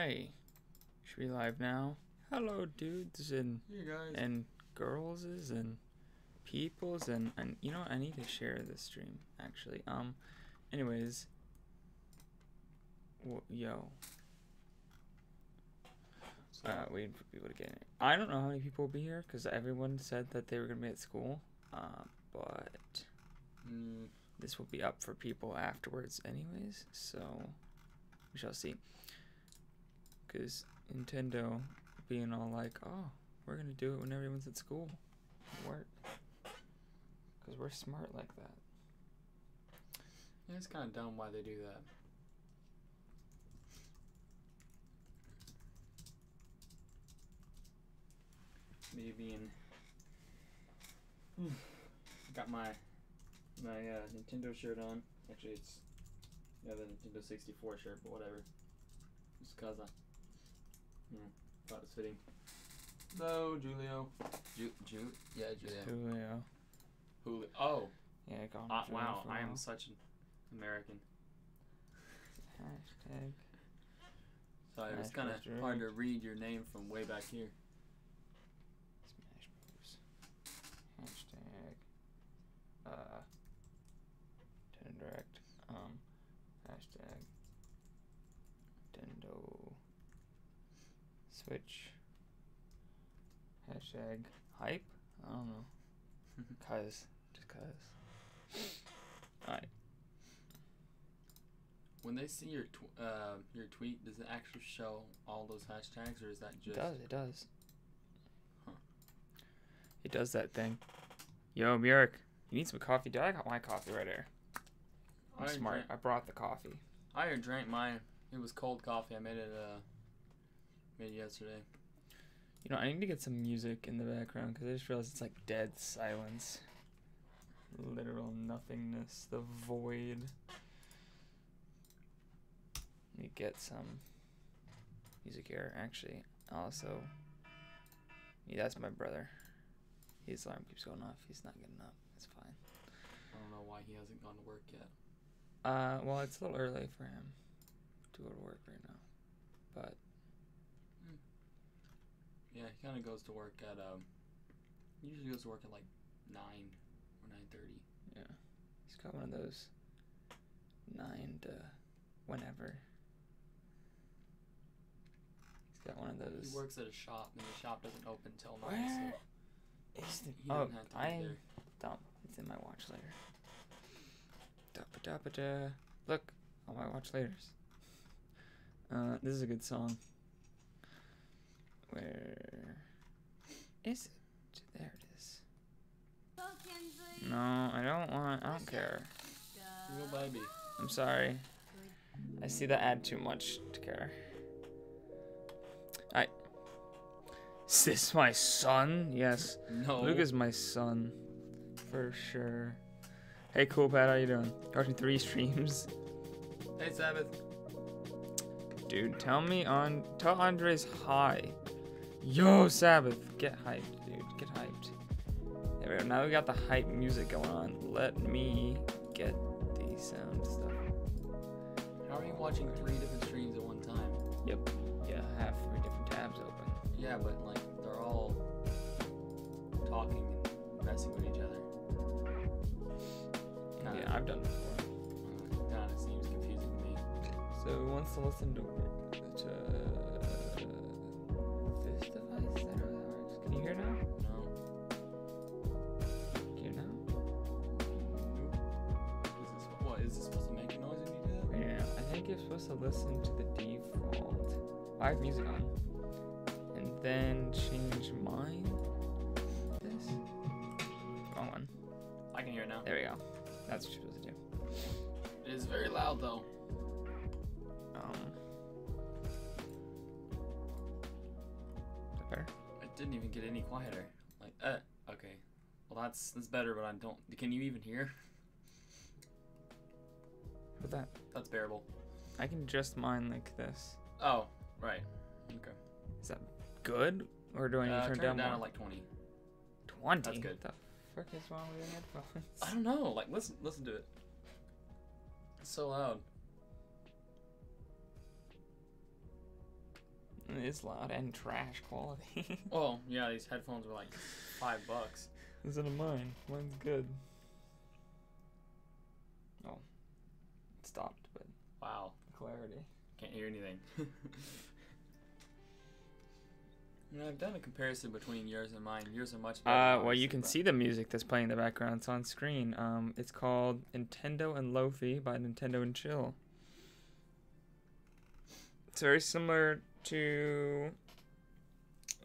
Hey, should we live now? Hello, dudes and Hey guys. and girlses and peoples and you know what? I need to share this stream actually. Anyways, yo, waiting for people to get in. I don't know how many people will be here because everyone said that they were gonna be at school. But this will be up for people afterwards, anyways. So we shall see. Because Nintendo being all like, oh, we're gonna do it when everyone's at school. Work. Because we're smart like that. Yeah, it's kind of dumb why they do that. Me being... Got my Nintendo shirt on. Actually, it's the Nintendo 64 shirt, but whatever. Just cause I thought it was fitting. Hello, Julio. Yeah, Julio. Julio. Oh. Yeah, go on. Wow, I am such an American. Hashtag. So it was kind of hard to read your name from way back here. Smash Bros. Hashtag. Nintendo Direct. Hashtag. Nintendo. Switch. Hashtag hype? I don't know. Just cause. Alright. When they see your tweet, does it actually show all those hashtags, or is that just... It does. Huh. It does that thing. Yo, Murik, you need some coffee? Dude, I got my coffee right here. I'm smart. I brought the coffee. I already drank mine. It was cold coffee. I made it yesterday. You know, I need to get some music in the background because I just realized it's like dead silence. Literal nothingness. The void. Let me get some music here. Actually, also, yeah, that's my brother. His alarm keeps going off. He's not getting up. It's fine. I don't know why he hasn't gone to work yet. Well, it's a little early for him to go to work right now, but. Yeah, he kind of goes to work at he usually goes to work at like 9 or 9:30. Yeah, he's got one of those 9 to whenever. He's got one of those. He works at a shop, and the shop doesn't open till 9. Where so is the? Oh, I'm dumb. It's in my watch later. Da-ba-da-ba-da. Look, all my watch laters. This is a good song. Where is it? There it is. No, I don't care. Little baby. I'm sorry. I see the ad too much to care. Is this my son? Yes. No. Luke is my son. For sure. Hey, Cool Pat, how you doing? Watching 3 streams. Hey, Sabbath. Dude, tell Andres hi. Yo, Sabbath. Get hyped, dude. Get hyped. There we go. Now we got the hype music going on. Let me get the sound stuff. How are you watching 3 different streams at one time? Yep. Yeah, I have 3 different tabs open. Yeah, but like they're all talking and messing with each other. Yeah, I've done it before. Kind of seems confusing to me. So who wants to listen to this device? Is that how that works? Can you hear now? No. Can you hear now? Nope. Is this supposed to make a noise when you do that? Yeah, I think you're supposed to listen to the default. I have music on. And then change mine. This. Wrong one. I can hear it now. There we go. That's what you're supposed to do. It is very loud though. Is that better? It didn't even get any quieter. Like, okay. Well, that's better, but I don't. Can you even hear? What's that? That's bearable. I can adjust mine like this. Oh, right. Okay. Is that good? Or do I need to turn it down more? to like 20. 20? That's good. What the frick is wrong with your headphones? I don't know. Like, listen to it. It's so loud. It's loud and trash quality. Oh, yeah, these headphones were like $5. Instead of mine. Mine's good. Oh. It stopped, but Wow. clarity. Can't hear anything. I've done a comparison between yours and mine. Yours are much better. Well, you can see the music that's playing in the background. It's on screen. It's called Nintendo and Lofi by Nintendo and Chill. It's very similar to...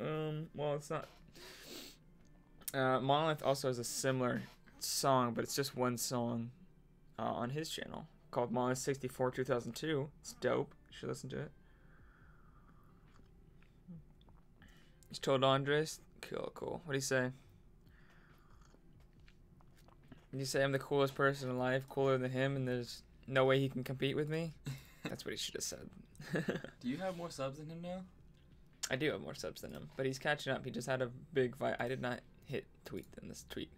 well, it's not... Monolith also has a similar song, but it's just one song on his channel called Monolith 64 2002. It's dope. You should listen to it. He's told Andres. Cool. What do you say? You say I'm the coolest person in life, cooler than him, and there's no way he can compete with me? That's what he should have said. Do you have more subs than him now? I do have more subs than him, but he's catching up. He just had a big I did not hit tweet in this tweet.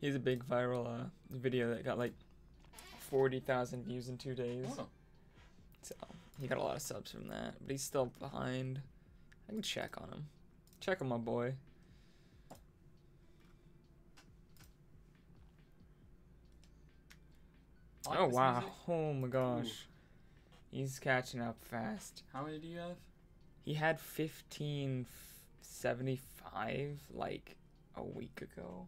He's a big viral video that got like 40,000 views in 2 days. Oh. So he got a lot of subs from that, but he's still behind. I can check on him. Check on my boy. Oh wow! Music? Oh my gosh, Ooh. He's catching up fast. How many do you have? He had 1575 like a week ago.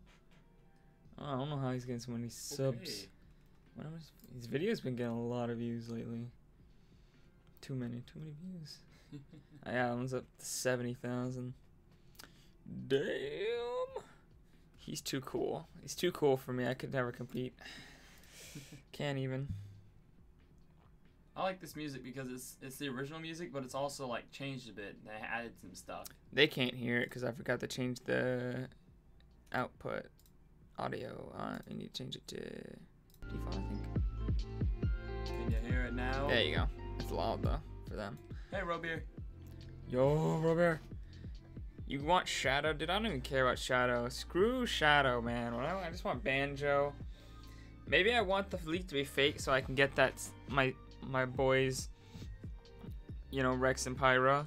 I don't know how he's getting so many subs. Okay. His video's been getting a lot of views lately. Too many views. Yeah, that one's up to 70,000. Damn. He's too cool. He's too cool for me. I could never compete. Can't even. I like this music because it's the original music, but it's also like changed a bit. They added some stuff. They can't hear it because I forgot to change the output audio. I need to change it to default, I think. Can you hear it now? There you go. It's loud though for them. Hey, Robeer. Yo, Robert. You want Shadow? Dude, I don't even care about Shadow. Screw Shadow, man. I just want Banjo. Maybe I want the leak to be fake so I can get that my boys, you know, Rex and Pyra,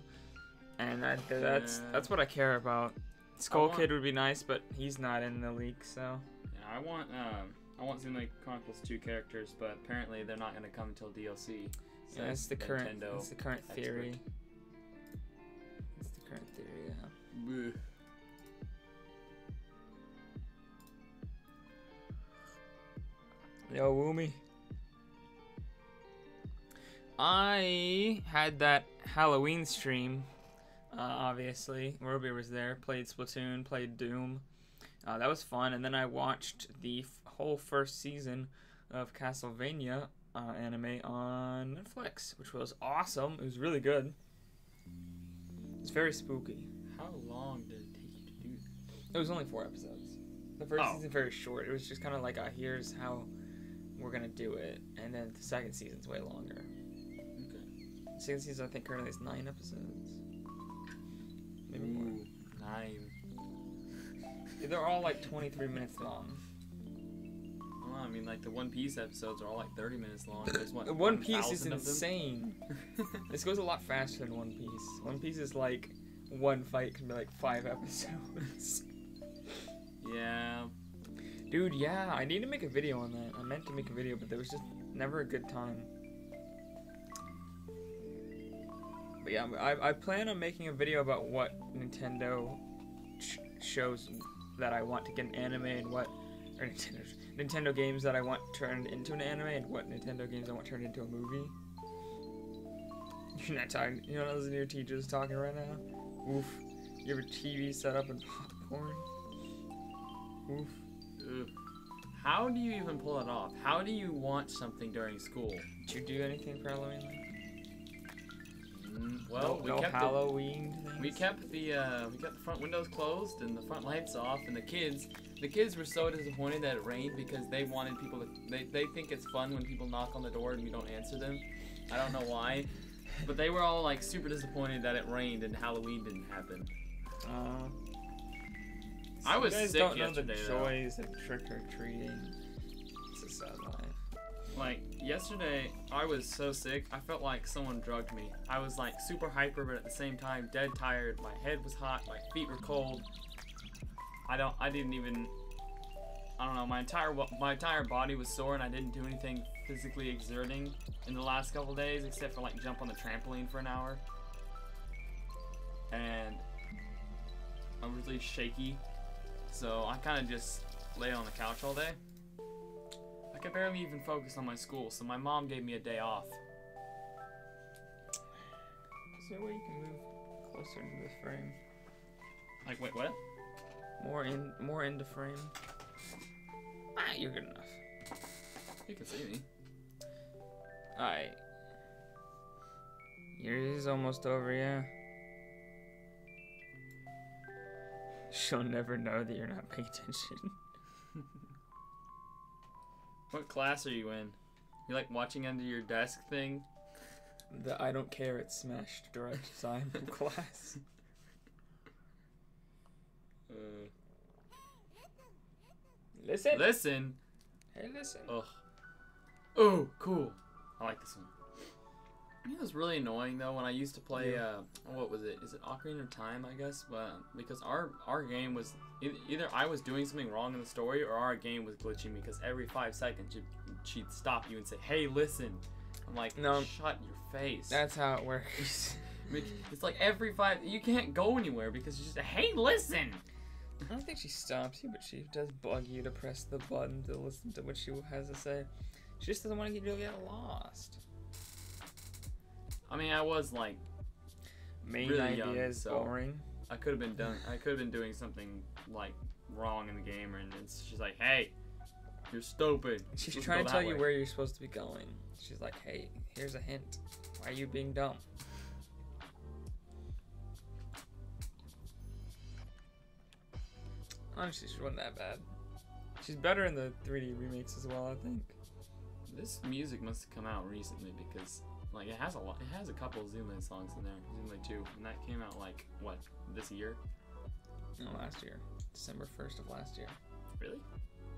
and that's what I care about. Skull Kid would be nice, but he's not in the leak, so. Yeah, I want Xenoblade Chronicles 2 characters, but apparently they're not going to come until DLC. Yeah, that's the current theory. That's the current theory, yeah. Bleh. Yo, Woomy. I had that Halloween stream, obviously. Ruby was there, played Splatoon, played Doom. That was fun, and then I watched the whole first season of Castlevania anime on Netflix, which was awesome. It was really good. It's very spooky. How long did it take you to do that? It was only 4 episodes. The first season very short. It was just kind of like, here's how we're gonna do it, and then the second season's way longer. Okay. The second season, I think, currently is 9 episodes. Maybe more. 9. They're all like 23 minutes long. Well, I mean, like the One Piece episodes are all like 30 minutes long. There's what, One Piece is 1,000 of them? insane. This goes a lot faster than One Piece. One Piece is like one fight can be like 5 episodes. Yeah. Dude, yeah, I need to make a video on that. I meant to make a video, but there was just never a good time. But yeah, I plan on making a video about what Nintendo shows that I want to get an anime and what, or Nintendo games that I want turned into an anime and what Nintendo games I want turned into a movie. You're not talking, you know, those are your teachers talking right now? Oof. You have a TV set up and popcorn? Oof. Ugh. How do you even pull it off? How do you watch something during school? Did you do anything for Halloween? Well, no Halloween things? We kept the front windows closed and the front lights off, and the kids were so disappointed that it rained because they wanted people to they think it's fun when people knock on the door and we don't answer them. I don't know why, but they were all like super disappointed that it rained and Halloween didn't happen. I was sick yesterday. You guys don't know the joys of trick or treating. It's a sad life. Like, yesterday, I was so sick, I felt like someone drugged me. I was, like, super hyper, but at the same time, dead tired. My head was hot, my feet were cold. I don't know, my entire body was sore, and I didn't do anything physically exerting in the last couple days, except for, like, jump on the trampoline for an hour. And I'm really shaky, so I kind of just lay on the couch all day. I could barely even focus on my school, so my mom gave me a day off. Is there a way you can move closer into the frame? Like, wait, what? More into frame. Ah, you're good enough. You can see me. Alright. Yours is almost over, yeah. She'll never know that you're not paying attention. What class are you in? You like watching under your desk thing? The I don't care, it's smashed direct design class. Listen. Listen. Hey, listen. Ugh. Oh, cool. I like this one. You know, it was really annoying though when I used to play. What was it? Is it Ocarina of Time? I guess. Because our game was either I was doing something wrong in the story or our game was glitching because every 5 seconds she'd stop you and say, "Hey, listen." I'm like, no, shut your face. That's how it works. It's like every 5. You can't go anywhere because she's just, "Hey, listen." I don't think she stops you, but she does bug you to press the button to listen to what she has to say. She just doesn't want to get lost. I mean, I was like, main really idea young, is so boring. I could have been doing something like wrong in the game, and she's like, "Hey, you're stupid." She's trying to tell you where you're supposed to be going. She's like, "Hey, here's a hint. Why are you being dumb?" Honestly, she wasn't that bad. She's better in the 3D remakes as well, I think. This music must have come out recently because, like, it has a couple of Zoom-In songs in there. Zoom-In 2, and that came out like what, this year? No, last year, December 1st of last year. Really?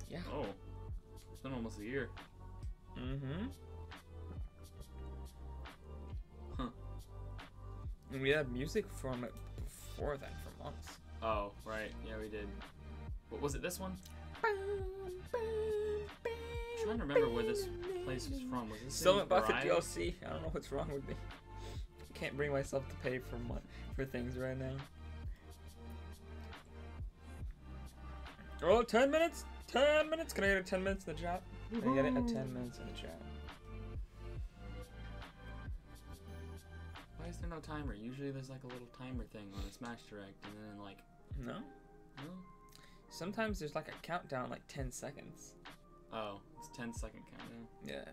Yeah. Oh, it's been almost a year. Mm-hmm. Huh. And we had music from it before then for months. Oh, right. Yeah, we did. What was it? This one? I'm trying to remember where this place was from. Was this Still haven't bought the DLC. I don't know what's wrong with me. I can't bring myself to pay for things right now. Oh, 10 minutes? 10 minutes? Can I get a 10 minutes in the chat? Can I get it at 10 minutes in the chat? Why is there no timer? Usually there's like a little timer thing on a Smash Direct, and then like... No? No? Sometimes there's like a countdown, like 10 seconds. Oh, it's 10-second countdown. Yeah.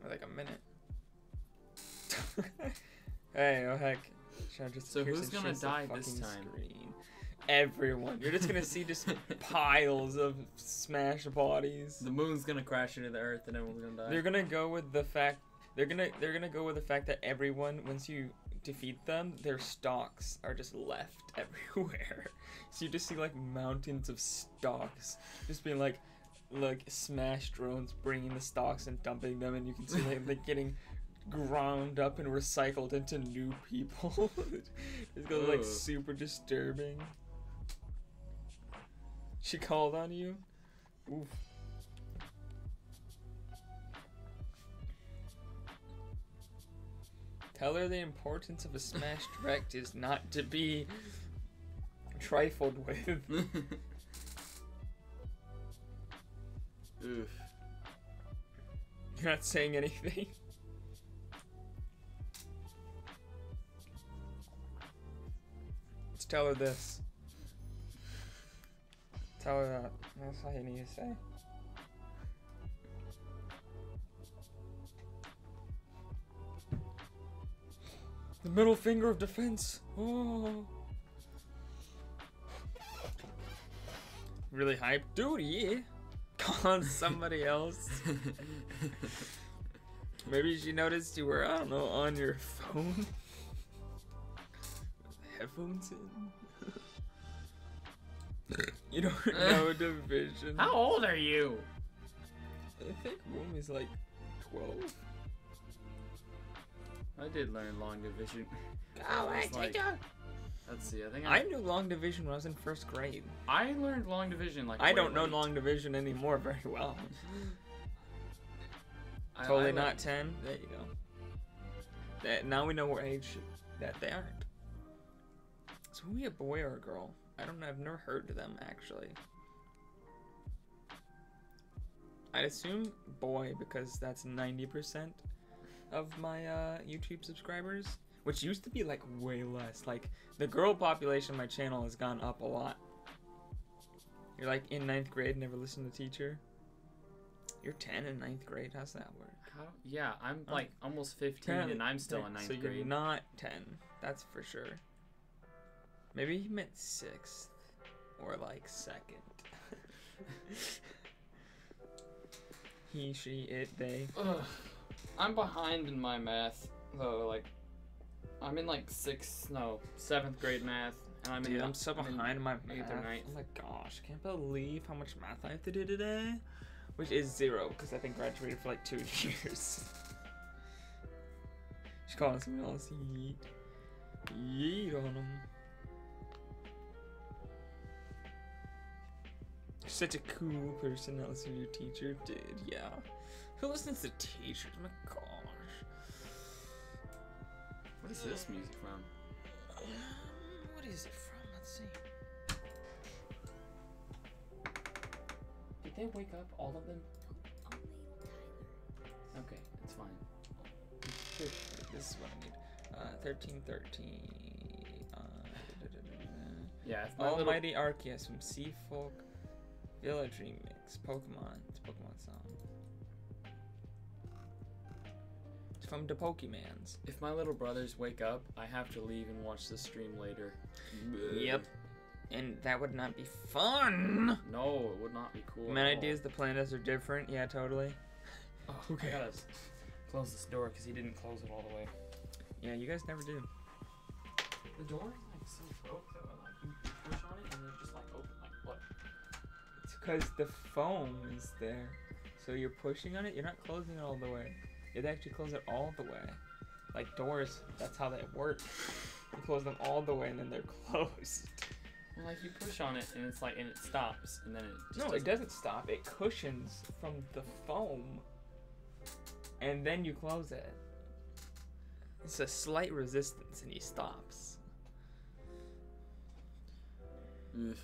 Or like a minute. Hey, oh heck. So who's gonna die this time? Screen. Everyone. You're just gonna see just piles of Smash bodies. The moon's gonna crash into the earth and everyone's gonna die. They're gonna go with the fact go with the fact that everyone, once you defeat them, their stocks are just left everywhere. So you just see like mountains of stocks just being like Smash drones bringing the stocks and dumping them, and you can see like getting ground up and recycled into new people. It's gonna like super disturbing. She called on you? Oof. Tell her the importance of a Smash Direct is not to be trifled with. Oof. You're not saying anything. Let's tell her this. Tell her that. That's all you need to say. The middle finger of defense. Oh. Really hyped. Dude, yeah. Call on somebody else. Maybe she noticed you were, I don't know, on your phone. Headphones in. You don't know division. How old are you? I think Moomy's like 12. I did learn long division. Oh, Let's see. I think I knew long division when I was in first grade. I learned long division like. I don't know long division anymore very well. I Totally not 10. There you go. Now we know what age that they aren't. So are we a boy or a girl? I've never heard of them actually. I'd assume boy because that's 90% of my YouTube subscribers, which used to be like way less. Like the girl population on my channel has gone up a lot. You're like in 9th grade, never listened to teacher. You're 10 in 9th grade. How's that work? Yeah, I'm like almost 15 and I'm still in 9th grade. So you're not 10. That's for sure. Maybe he meant 6th or like 2nd. He, she, it, they. Ugh. I'm behind in my math though. Like I'm in like 7th grade math, and I'm so behind in my math. 8th or 9th. Oh my gosh, I can't believe how much math I have to do today. Which is 0, because I think graduated for like 2 years. She's calling someone else yeet. Yeet on them. Such a cool person that listens to your teacher. Dude, yeah. Who listens to teachers? Oh my gosh. What is this music from? What is it from? Let's see. Did they wake up, all of them? Okay, it's fine. This is what I need. 1313. Yeah, if Almighty Arceus from Sea Folk Village Remix. Pokemon. It's a Pokemon song. It's from the Pokemans. If my little brothers wake up, I have to leave and watch the stream later. Yep. And that would not be fun. No, it would not be cool. My ideas, the planets are different. Yeah, totally. Oh, okay. I gotta close this door because he didn't close it all the way. Yeah, you guys never do. The door is like so broke though. Like you push on it and it just like open. Like what? It's because the foam is there. So you're pushing on it. You're not closing it all the way. You have to actually close it all the way. Like doors, that's how they work. You close them all the way and then they're closed. Well, like you push on it and it's like, and it stops, and then it just it doesn't stop. It cushions from the foam, and then you close it. It's a slight resistance, and he stops. Ugh.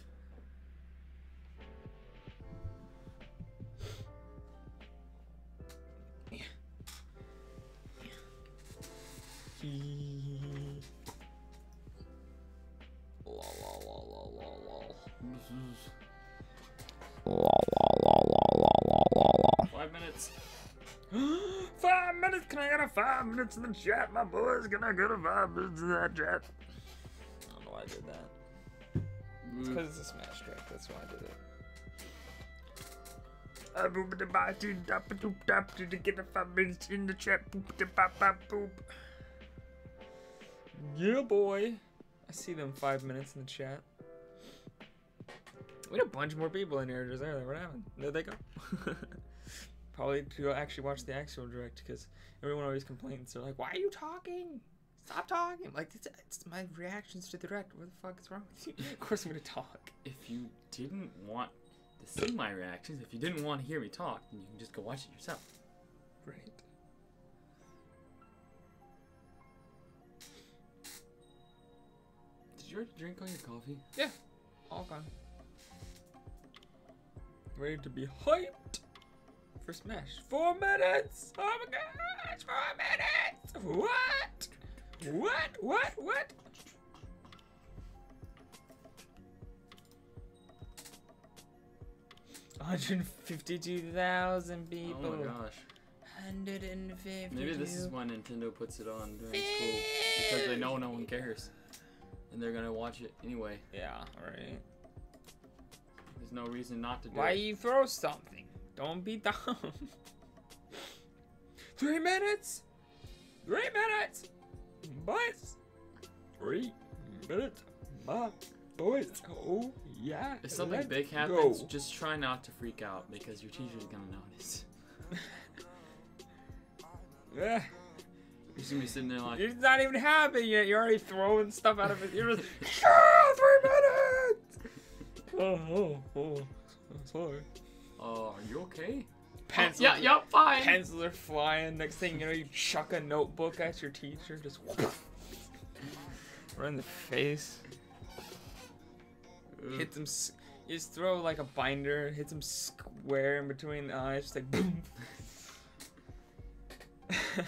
Minutes. 5 minutes? Can I get a 5 minutes in the chat? My boy's gonna get a 5 minutes in that chat. I don't know why I did that. It's because it's a smash track. That's why I did it. To get a 5 minutes in the chat. Yeah, boy. I see them 5 minutes in the chat. We had a bunch more people in here just earlier. What happened? There they go. Probably to actually watch the actual direct because everyone always complains. They're like, "Why are you talking? Stop talking!" I'm like, it's my reactions to the direct. What the fuck is wrong with you? Of course I'm gonna talk. If you didn't want to see my reactions, if you didn't want to hear me talk, then you can just go watch it yourself. Right. Did you already drink all your coffee? Yeah, all gone. Ready to be hyped for Smash. 4 minutes! Oh my gosh, 4 minutes! What? 152,000 people. Oh my gosh. 150. Maybe this is why Nintendo puts it on during school. Because they know no one cares. And they're gonna watch it anyway. Yeah, right. There's no reason not to do it. Why you throw something? Don't be dumb. 3 minutes? 3 minutes? Boys? 3 minutes? My boys. Oh, yeah. If something big happens, just try not to freak out because your teacher's gonna notice. Yeah. He's gonna be sitting there like. It's not even happening yet. You're already throwing stuff out of it. You're just, 3 minutes! Oh, sorry. Oh, are you okay? Pencils. Yeah, fine. Pencils are flying. Next thing you know, you chuck a notebook at your teacher. Just right in the face. Hits him. You just throw like a binder. Hits him square in between the eyes. Just like boom.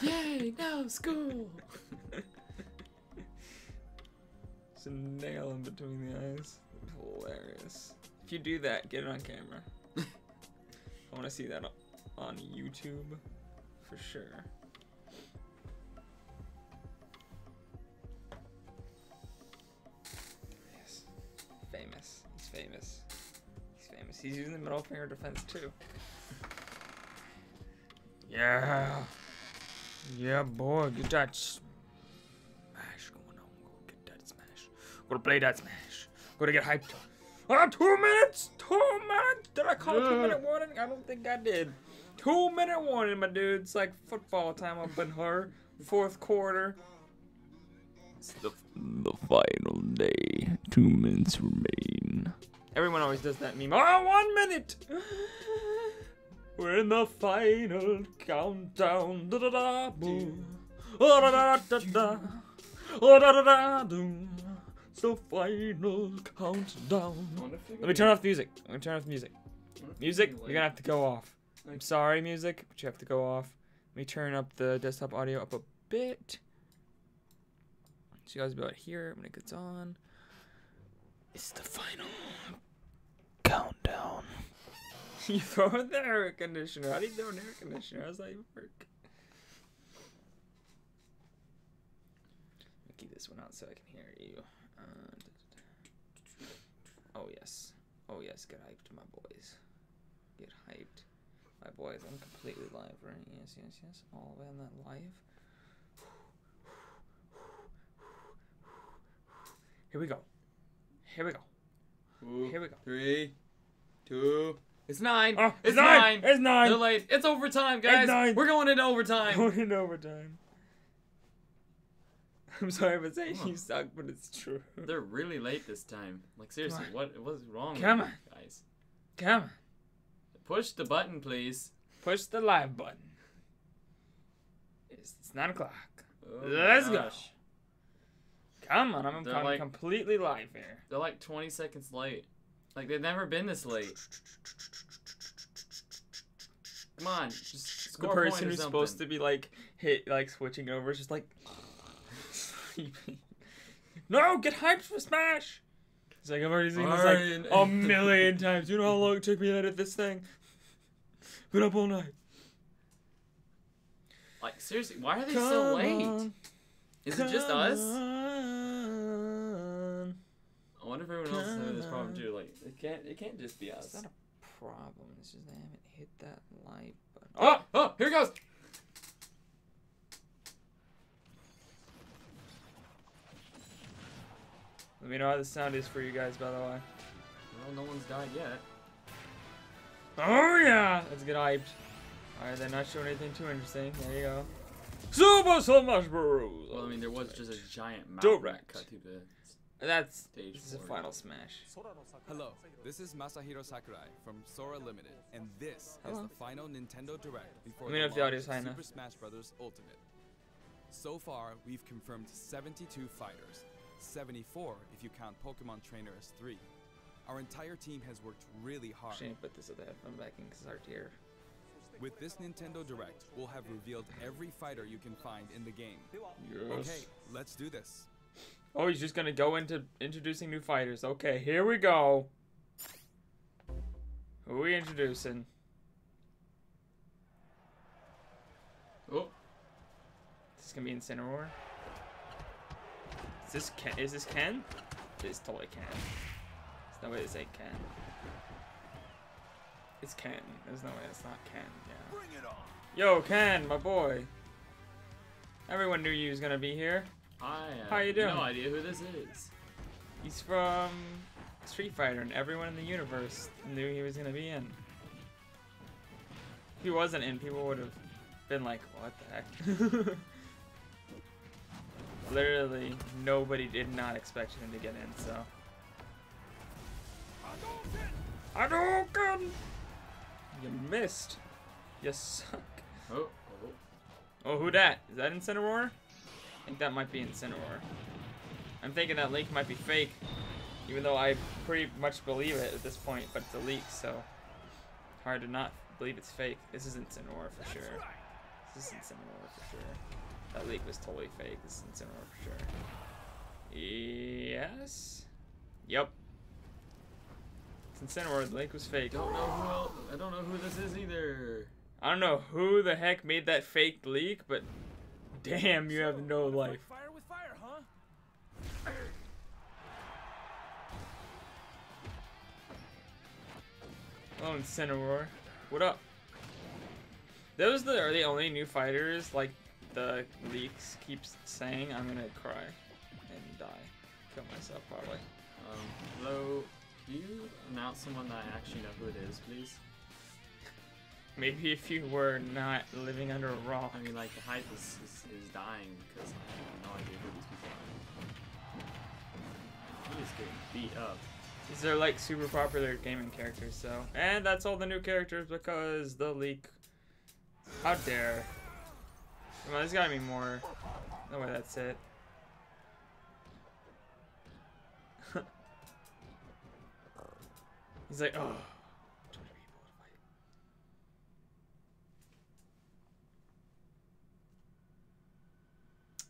Yay! No school. Just a nail in between the eyes. Hilarious. If you do that, get it on camera. I want to see that on YouTube for sure. Yes. Famous. He's famous. He's famous. He's using the middle finger defense too. Yeah. Yeah, boy. Get that smash going on. Go get that smash. Go to play that smash. Go to get hyped. 2 minutes! 2 minutes! Did I call a 2-minute warning? I don't think I did. 2-minute warning, my dude. It's like football time up in her. 4th quarter. It's the final day. 2 minutes remain. Everyone always does that meme. Oh, 1 minute! We're in the final countdown. Da da da boom. Oh da da da da. Oh da da da doom. It's the final countdown. Let me turn off the music. Let me turn off the music. Music, you're gonna have to go off. I'm sorry, music, but you have to go off. Let me turn up the desktop audio up a bit. So you guys will be able to hear it when it gets on. It's the final countdown. You throw in the air conditioner. How do you throw an air conditioner? How does that even work? Let me keep this one out so I can hear you. Oh yes. Oh yes, get hyped, my boys. Get hyped. My boys, I'm completely live, right? Yes, yes, yes. All the way on that live. Here we go. Here we go. Here we go. 3, 2. It's 9. Oh, it's 9. It's 9. They're late. It's overtime, guys. It's 9. We're going into overtime. Going into overtime. I'm sorry if I'm saying you suck, but it's true. They're really late this time. Like seriously, what was wrong Come with on. you guys? Come on. Push the button, please. Push the live button. It's 9 o'clock. Oh Let's go. gosh. Come on, I'm They're like- completely live here. They're like 20 seconds late. Like they've never been this late. Come on, just The score a point person or who's something. supposed to be like switching over is just like no, get hyped for Smash. It's like I've already seen this like a million times. You know how long it took me to edit this thing? Been up all night. Like seriously, why are they so late? Is it just us? I wonder if everyone else is having this problem too. Like it can't just be us. It's not a problem. It's just they haven't hit that like button. Oh, here it goes. Let me know how the sound is for you guys, by the way. Well, no one's died yet. Oh yeah! Let's get hyped. Alright, they're not showing anything too interesting. There you go. Super Smash Bros. Well, I mean, there was just a giant mountain Direct. cut through the This stage. is a final Smash. Hello, this is Masahiro Sakurai from Sora Limited, and this is the final Nintendo Direct before Let me know if the launch audio's of high enough. Super Smash Bros. Ultimate. So far, we've confirmed 72 fighters, 74 if you count Pokemon Trainer as 3. Our entire team has worked really hard. Shouldn't put this at the headphone back in because it's hard to hear. With this Nintendo Direct, we'll have revealed every fighter you can find in the game. Yes. Okay, let's do this. Oh, he's just gonna go into introducing new fighters. Okay, here we go. Who are we introducing? Oh, Is this gonna be Incineroar? Is this Ken? Is this Ken? It's totally Ken. There's no way this ain't Ken. It's Ken. There's no way it's not Ken. Yeah. Bring it on! Yo, Ken, my boy. Everyone knew you was gonna be here. I How you doing? No idea who this is. He's from Street Fighter, and everyone in the universe knew he was gonna be in. If he wasn't in, people would have been like, what the heck? Literally, nobody did not expect him to get in, so. Hadouken! You missed. You suck. Oh. Oh, who dat? Is that Incineroar? I think that might be Incineroar. I'm thinking that Link might be fake, even though I pretty much believe it at this point, but it's a leak, so hard to not believe it's fake. This is Incineroar for sure. This is Incineroar for sure. That leak was totally fake. This is Incineroar for sure. Yes? Yep. It's Incineroar. The leak was fake. I don't know who this is either. I don't know who the heck made that fake leak, but damn, you have no life. Fire with fire, huh? Oh, Incineroar. What up? Those are the only new fighters, like the leaks keeps saying. I'm gonna cry and die. Kill myself, probably. Hello. Do you announce someone that I actually know who it is, please? Maybe if you were not living under a rock. I mean, like, the hype is dying because I have no idea who these people are. He is getting beat up. These are like super popular gaming characters, so. And that's all the new characters because the leak. How dare. Come on, there's gotta be more. No way, that's it. He's like, oh.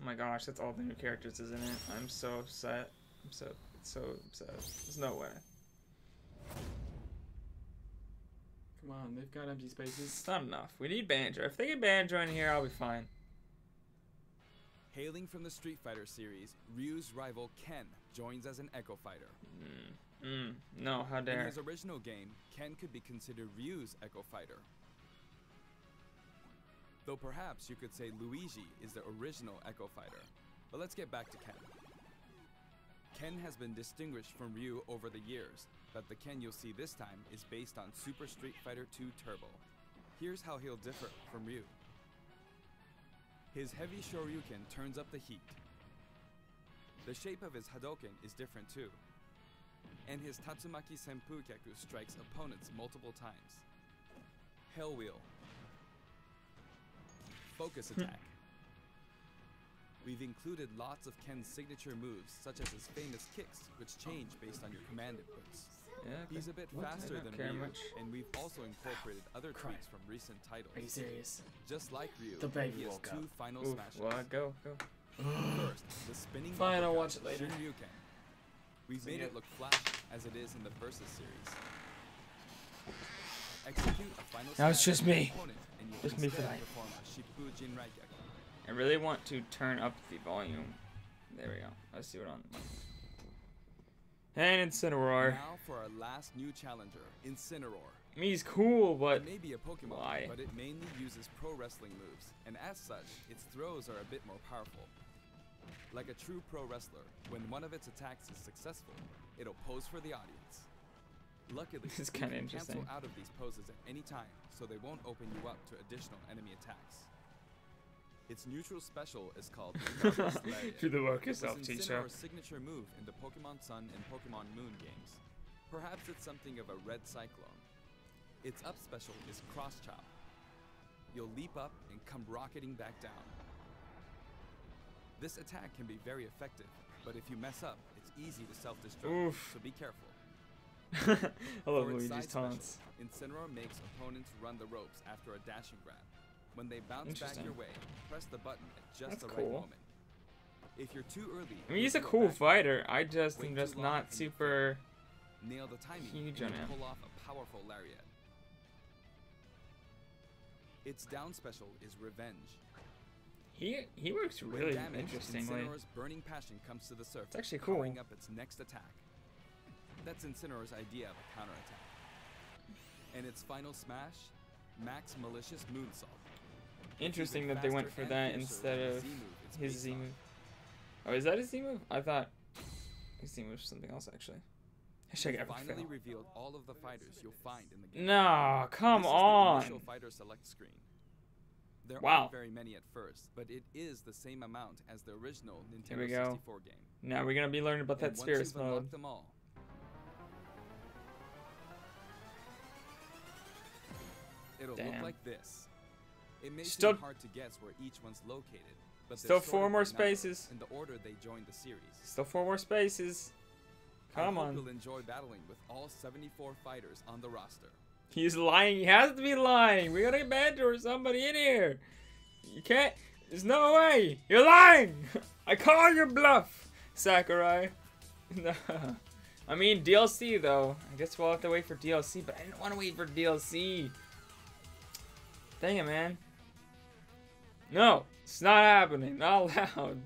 Oh my gosh, that's all the new characters, isn't it? I'm so upset. I'm so upset. There's no way. Come on, they've got empty spaces. It's not enough. We need Banjo. If they get Banjo in here, I'll be fine. Hailing from the Street Fighter series, Ryu's rival Ken joins as an Echo Fighter. No, how In dare. his original game, Ken could be considered Ryu's Echo Fighter. Though perhaps you could say Luigi is the original Echo Fighter. But let's get back to Ken. Ken has been distinguished from Ryu over the years, but the Ken you'll see this time is based on Super Street Fighter 2 Turbo. Here's how he'll differ from Ryu. His heavy Shoryuken turns up the heat. The shape of his Hadouken is different too. And his Tatsumaki Senpukyaku strikes opponents multiple times. Hell Wheel. Focus attack. We've included lots of Ken's signature moves, such as his famous kicks, which change based on your command inputs. Yeah, okay. He's a bit faster than care Ryu, much. and we've also incorporated other tweaks from recent titles. Are you serious? Just like Ryu, The baby he has woke two up. final Oof, smashes. well, go. First, the spinning Fine, I'll uppercut, watch it later. Shoryuken. We've made it look flashy, as it is in the Versus series. Execute a final Now it's smash just on your me. opponent, and you Just can me instead tonight. perform a Shippujin Raikyaku. I really want to turn up the volume. There we go. Let's see what on. And Incineroar. Now for our last new challenger, Incineroar. I mean, he's cool, but It may be a Pokemon, why? but it mainly uses pro wrestling moves, and as such, its throws are a bit more powerful. Like a true pro wrestler, when one of its attacks is successful, it'll pose for the audience. Luckily, This is you kinda can interesting. cancel out of these poses at any time, so they won't open you up to additional enemy attacks. Its neutral special is called Darkest Lariat. Do the work It was yourself, teacher. Incineroar's signature move in the Pokemon Sun and Pokemon Moon games. Perhaps it's something of a red cyclone. Its up special is Cross Chop. You'll leap up and come rocketing back down. This attack can be very effective, but if you mess up, it's easy to self-destruct, Oof. so be careful. I love For its Luigi's side special, taunts. Incineroar makes opponents run the ropes after a dashing grab. When they bounce back Interesting. your way, press the button at just That's the cool. right moment. If you're too early, I mean, he's a you'll go cool back. fighter. I just Wait am too just long not and you super. Nail the timing huge and on you him. pull off a powerful lariat. Its down special is Revenge. He works When really damaged, interestingly. Incineroar's burning passion comes to the surface, It's actually cool. powering up its next attack. That's Incineroar's idea of a counterattack. And its final smash, Max Malicious Moonsault. Interesting Even that they went faster for and that fiercer instead than the of Z move it's his based Z on. move. Oh, is that his Z move? I thought his Z move was something else actually. Hashtag We've epic finally fail. revealed all of the fighters you'll find in the game. No, come This is the on. initial fighter select screen. There Wow. aren't very many at first, but it is the same amount as the original Here we Nintendo go. 64 game. Now we're gonna be learning about that And once spirits you've unlocked mode. them all, it'll look Damn. like this. It may Still- seem hard to guess where each one's located, but Still they're four sorted more by number spaces. in the order they joined the series. Still 4 more spaces. Come I hope on. you'll enjoy battling with all 74 fighters on the roster. He's lying. He has to be lying. We gotta get Banjo or somebody in here. You can't. There's no way. You're lying. I call your bluff, Sakurai. No. I mean DLC though. I guess we'll have to wait for DLC, but I didn't want to wait for DLC. Dang it, man. No, it's not happening. Not allowed.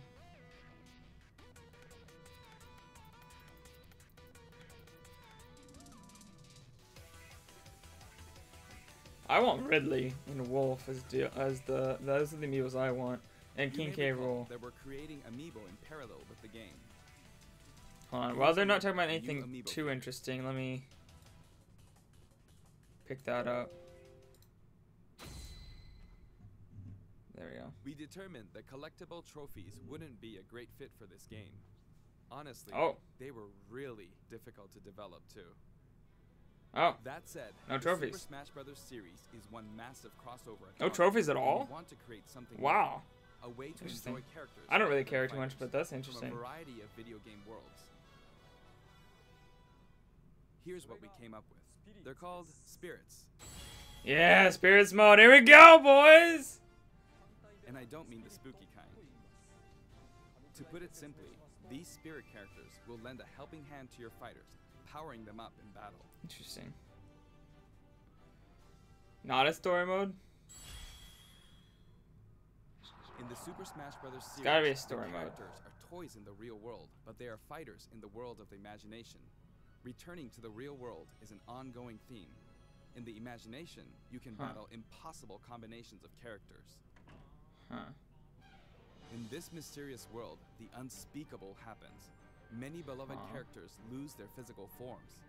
I want Ridley and Wolf as those are the amiibos I want, and You King may K. recall Rool. that we're creating Amiibo in parallel with the game. Hold on. Well, they're not talking about New anything amiibo too figure. interesting. Let me pick that up. There we go. We determined that collectible trophies wouldn't be a great fit for this game. Honestly, Oh. they were really difficult to develop too. Oh, That said, No the trophies. Super Smash Bros. Series is one massive crossover. no account, trophies at and all? We want to create something Wow. new, a way to Interesting. enjoy characters. I don't really other care too much, fighters but that's from interesting. a variety of video game worlds. Here's what we came up with. They're called spirits, Yeah, spirits mode. Here we go, boys. and I don't mean the spooky kind. To put it simply, these spirit characters will lend a helping hand to your fighters, powering them up in battle. Interesting. Not a story mode. In the Super Smash Bros. Series, gotta be a the story mode. characters are toys in the real world, but they are fighters in the world of the imagination. Returning to the real world is an ongoing theme. In the imagination, you can Huh. battle impossible combinations of characters. Huh. In this mysterious world, the unspeakable happens. Many beloved Aw. characters lose their physical forms.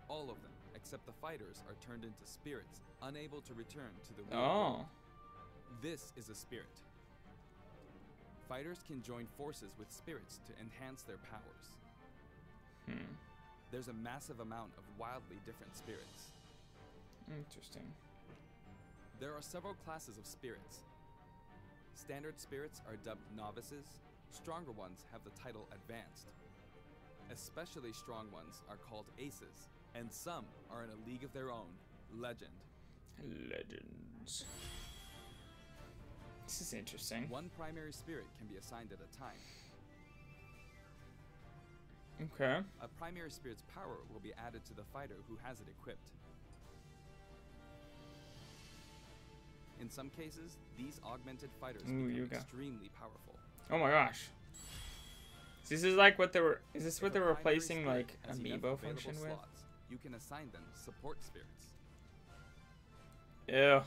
All of them, except the fighters, are turned into spirits, unable to return to the real world. Oh. This is a spirit. Fighters can join forces with spirits to enhance their powers. There's a massive amount of wildly different spirits. Interesting. There are several classes of spirits. Standard spirits are dubbed novices. Stronger ones have the title advanced. Especially strong ones are called aces, and some are in a league of their own, legend. Legends. This is interesting. One primary spirit can be assigned at a time. Okay. A primary spirit's power will be added to the fighter who has it equipped. In some cases, these augmented fighters Ooh, become Yuga. extremely powerful. Oh my gosh. This is like what they were. Is this what If they're a primary replacing spirit like has enough amiibo available function with? slots, you can assign them support spirits. Ew.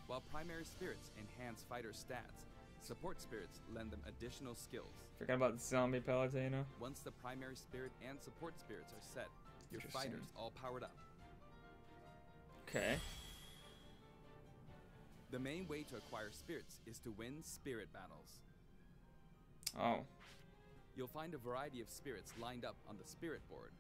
While primary spirits enhance fighter stats, support spirits lend them additional skills. Forgot about the zombie Palutena. Once the primary spirit and support spirits are set, your Interesting. fighters all powered up. Okay. The main way to acquire spirits is to win spirit battles. Oh. You'll find a variety of spirits lined up on the spirit board.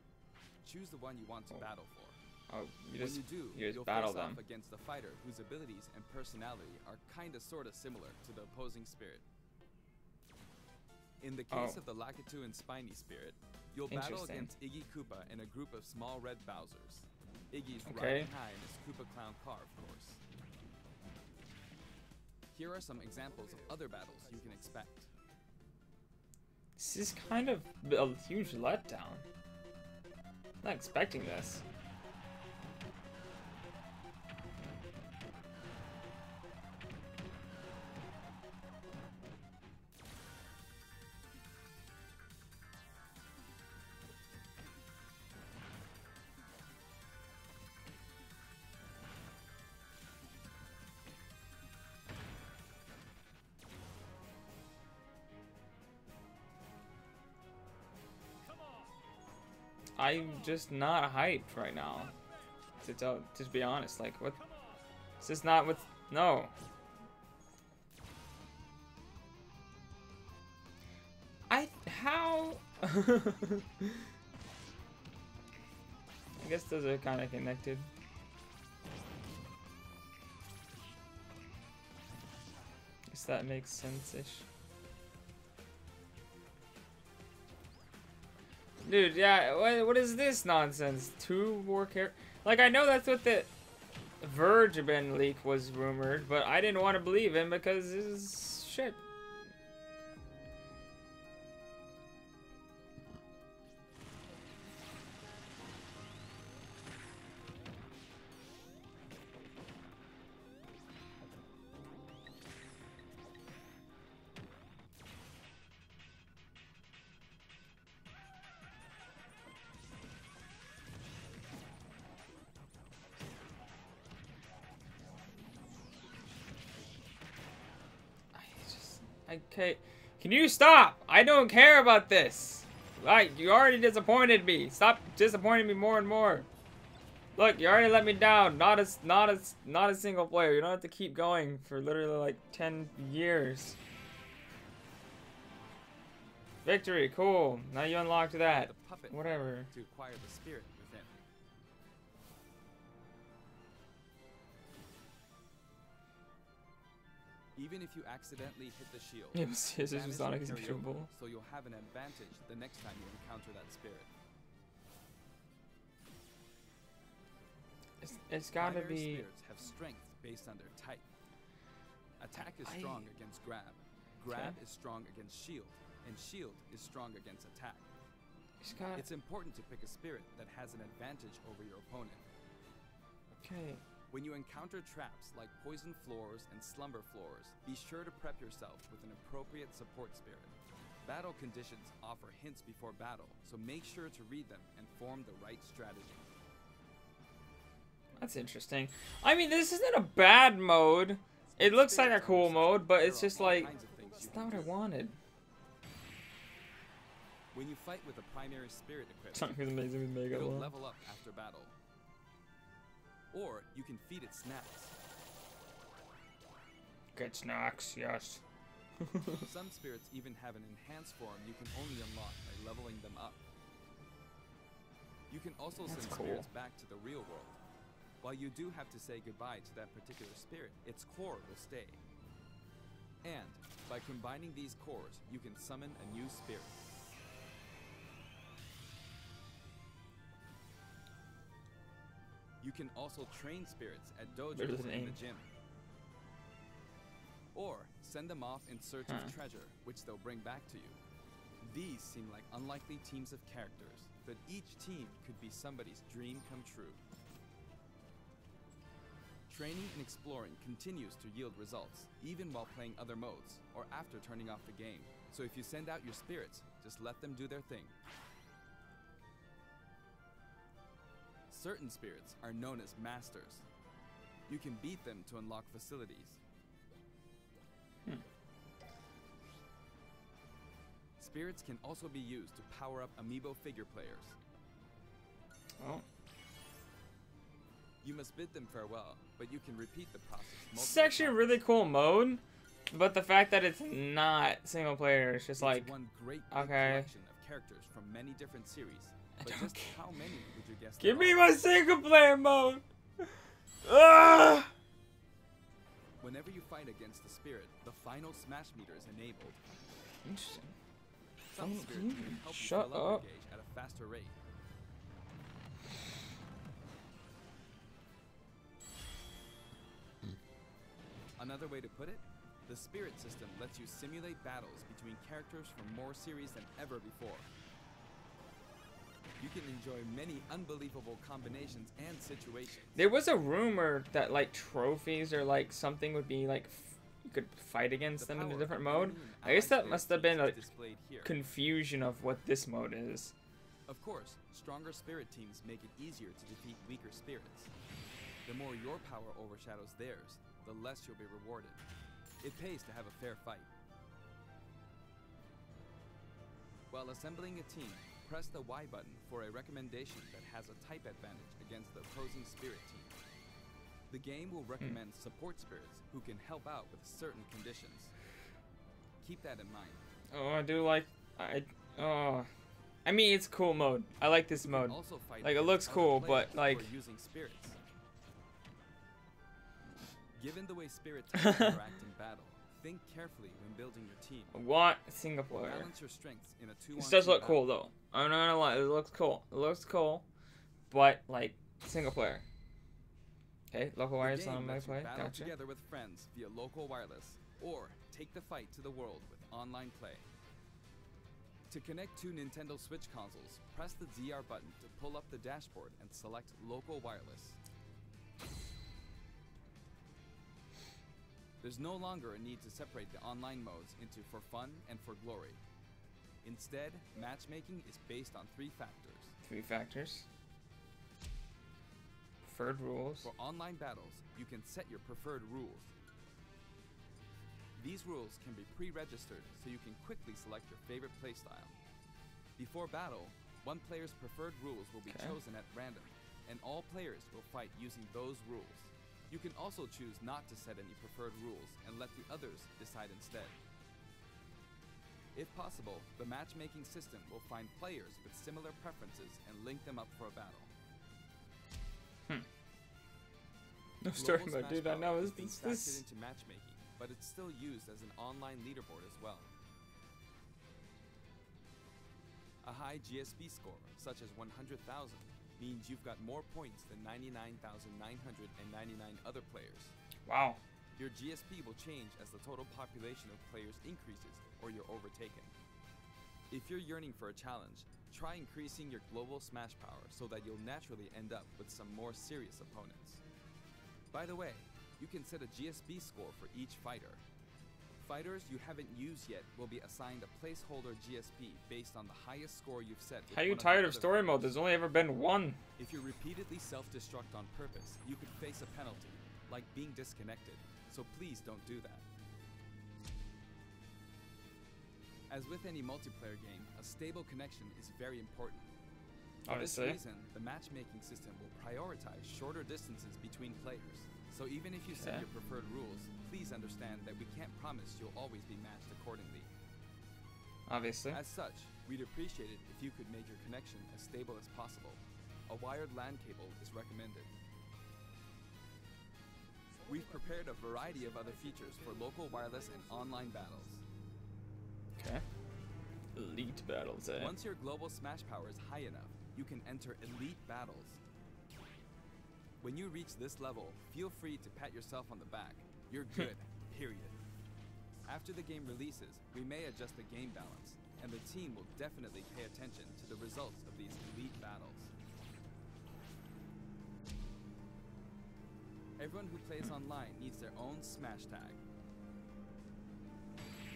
Choose the one you want to Oh. battle for. Oh, you When just you do, you just you'll battle face them. off against a fighter whose abilities and personality are kinda sorta similar to the opposing spirit. In the case Oh. of the Lakitu and Spiny spirit, you'll battle Interesting. against Iggy Koopa and a group of small red Bowsers. Iggy's Okay. riding high in his Koopa Clown car, of course. Here are some examples of other battles you can expect. This is kind of a huge letdown. Not expecting this. I'm just not hyped right now. To be honest, like what? This is not what. No. how? I guess those are kind of connected. Guess that makes sense-ish. Dude, yeah, what is this nonsense? 2 more characters? Like, I know that's what the Verge Ben leak was rumored, but I didn't want to believe him because this is shit. Okay, can you stop? I don't care about this. Like, you already disappointed me. Stop disappointing me more and more. Look, you already let me down. Not a single player. You don't have to keep going for literally like 10 years. Victory, cool. Now you unlocked that. Whatever. To acquire the spirit within. Even if you accidentally hit the shield, This was not acceptable. So you'll have an advantage the next time you encounter that spirit. It's gotta Primary be. Spirits have strength based on their type. Attack is strong against grab. Grab is strong against shield, and shield is strong against attack. It's important to pick a spirit that has an advantage over your opponent. Okay. When you encounter traps like poison floors and slumber floors, be sure to prep yourself with an appropriate support spirit. Battle conditions offer hints before battle, so make sure to read them and form the right strategy. That's interesting. I mean, this isn't a bad mode. It looks like a cool mode, but it's just like, it's not what I wanted. When you fight with a primary spirit equipped, Something amazing with Mega it'll Lore. level up after battle. Or you can feed it snacks. Get snacks, yes. Some spirits even have an enhanced form you can only unlock by leveling them up. You can also send spirits back to the real world. While you do have to say goodbye to that particular spirit, its core will stay. And by combining these cores, you can summon a new spirit. You can also train spirits at dojos in the gym. Or send them off in search of treasure, which they'll bring back to you. These seem like unlikely teams of characters, but each team could be somebody's dream come true. Training and exploring continues to yield results, even while playing other modes, or after turning off the game. So if you send out your spirits, just let them do their thing. Certain spirits are known as masters. You can beat them to unlock facilities. Spirits can also be used to power up amiibo figure players. Oh. You must bid them farewell, but you can repeat the process multiple It's actually a really cool mode, but the fact that it's not single player, it's just like, one great collection of characters from many different series. But just how many would you guess? Give me my single player mode! Ah! Whenever you fight against the spirit, the final smash meter is enabled. Interesting. Some spirits can help you Shut fill up. your gauge at a faster rate. Another way to put it, the spirit system lets you simulate battles between characters from more series than ever before. You can enjoy many unbelievable combinations and situations. There was a rumor that like trophies or like something would be like you could fight against them in a different mode. I guess that must have been a confusion of what this mode is. Of course, stronger spirit teams make it easier to defeat weaker spirits. The more your power overshadows theirs, the less you'll be rewarded. It pays to have a fair fight. While assembling a team, press the Y button for a recommendation that has a type advantage against the opposing spirit team. The game will recommend support spirits who can help out with certain conditions. Keep that in mind. Oh, I do like Oh, I mean, it's cool mode. I like this You can mode. also fight Like, it against looks other cool, players but, who are like... using spirits. Given the way spirit types interact in battle, think carefully when building your team. I want single player. Balance your strengths in a 2-on-2 This does look battle. cool, though. I'm not gonna lie, it looks cool. It looks cool, but, like, single player. Okay, local The wireless game on my lets you play. battle Gotcha. together with friends via local wireless, or take the fight to the world with online play. To connect two Nintendo Switch consoles, press the ZR button to pull up the dashboard and select local wireless. There's no longer a need to separate the online modes into for fun and for glory. Instead, matchmaking is based on 3 factors. 3 factors. Preferred rules. For online battles, you can set your preferred rules. These rules can be pre-registered so you can quickly select your favorite playstyle. Before battle, one player's preferred rules will be chosen at random, and all players will fight using those rules. You can also choose not to set any preferred rules and let the others decide instead. If possible, the matchmaking system will find players with similar preferences and link them up for a battle. No story Global mode, Smash dude. I know Power is is being this. factored into matchmaking, but it's still used as an online leaderboard as well. A high GSP score, such as 100,000, means you've got more points than 99,999 other players. Wow. Your GSP will change as the total population of players increases or you're overtaken. If you're yearning for a challenge, try increasing your global smash power so that you'll naturally end up with some more serious opponents. By the way, you can set a GSP score for each fighter. Fighters you haven't used yet will be assigned a placeholder GSP based on the highest score you've set. How are you tired of story mode? There's only ever been one. If you repeatedly self-destruct on purpose, you could face a penalty, like being disconnected, so please don't do that. As with any multiplayer game, a stable connection is very important. For this Obviously. reason, the matchmaking system will prioritize shorter distances between players. So even if you set your preferred rules, please understand that we can't promise you'll always be matched accordingly. Obviously. As such, we'd appreciate it if you could make your connection as stable as possible. A wired LAN cable is recommended. We've prepared a variety of other features for local wireless and online battles. Okay. Elite battles, eh? Once your global smash power is high enough, you can enter elite battles. When you reach this level, feel free to pat yourself on the back. You're good, period. After the game releases, we may adjust the game balance, and the team will definitely pay attention to the results of these elite battles. Everyone who plays online needs their own smash tag.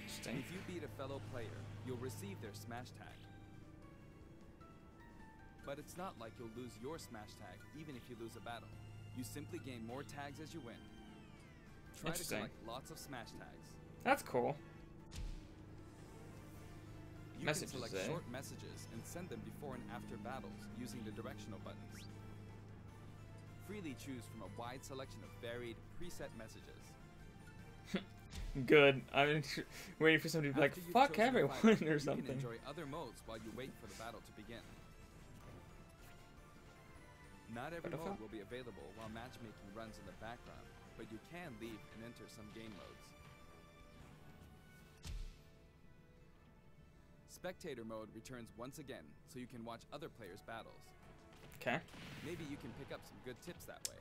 Interesting. If you beat a fellow player, you'll receive their smash tag. But it's not like you'll lose your smash tag even if you lose a battle. You simply gain more tags as you win. Try to Interesting. collect lots of smash tags. That's cool. You Messages, can select eh? short messages and send them before and after battles using the directional buttons. Freely choose from a wide selection of varied preset messages. Good. I'm waiting for somebody to be like, After you've fuck chosen a everyone fighter, or You something. can enjoy other modes while you wait for the battle to begin. Not every Battlefield? mode will be available while matchmaking runs in the background, but you can leave and enter some game modes. Spectator mode returns once again, so you can watch other players' battles. Okay. Maybe you can pick up some good tips that way.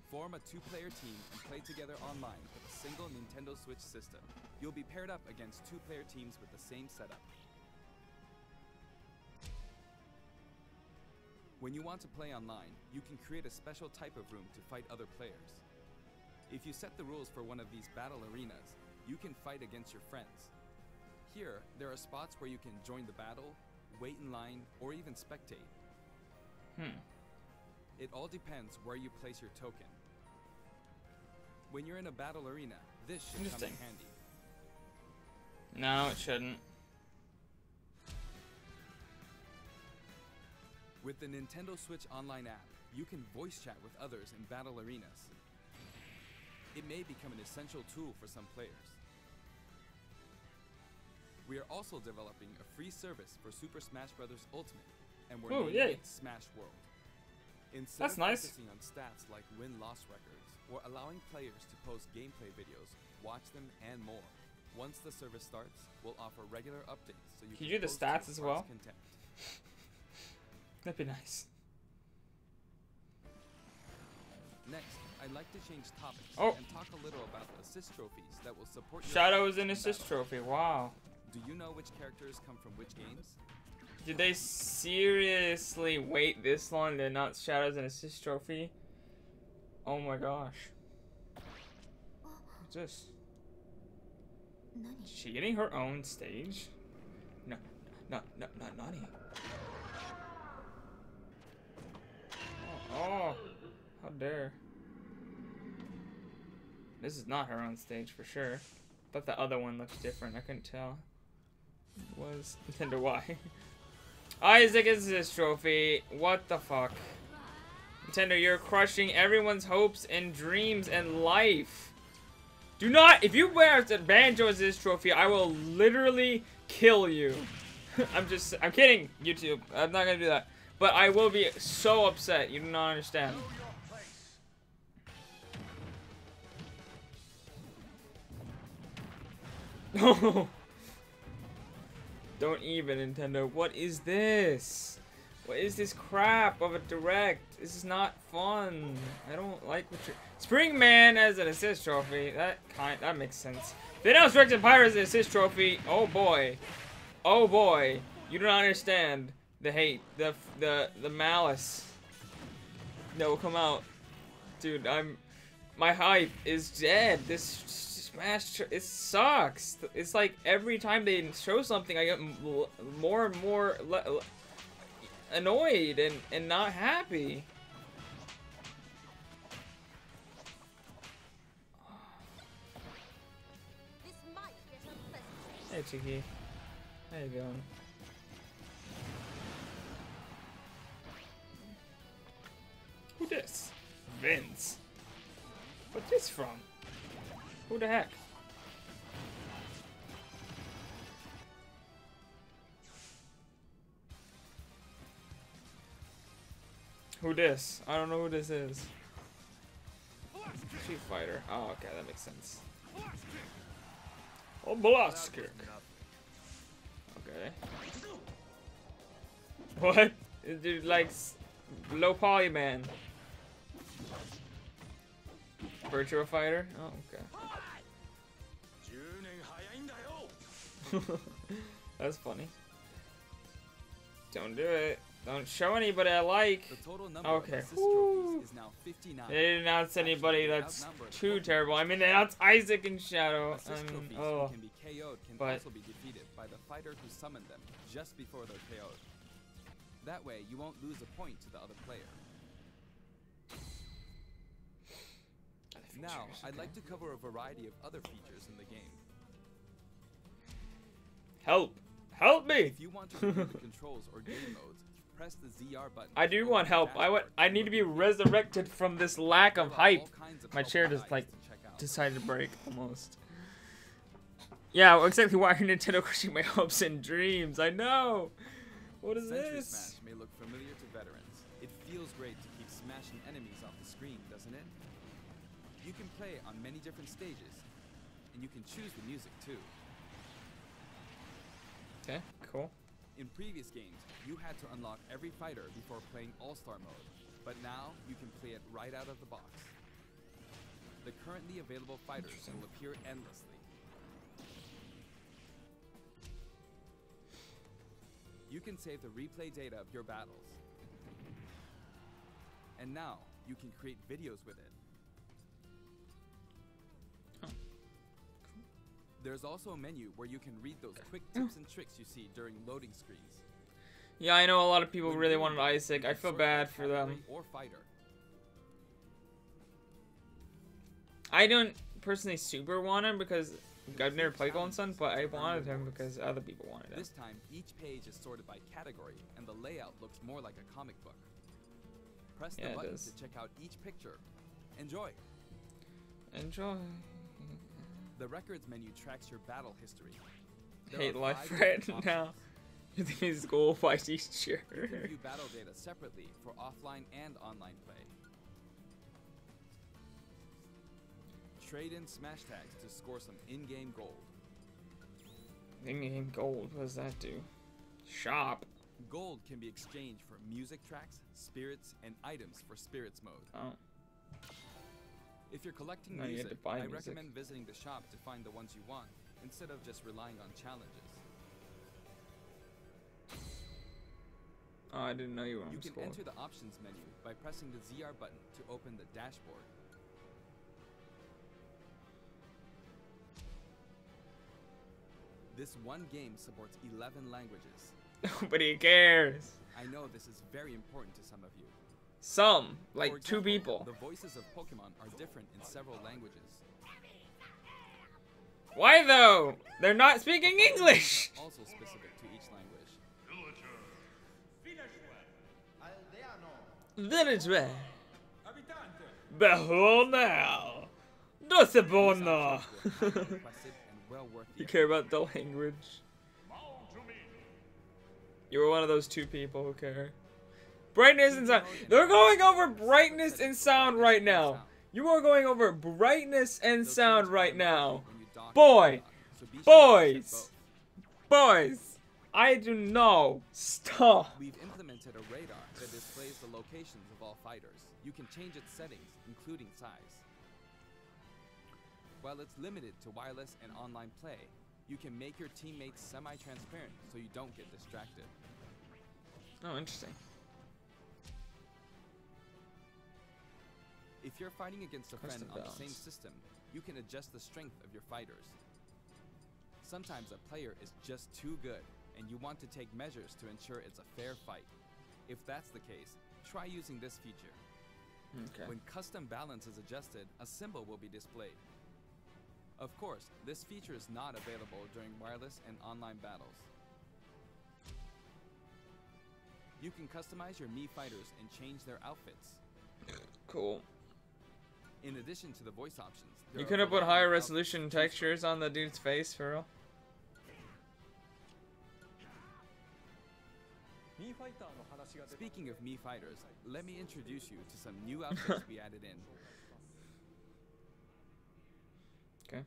Form a 2-player team and play together online with a single Nintendo Switch system. You'll be paired up against 2-player teams with the same setup. When you want to play online, you can create a special type of room to fight other players. If you set the rules for one of these battle arenas, you can fight against your friends. Here, there are spots where you can join the battle, wait in line, or even spectate. It all depends where you place your token. When you're in a battle arena, this should come in Interesting. handy. No, it shouldn't. With the Nintendo Switch Online app, you can voice chat with others in battle arenas. It may become an essential tool for some players. We are also developing a free service for Super Smash Bros. Ultimate, and we're Ooh, naming yay. it Smash World. Instead That's of nice. focusing on stats like win-loss records, we're allowing players to post gameplay videos, watch them, and more. Once the service starts, we'll offer regular updates so you Can can you do the post to stats your as heart's well? content. That'd be nice. Next, I'd like to change topics Oh. and talk a little about assist trophies that will support your Shadow is players an in assist battle. trophy. Wow. Do you know which characters come from which games? Did they seriously wait this long to announce Shadow's an assist trophy? Oh my gosh. What's this? Is she getting her own stage? No, not Nani. Oh, how dare. This is not her own stage for sure. But the other one looks different. I couldn't tell. It was Nintendo Y. Isaac is this trophy. What the fuck? Nintendo, you're crushing everyone's hopes and dreams and life. Do not, if you wear the Banjo as this trophy, I will literally kill you. I'm kidding, YouTube. I'm not gonna do that. But I will be so upset. You do not understand. No. Don't even, Nintendo. What is this? What is this crap of a direct? This is not fun. I don't like what you're... Springman as an assist trophy. That makes sense. They announced Rex and Pyre as an assist trophy. Oh boy. Oh boy. You don't understand the hate, the malice that will come out. Dude, my hype is dead. This Smash, it sucks. It's like every time they show something, I get more and more annoyed and not happy. Hey, Chiki. How you doing? Who this? Vince. What's this from? Who the heck? Who this? I don't know who this is. Street Fighter. Oh, okay, that makes sense. Oh, blast kick. Okay. What? Dude, like low poly man. Virtual Fighter? Oh, okay. That's funny. Don't do it. Don't show anybody I like. The total number Okay. of assist trophies is now 59. They didn't announce anybody that's too terrible. I mean, they announced Isaac and Shadow. Assist I mean, trophies oh. who can be KO'd can But- also be defeated by the fighter who summoned them just before they're KO'd. That way, you won't lose a point to the other player. Now, I'd like to cover a variety of other features in the game. Help! Help me! If you want to review the controls or game modes, press the ZR button. I do want help. I need to be resurrected from this lack of hype. My chair just like decided to break almost. Yeah, well, exactly why are Nintendo crushing my hopes and dreams? I know. What is Century this? Smash may look familiar to veterans. It feels great to keep smashing enemies off the screen, doesn't it? You can play on many different stages, and you can choose the music too. Okay, cool. In previous games, you had to unlock every fighter before playing All-Star mode, but now you can play it right out of the box. The currently available fighters will appear endlessly. You can save the replay data of your battles. And now, you can create videos with it. There's also a menu where you can read those quick tips and tricks you see during loading screens. Yeah, I know a lot of people When really viewing wanted it, Isaac. you I can feel sort by bad for them. category or fighter. I don't personally super want him because I've never played Golden Sun, but I wanted him because other people wanted him. This time, each page is sorted by category, and the layout looks more like a comic book. Press Yeah, the it button does. to check out each picture. Enjoy! Enjoy. The records menu tracks your battle history. There hate are life 5 right different now. options. You think he's school by teacher. You can view battle data separately for offline and online play. Trade in smash tags to score some in-game gold. In-game gold, what does that do? Shop. Gold can be exchanged for music tracks, spirits, and items for spirits mode. Oh. If you're collecting No, you had music, to buy I music. recommend visiting the shop to find the ones you want, instead of just relying on challenges. Oh, I didn't know you were on You can school. enter the options menu by pressing the ZR button to open the dashboard. This one game supports 11 languages. Nobody cares. I know this is very important to some of you. Some, like For 2 example, people. The voices of Pokemon are different in several languages. Why though? They're not speaking English. Also specific to each language. Villager. Behold now. Dosebona. Requested and well worth the You effort. care about the language? You were one of those 2 people who care. Brightness and sound. They're going over brightness and sound right now. You are going over brightness and Those sound things right are now. important when you dock Boy. and unlock, so be sure to set Boys. both. Boys. I do know. Stop. We've implemented a radar that displays the locations of all fighters. You can change its settings, including size. While it's limited to wireless and online play, you can make your teammates semi-transparent so you don't get distracted. Oh, interesting. If you're fighting against a friend Custom on the same balance. system, you can adjust the strength of your fighters. Sometimes a player is just too good, and you want to take measures to ensure it's a fair fight. If that's the case, try using this feature. Okay. When custom balance is adjusted, a symbol will be displayed. Of course, this feature is not available during wireless and online battles. You can customize your Mii fighters and change their outfits. Cool. In addition to the voice options, there You are could a have put variety higher of resolution outfits to choose textures on the dude's face, for real. from. Speaking of Mii fighters, let me introduce you to some new outfits we added in. Okay.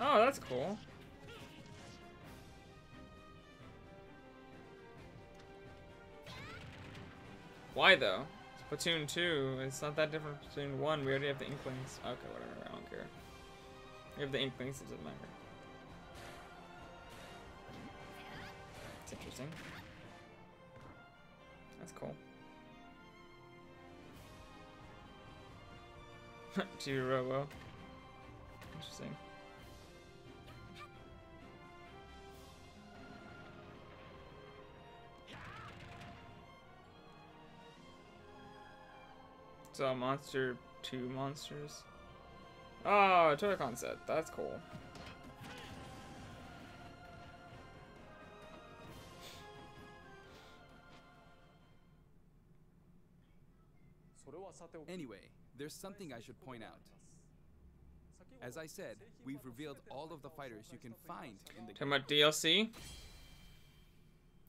Oh, that's cool. Why though? Platoon 2, it's not that different from Platoon 1. We already have the Inklings. Okay, whatever, I don't care. We have the Inklings, it doesn't matter. It's interesting. That's cool. Robo. Interesting. So monster 2 monsters. Oh, toy concept. That's cool. Anyway, there's something I should point out. As I said, we've revealed all of the fighters you can find in the Talking game. about DLC?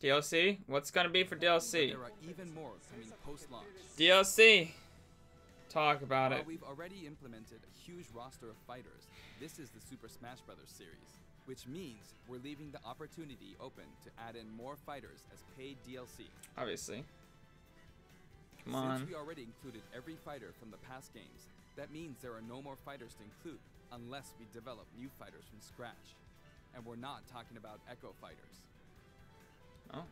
DLC? What's gonna be for DLC? There are even more coming post-launch. DLC! Talk about While it. we've already implemented a huge roster of fighters, this is the Super Smash Bros. Series, which means we're leaving the opportunity open to add in more fighters as paid DLC. Obviously. Come Since on. we already included every fighter from the past games, that means there are no more fighters to include unless we develop new fighters from scratch. And we're not talking about Echo fighters. Oh.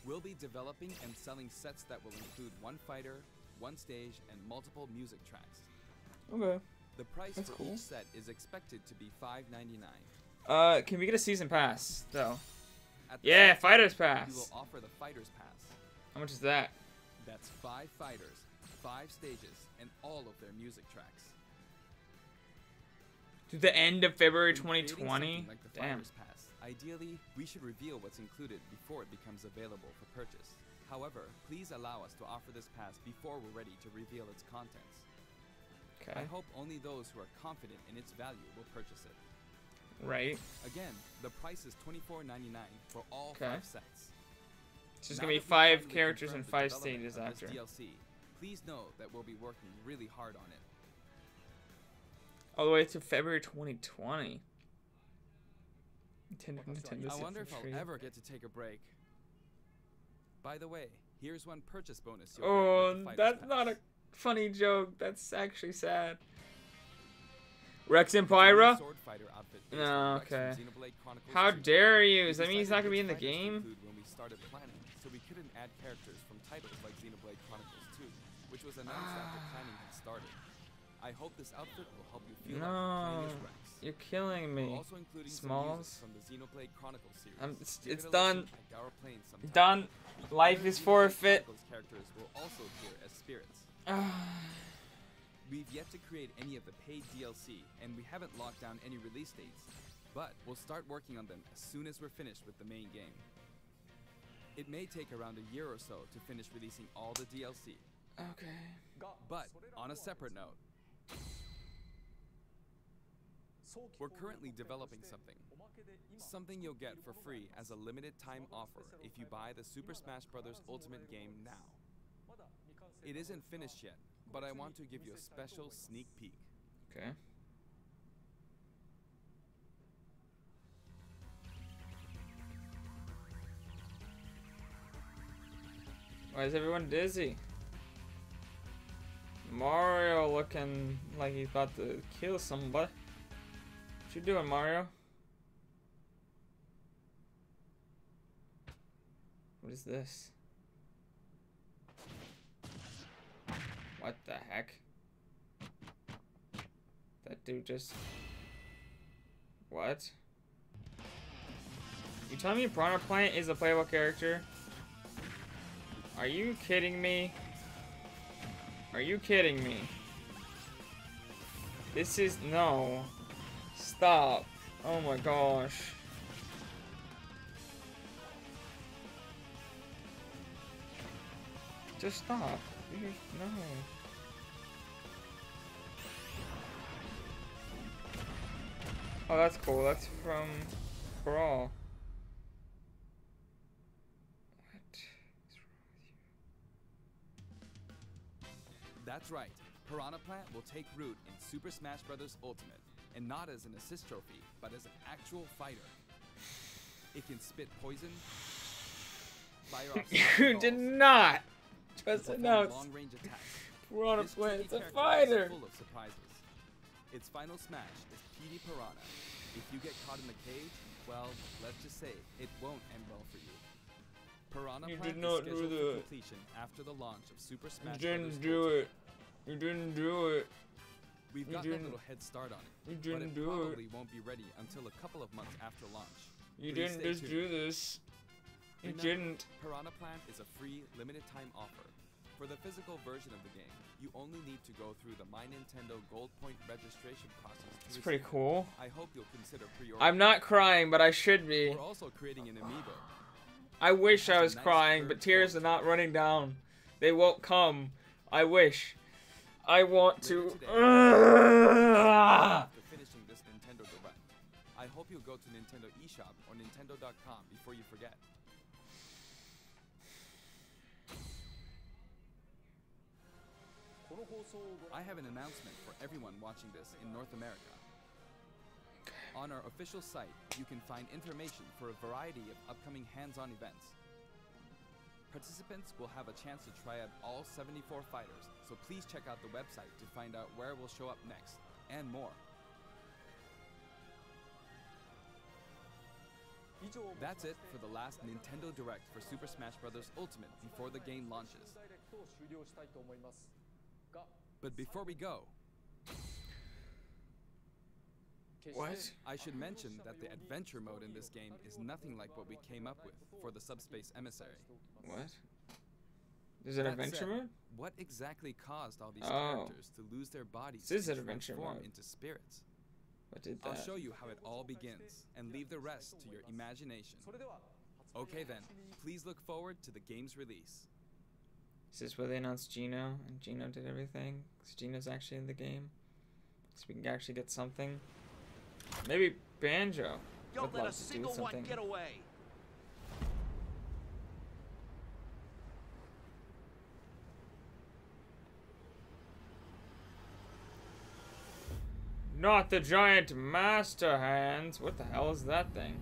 We'll be developing and selling sets that will include one fighter, one stage, and multiple music tracks. Okay. The price That's for cool. each set is expected to be $5.99. Can we get a season pass, though? At the Yeah, same Fighters time, we Pass. will offer the Fighters Pass. How much is that? That's 5 fighters, 5 stages, and all of their music tracks. To the end of February When creating 2020? something like the Damn. Fighters Pass, ideally, we should reveal what's included before it becomes available for purchase. However, please allow us to offer this pass before we're ready to reveal its contents. Okay. I hope only those who are confident in its value will purchase it. Right. Again, the price is $24.99 for all Okay. 5 sets. It's just Now gonna be that we've 5 finally characters and confirmed the 5 development stages of after. this DLC, please know that we'll be working really hard on it. All the way to February 2020. Nintendo I wonder if free. I'll ever get to take a break. By the way, here's one purchase bonus you'll Oh, get with the that's Fighters not a Pass. funny joke. That's actually sad. Rex and It's a new Pyra? sword fighter outfit based No, on Rex from okay. Xenoblade Chronicles How 2. dare you? We Does that mean he's decided not gonna be which in the fighters to game? include when we started planning, so we couldn't add characters from titles like Xenoblade Chronicles 2, which was announced after planning had started. I hope this outfit will help you feel like you're playing No, as Rex. you're killing We're me. also including some Smalls. music from the Xenoblade Chronicles series. It's Give it a done. listen at our playing sometime. Done. Life Other is Xenoblade forfeit. Chronicles characters will also appear as spirits. Ah. We've yet to create any of the paid DLC, and we haven't locked down any release dates, but we'll start working on them as soon as we're finished with the main game. It may take around a year or so to finish releasing all the DLC, Okay. but on a separate note, we're currently developing something you'll get for free as a limited time offer if you buy the Super Smash Bros. Ultimate game now. It isn't finished yet, but I want to give you a special sneak peek. Okay. Why is everyone dizzy? Mario looking like he's about to kill somebody. What you doing, Mario? What is this? What the heck? That dude just... What? You telling me Piranha Plant is a playable character? Are you kidding me? Are you kidding me? This is... No. Stop. Oh my gosh. Just stop. You just... No. Oh, that's cool. That's from Brawl. What is wrong with you? That's right. Piranha Plant will take root in Super Smash Bros. Ultimate, and not as an assist trophy, but as an actual fighter. It can spit poison, fire off You did not just perform announce long-range attacks. Piranha This Plant. tricky It's a character fighter. is full of surprises. Its final smash is PD Piranha. If you get caught in the cage, well, let's just say it won't end well for you. Piranha You Plant did not is do scheduled for that. completion after the launch of Super Smash You didn't Bros. do Ultimate. it. You didn't do it. We've You gotten a didn't- little head start on it, You but didn't it do probably it. won't be ready until a couple of months after launch. You Please didn't stay just tuned. do this. You Remember, didn't. Piranha Plant is a free, limited-time offer. For the physical version of the game, you only need to go through the My Nintendo Gold Point registration process to It's receive pretty it. cool. I hope you'll consider pre-ordering. I'm not crying, but I should be. We're also creating an amiibo. I wish I Has a was nice crying, but curved tears are form. not running down. They won't come. I wish. I want to. Later today, after finishing this Nintendo Direct, I hope you'll go to Nintendo eShop or Nintendo.com before you forget. I have an announcement for everyone watching this in North America. On our official site, you can find information for a variety of upcoming hands-on events. Participants will have a chance to try out all 74 fighters, so please check out the website to find out where we'll show up next, and more. That's it for the last Nintendo Direct for Super Smash Bros. Ultimate before the game launches. But before we go, What? I should mention that the adventure mode in this game is nothing like what we came up with for the Subspace Emissary. What? Is it That adventure said, mode? What exactly caused all these Oh. characters to lose their bodies This is and adventure transform mode. into spirits? What did I'll that? show you how it all begins and leave the rest to your imagination. Okay then, please look forward to the game's release. Is this where they announced Gino and Gino did everything? Because Gino's actually in the game. So we can actually get something. Maybe Banjo Don't would let a love to do single one something. get away. Not the giant master hands. What the hell is that thing?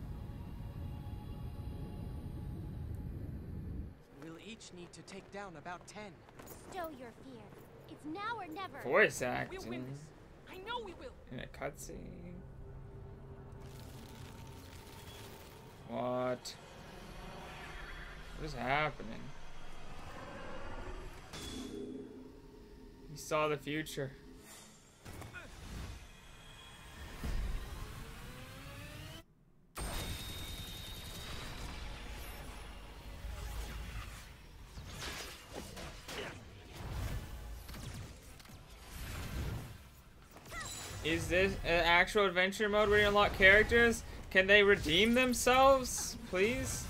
We'll each need to take down about 10. Stow your fear. It's now or never. Voice We'll acting win this. I know we will. in a cutscene. What? What is happening? He saw the future. Is this an actual adventure mode where you unlock characters? Can they redeem themselves, please?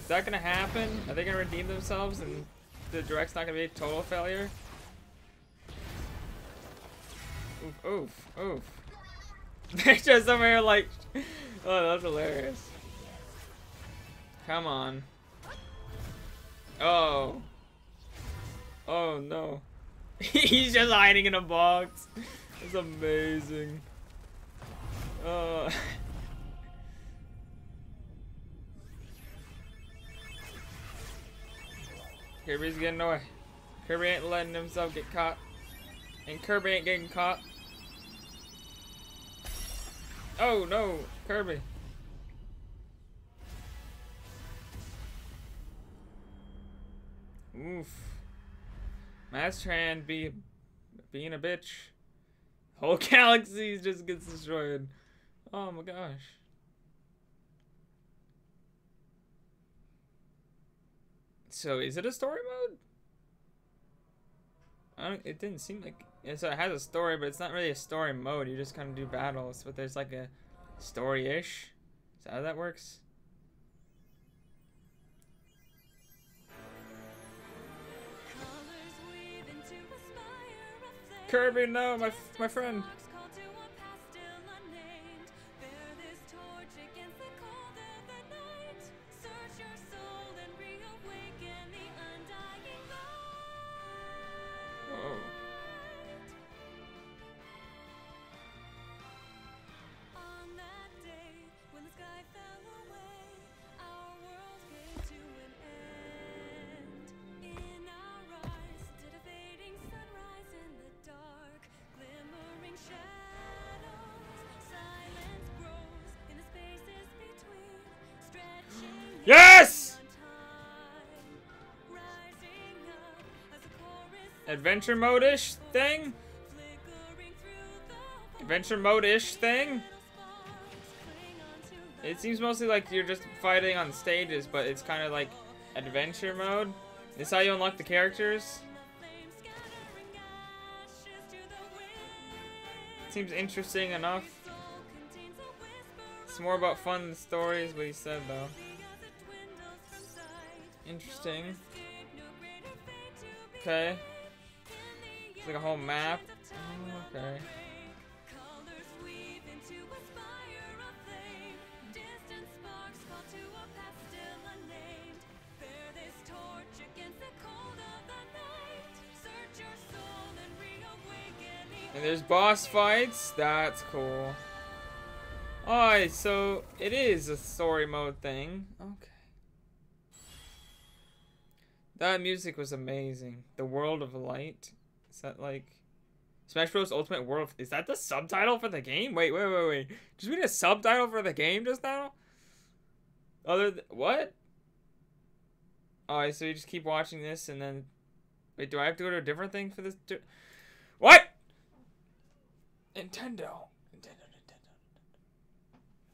Is that gonna happen? Are they gonna redeem themselves and the direct's not gonna be a total failure? Oof, oof, oof. They're just over here like, oh, that's hilarious. Come on. Oh. Oh no. He's just hiding in a box. It's amazing. Kirby's getting away. Kirby ain't letting himself get caught. And Kirby ain't getting caught. Oh no, Kirby. Oof. Master Hand being a bitch. Whole galaxy just gets destroyed. Oh my gosh. So is it a story mode? It didn't seem like so it has a story, but it's not really a story mode. You just kind of do battles, but there's like a story-ish. Is that how that works? Kirby, no, my friend. Oh. Yes! Adventure mode-ish thing? Adventure mode-ish thing? It seems mostly like you're just fighting on stages, but it's kind of like adventure mode. This is how you unlock the characters. Seems interesting enough. It's more about fun than stories, what he said though. Interesting. Okay. It's like a whole map. Oh, okay. And there's boss fights. That's cool. Alright, so it is a story mode thing. Okay. That music was amazing. The World of Light. Is that like Smash Bros. Ultimate World? Is that the subtitle for the game? Wait. Just read a subtitle for the game just now? What? Alright, so you just keep watching this and then... Wait, do I have to go to a different thing for this? What? Nintendo.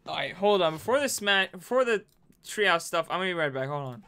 Alright, hold on. Before the treehouse stuff, I'm gonna be right back. Hold on.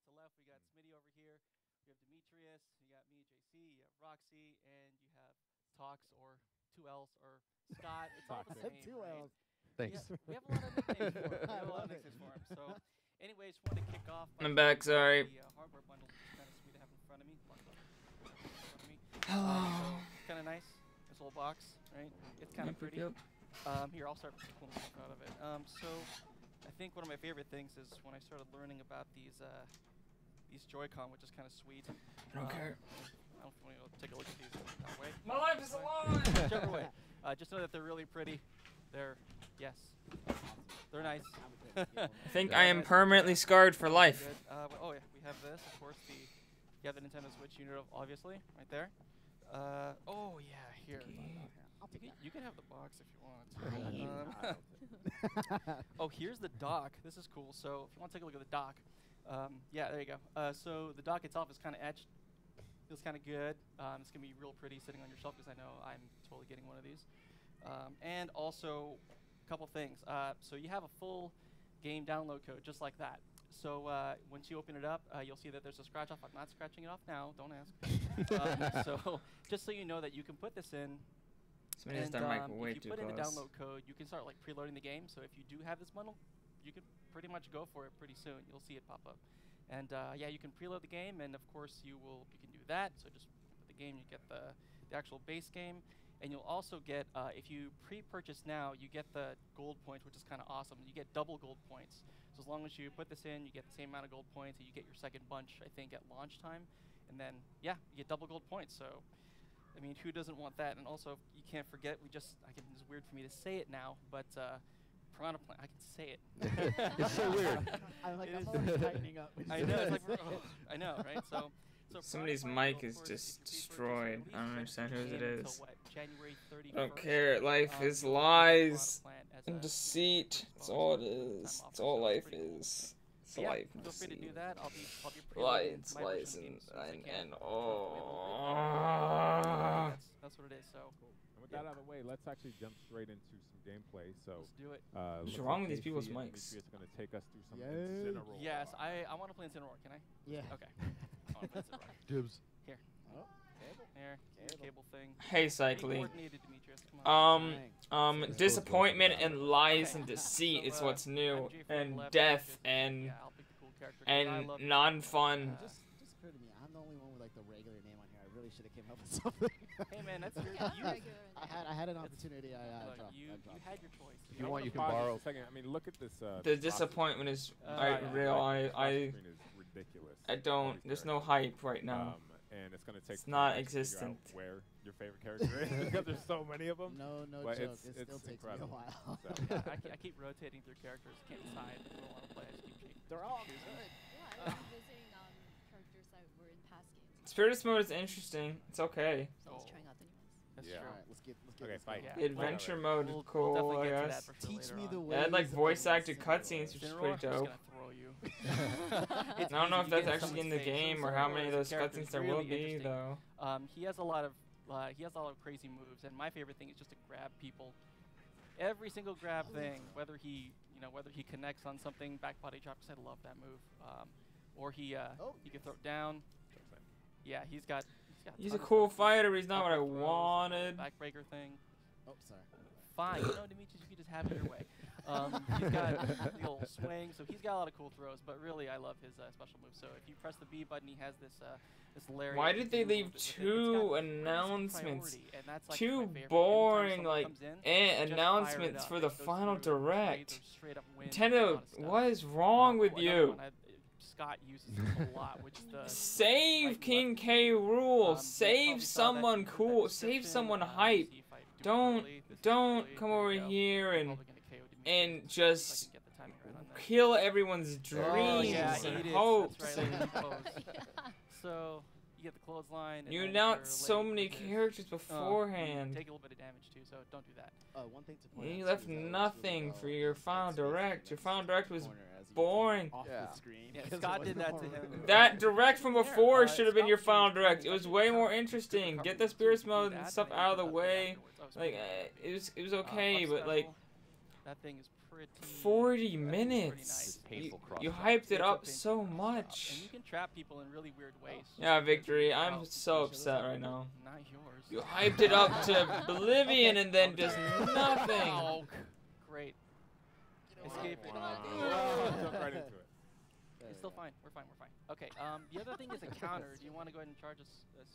right to left, we got Smitty over here. You have Demetrius. You got me, JC. You have Roxy, and you have Tox or 2Ls or Scott. It's all the same. 2Ls. Thanks. Yeah, we have a lot of nicknames for him. We have a lot of nicknames for him. So, anyways, just wanted to kick off. I'm back, sorry. The hardware bundle, which is kind of sweet to have in front of me. Oh. So, kind of nice. This little box, right? It's kind of pretty. Here, I'll start pulling stuff out of it. So, I think one of my favorite things is when I started learning about these Joy-Con, which is kind of sweet. I don't care. I don't know if you want to take a look at these that way. My life is a lie! Whichever way. Just know that they're really pretty. They're, yes, they're nice. I think I am permanently scarred for life. Oh yeah, we have this, of course. You have the Nintendo Switch unit, obviously, right there. Oh yeah, here. You can have the box if you want. Oh, here's the dock. This is cool. So if you want to take a look at the dock, yeah, there you go. So the dock itself is kind of etched. Feels kind of good. It's gonna be real pretty sitting on your shelf because I know I'm totally getting one of these. And also, a couple things. So you have a full game download code just like that. So once you open it up, you'll see that there's a scratch off. I'm not scratching it off now. Don't ask. So just so you know that you can put this in. Somebody's done microwave if you put in the download code, you can start like preloading the game. So if you do have this bundle, you can pretty much go for it pretty soon. You'll see it pop up. And yeah, you can preload the game, and of course you can do that. So just put the game, you get the actual base game, and you'll also get if you pre-purchase now, you get the gold points, which is kind of awesome. You get double gold points. So as long as you put this in, you get the same amount of gold points, and you get your second bunch, I think, at launch time, and then yeah, you get double gold points. So I mean, who doesn't want that? And also, you can't forget, it's weird for me to say it now, but Piranha Plant, I can say it. It's so weird. I'm like, I'm always tightening up. I know, it's like, I know, right? So somebody's mic is just destroyed. I don't understand whose it is. What, January 31st, I don't care. Life is lies and deceit. That's all it is. That's all life is. It's yeah, life. Feel free to do that. I'll be lies and that's what it is. So and with that out of the way, let's actually jump straight into some gameplay. So let's do it. What's wrong with these people's mics? It's going to take us through some Incineroar. Yes, I want to play Incineroar. Can I? Yeah. Okay. I want to play Incineroar. Dibs. Here. Oh, There. Cable thing. Hey, Cycly. Demetrius. Come on. Disappointment and lies and deceit is what's new, and death and non-fun. Just occurred to me, I'm the only one with like the regular name on here. I really should have came up with something. Hey man, that's your. I had an opportunity. I dropped. You had your choice. If you want, you can borrow. Second, I mean, look at this. The disappointment is real. I ridiculous. I don't. There's no hype right now. And it's gonna take. It's not existent. Where your favorite character is because there's so many of them. No but joke. It still takes me a while. So. I keep rotating through characters. Can't decide who I want to play. I just keep changing. They're all good. Yeah, I've been visiting characters that were in past games. Spirit mode is interesting. It's okay. So I was trying out the new ones. That's Yeah. true. Alright, let's get Okay, fight. Yeah. Adventure mode is We'll cool, definitely I get to guess. that for sure Teach later me on. the way. They had like voice acted cutscenes, which is Incineroar, pretty I'm dope. just gonna throw you. I don't know if that's actually in the game or how many of those cutscenes there will be, though. He has a lot of crazy moves, and my favorite thing is just to grab people. Every single grab thing, whether he connects on something, back body drop, 'cause I love that move. Or he can throw it down. Yeah, he's got. He's a cool fighter, but he's not what I wanted. Backbreaker thing. Oh, sorry. Fine, Demetrius, you can just have it your way. He's got the old swing, so he's got a lot of cool throws. But really, I love his special move. So if you press the B button, he has this lariat. Why did they leave It's two got announcements? priority, and that's, like, Two my favorite. boring Anytime like someone comes in, just announcements fire it for up. the It goes final through direct. trades or straight up wins, Nintendo, a lot of stuff. what is wrong with Another you? one Scott uses a lot, which is the Save King K. Rule. Save someone cool. Save someone hype. Don't come over here and just kill everyone's dreams and hopes. So you get the clothesline. You announced so many characters beforehand. Take a little bit of damage too, so don't do that. One thing to point out You too left is that it works nothing really for well your with final Scott's direct. face Your next final to direct the was corner as you can boring. off Yeah. the screen Yeah, because Scott it did wasn't that to more him. That direct from before should have been your final Scott direct. It was was way more recovery- interesting. recovery Get the too, spirits do mode that, and stuff then out of the you do that way. afterwards. That was Like pretty good. it was okay, Up but like special, That thing is pretty. 40 pretty minutes. nice. You, Painful you cross-chop. hyped it It's a up painful so cross-chop, much. And you can trap people in really weird ways. Yeah, just because Victory. you- I'm oh, so upset right now. Not yours. You hyped it up to oblivion and then just nothing. Oh, great. Escape it. Jump right into it. It's still fine. We're fine. We're fine. Okay. The other thing is a counter. Do you want to go ahead and charge a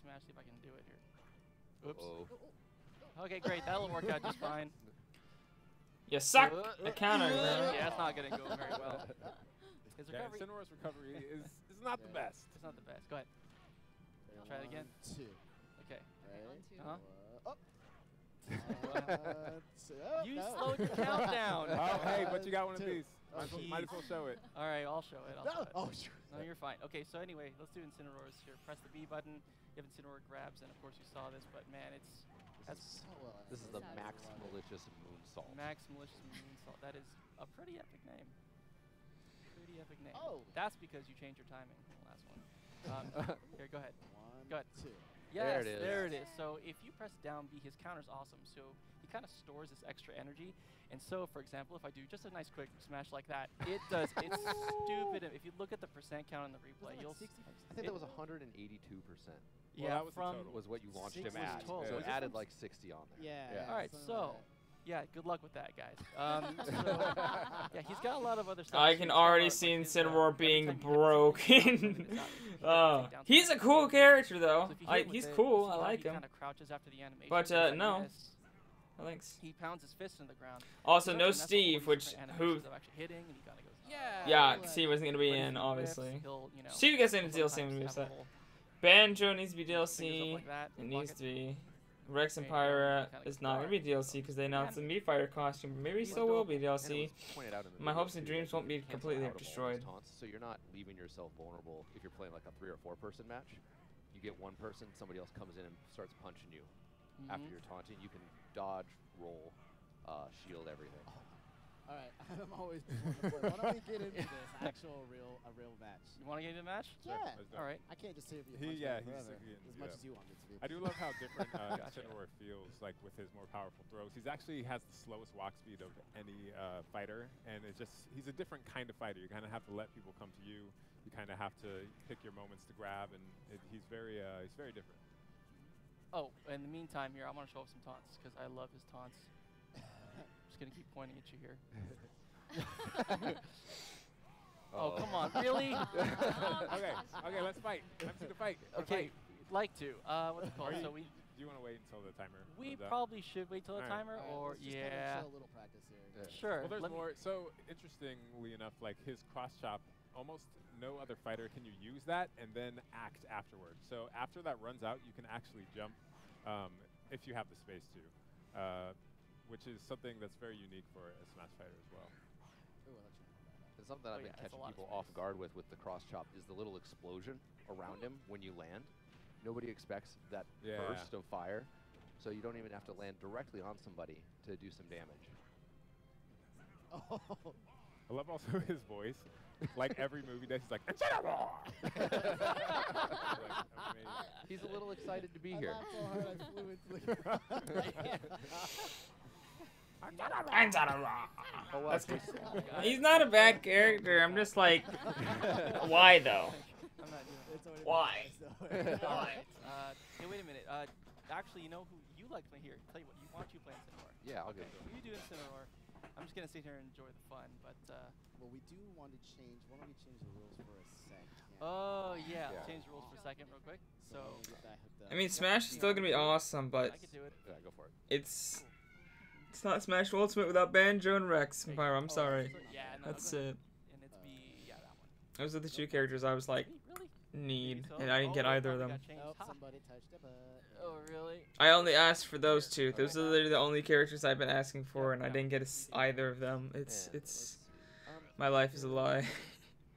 smash? See if I can do it here. Oops. Uh-oh. Okay, great. That'll work out just fine. You suck at countering, man. Yeah, it's not gonna go very well. His Yeah, recovery. Incineroar's recovery is not the best. It's not the best. Go ahead. Try it again. 2. Okay. Right. Huh? You No. slowed your count down. Oh, hey, but you got one of 2. these. Might as well show it. All right, I'll show it. I'll show it. Oh, sure. No, you're fine. Okay, so anyway, let's do Incineroars here. Press the B button. You have Incineroar grabs, and of course you saw this, but man, This is the Max Malicious Moonsault. Max Malicious Moonsault. That is a pretty epic name. Pretty epic name. Oh. That's because you changed your timing from the last one. Here, go ahead. 1, Go ahead. 2. Yes, it is. there it is. So if you press down B, his counter's awesome. So he kind of stores this extra energy. And so, for example, if I do just a nice quick smash like that, it does. It's stupid. If you look at the percent count on the replay, you'll see. I think that was 182%. Yeah, that was the from total. Was what you launched him 6 was at. total. So Was it it added from like 60 on there. Yeah. All right, something so like yeah, good luck with that, guys. Yeah, he's got a lot of other stuff. I too. can He's got already like see his, Incineroar every being time you hit broken. He's a cool character though. He's cool. I like him. Kind of crouches after the animation. But, so like no. this, Thanks. He pounds his fist in the ground. Also, So no that's all Steve, these which different who? animations of actually hitting, and he kind of goes, Yeah, like- Steve wasn't gonna be But if in, he obviously. whiffs, he'll, you know, Steve gets into sometimes DLC when we have a set. little Banjo needs to be fingers up DLC. like that, It block needs it. to be. Rex and Okay, yeah, Pyra kinda is not gonna be DLC because they announced the And- Mii Fighter costume. But maybe He's still will be And it was DLC. pointed out in the My video, hopes and too, dreams that won't be you cancel completely out of all those destroyed. taunts, so you're not leaving yourself vulnerable if you're playing like a 3 or 4 person match. You get one person, somebody else comes in and starts punching you. After Mhm. you're taunting, you can dodge, roll, shield, everything. All right, I'm always wanting to play. Why don't we get into this actual a real match? You want to get into the match? Yeah. Let's do it. All right. I can't just sit here and He- punch yeah, him he's forever, getting to as do much that. as you want me to be. I do love how different Gotcha. Incineroar feels like with his more powerful throws. He's actually has the slowest walk speed of any fighter, and he's a different kind of fighter. You kind of have to let people come to you. You kind of have to pick your moments to grab, and he's very different. Oh, in the meantime here, I want to show off some taunts because I love his taunts. Just going to keep pointing at you here. Oh, come on. Really? Okay, let's fight. Let's see the fight. Okay, like to. What's it called? Are you- So we Do you want to wait until the timer? we runs out? probably should wait till the All right. timer, All right, or let's just kinda yeah. show a little practice here. Yeah. Sure. Well, there's let me- more. So interestingly enough, like his cross chop, almost no other fighter can you use that and then act afterwards. So after that runs out, you can actually jump if you have the space to, which is something that's very unique for a Smash fighter as well. Ooh, I'll let you know about that. And something Oh, I've yeah, been that's a catching lot of people off space. guard with the cross chop is the little explosion around him when you land. Nobody expects that Yeah. burst of fire, so you don't even have to land directly on somebody to do some damage. Oh, I love also his voice. Like every movie that he's like, Incineroar! Like, amazing. He's a little excited to be I here. laughed so hard I flew into the ground. Oh, wow, That's Jason. He's not a bad character. I'm just like, why though? I'm not doing it. It's already been Why? practiced, though. Why? Hey, wait a minute. Actually, you know who you like playing here? Tell you what, why don't you play Incineroar? Yeah, I'll Okay, get it. you do Incineroar. I'm just gonna sit here and enjoy the fun, but Well, we do want to change. Why don't we change the rules for a sec? oh yeah, Yeah. change the rules for a second, real quick. So let me get that hooked up. I mean, Smash is still gonna be awesome, but I could do it. Yeah, go for it. it's not Smash Ultimate without Banjo and Rex. Hey, Pyro, I'm oh, sorry. Yeah, no, That's go ahead. it. And it's yeah, that one. Those are the two characters I was like, Really? need, so? and I didn't get Oh, it either of probably them. got changed. Nope, Ha. somebody touched a butt. Oh really? I only asked for those two. Those are literally the only characters I've been asking for, and I didn't get either of them. It's Yeah, it's let's see. my life is a lie.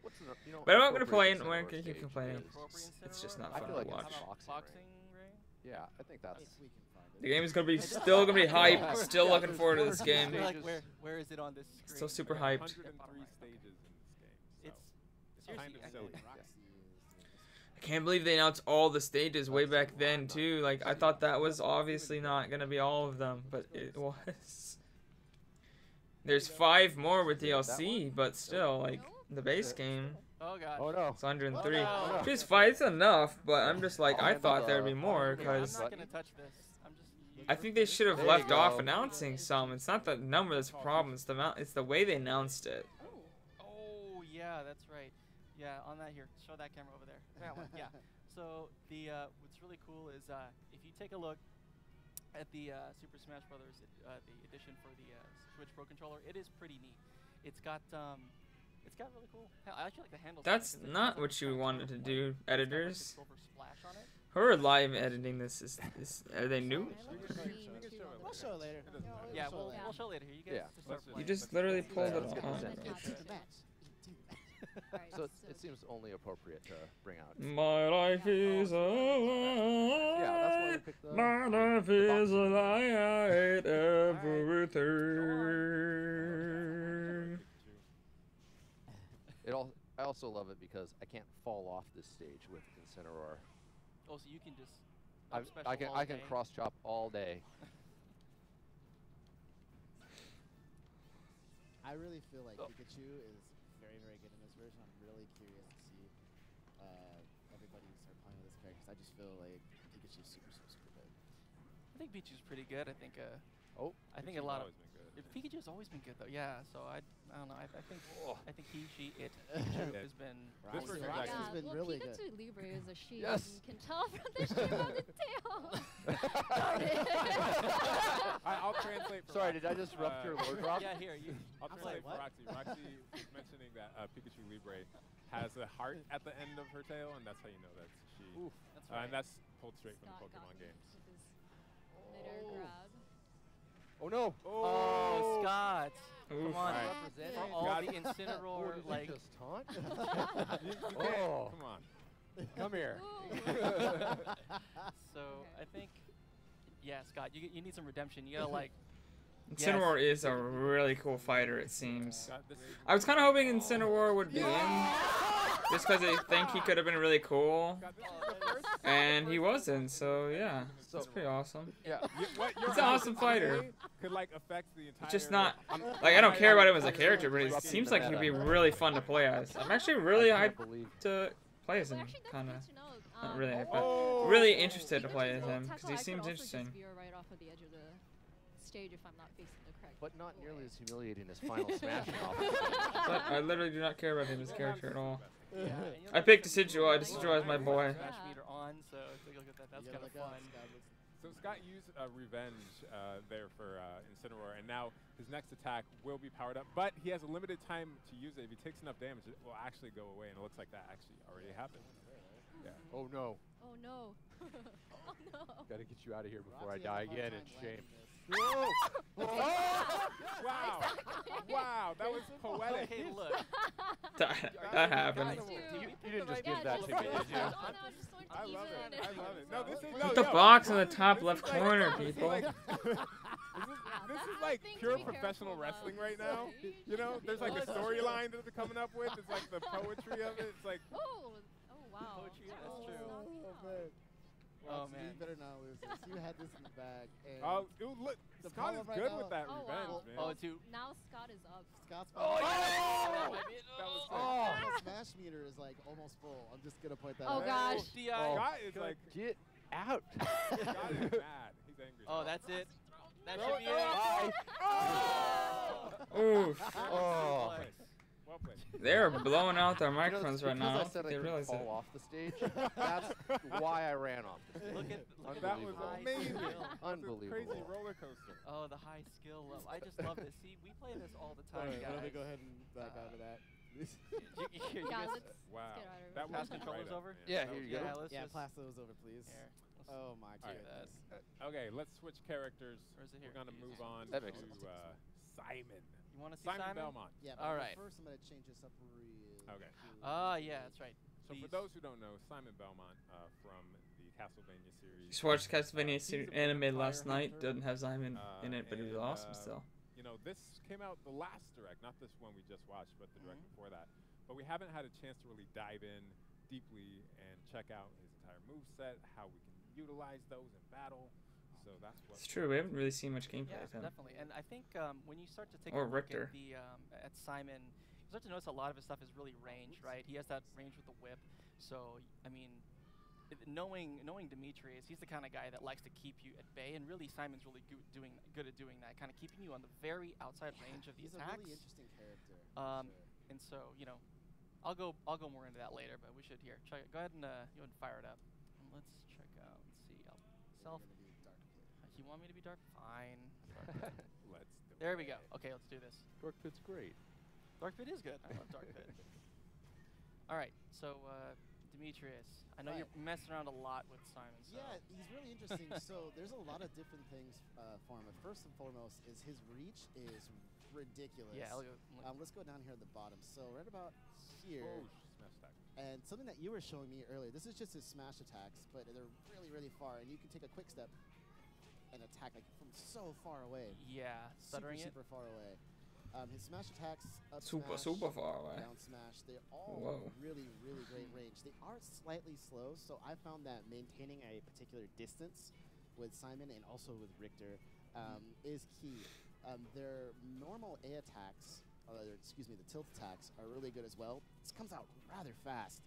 What's the, you know, But I'm not gonna appropriate complain. I'm Incineroar gonna keep stage complaining. is- Appropriate It's just Incineroar? not I fun feel to like it's watch. boxing Boxing ring. ring? Yeah, I think that's. If we can find it. The game is gonna be still gonna be hype. Still Yeah, looking there's forward to 14 this game. You're like, stages. where is it on this screen? Still super We have hyped. 103 stages in this game. So It's kind seriously, of silly. Roxy is I can't believe they announced all the stages way back then too. Like I thought that was obviously not gonna be all of them, but it was. There's you go. 5 more with Yeah, that DLC, but still, like, the base game. Oh god. Oh no. It's 103. Oh, no. Just 5 is enough, but I'm just like, I'll I handle thought there'd be the- more, I'll handle the because I'm not gonna touch this. I'm just. I think they should have There you left off go. announcing some. It's not the number that's a problem, it's the amount, it's the way they announced it. Oh yeah, that's right. Yeah, on that here. Show that camera over there. That one. Yeah. So the what's really cool is if you take a look at the Super Smash Brothers the edition for the Switch Pro controller, it is pretty neat. It's got really cool. I actually like the handles. on it That's 'cause it not has, like, what a you kind of wanted to light. do, It's got, like, a editors. silver splash on it. Who are live editing this? Are they new? We'll show it later. Yeah, We'll we'll show later. You guys Yeah. just start You playing. just literally pulled it let's get on. this It's in. the match. Alright, So it seems only appropriate to bring out. My life is a lie. Yeah, that's why we picked the. My life the is a box. lie. I hate everything. I also love it because I can't fall off this stage with Incineroar. Oh, so you can just. I specials all can day. cross chop all day. I really feel like Oh. Pikachu is very, very good in this version. I'm really curious to see everybody start playing with this character. 'Cause I just feel like Pikachu's super, super, super good. I think Pichu's pretty good. I think. Oh, I think a lot of. Pikachu's always been good though. Yeah. So I don't know. I think he, she, it Pikachu has been. This Roxy, version Roxy's actually- been well, really Pikachu good. Libre is a she. Yes. You can tell from the shape of the tail. I'll translate for Sorry, Roxy. did I just rough your lore drop? Yeah. Here you. I'll I'm translate like, for what? Roxy. Roxy was mentioning that Pikachu Libre has a heart at the end of her tail, and that's how you know that's she. Oof. That's right. And that's pulled straight from the Scott got Pokemon me games. with his knitter grab. Oh no! Oh, Scott. Oof. Come on. Alright. For all God. the Incineroar, Did like. you just taunt? You can't. Oh. Come on. Come here. So I think. Yeah, Scott, you need some redemption. You gotta like. Incineroar is a really cool fighter, it seems. God, this is I was kind of hoping Incineroar would be in, just because I think he could have been really cool, God, this is the first. and he wasn't, so yeah, that's pretty awesome. Yeah. What He's an awesome fighter. gameplay could like affect the entire. It's just not, like, I don't care about him as a character, but it seems like he'd be really fun to play as. I'm actually really I can't hyped believe. to play as Well, him, actually, that's kind of. good to know. Not really hyped, Oh. but really interested to Even play if as it's him, low because tackle, he I seems could also interesting. Just veer right off of the edge of the stage if I'm not facing the correct. But not way. nearly as humiliating as Final Smashing off. But I literally do not care about him as a character at all. Yeah, and you I look picked at some Decidueye. really Decidueye is my cool boy. Smash Yeah. meter on, so take a look at that. That's You kind gotta of look fun. up, Scott looks- So Scott used Revenge there for Incineroar, and now his next attack will be powered up, but he has a limited time to use it. If he takes enough damage, it will actually go away, and it looks like that actually already happened. Yeah. Oh no! Oh no. Oh no. Gotta get you out of here before Roxy I die has a hard again time in landing shame. this. Wow! Wow, that was poetic. Okay, look. That happened. You didn't just Yeah, give that just to me, like- did you? Oh no, I just wanted to I ease love it it. in. I love it. No, this is Put the box in the top left corner, people. This is like pure professional wrestling right now. You know, there's like a storyline that they're coming up with. It's like the poetry of it. It's like Oh wow. Poetry, That that's was true. not man. Oh, Roxy, man. You better not lose this. You had this in the bag. And oh, ooh, look, The Scott is problem right good now- with that Oh, revenge, wow. man. Oh, dude. Now Scott is up. Scott's Oh, Final That was sick. Smash meter is like almost full. I'm just gonna point that Oh out. gosh. DI. Scott is like, Get out! Scott is mad. He's angry. Oh, that's it. That Throw should be it. it. Oof. Oh. Well played. They're blowing out their You know, microphones right because now. I said I They couldn't realize fall it. off the stage. That's why I ran off the stage. Look at That was the high amazing. skill. That's a Unbelievable. crazy roller coaster. Oh, the high skill level. I just love this. See, we play this all the All time, right, why don't we guys. go ahead and back out of that? You Yeah, guys let's Wow. get out of it. That pass was controllers right up, over? man. Yeah, That here was you go. Yeah, let's yeah, just pass those over, please. here. Let's Oh my All right. goodness. Okay, let's switch characters. Or is it here? We're gonna move on That makes to sense. Simon. You want to see Simon Simon? Belmont. Yeah, All but right. first I'm gonna change this up real. Okay. Yeah, that's right. So for Please. those who don't know, Simon Belmont from the Castlevania series. Just watched Castlevania He's a anime vampire last night. hunter. Doesn't have Simon in it, but he was and, awesome still. You know, this came out the last direct, not this one we just watched, but the direct Mhm. before that. But we haven't had a chance to really dive in deeply and check out his entire moveset, how we can utilize those in battle. So So that's what. It's true. We haven't really seen much gameplay Yeah, of him. definitely. And I think when you start to take Or a look Richter. at the at Simon, you start to notice a lot of his stuff is really ranged, right? He has that range with the whip. So I mean, knowing Demetrius, he's the kind of guy that likes to keep you at bay, and really Simon's really good at doing that, kind of keeping you on the very outside range of the He's attacks. a really interesting character. For sure. And so I'll go more into that later, but we should here. Go ahead and fire it up. And let's check out. Let's see. Self. You're gonna be Dark Pit. You want me to be dark? Fine. Let's do There we it. go. Okay, let's do this. Dark Pit's great. Dark Pit is good. I love Dark Pit. All right, so Demetrius, I know you're messing around a lot with Simon. So. Yeah, he's really interesting. So there's a lot of different things for him. First and foremost is his reach is ridiculous. Yeah, let's go down here at the bottom. So right about here. Oh, smash attack. And something that you were showing me earlier, this is just his smash attacks, but they're really, really far, and you can take a quick step and attack like from so far away. Yeah, stuttering super far away. His smash attacks, up Super smash, far away. down smash, they're all Whoa. really, really great range. They are slightly slow, so I found that maintaining a particular distance with Simon and also with Richter is key. Their normal A attacks, the tilt attacks, are really good as well. This comes out rather fast.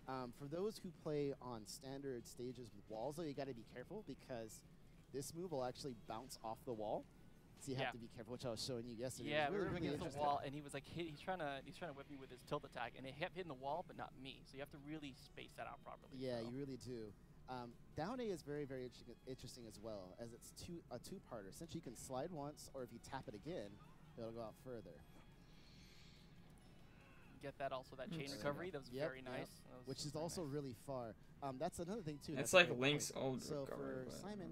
For those who play on standard stages with walls, though, you got to be careful because this move will actually bounce off the wall. So you have to be careful, which I was showing you yesterday. Yeah, really, we were really against the wall, and he was like, he's trying to whip me with his tilt attack, and it kept hitting the wall, but not me. So you have to really space that out properly. Yeah, you really do. Down A is very, very interesting as well, as it's a two-parter. Essentially, you can slide once, or if you tap it again, it'll go out further. Get that also, that chain recovery, that was very nice. That was which is very also nice. really far. That's another thing, too. It's that's a like great Link's point. old So recovery. for Simon,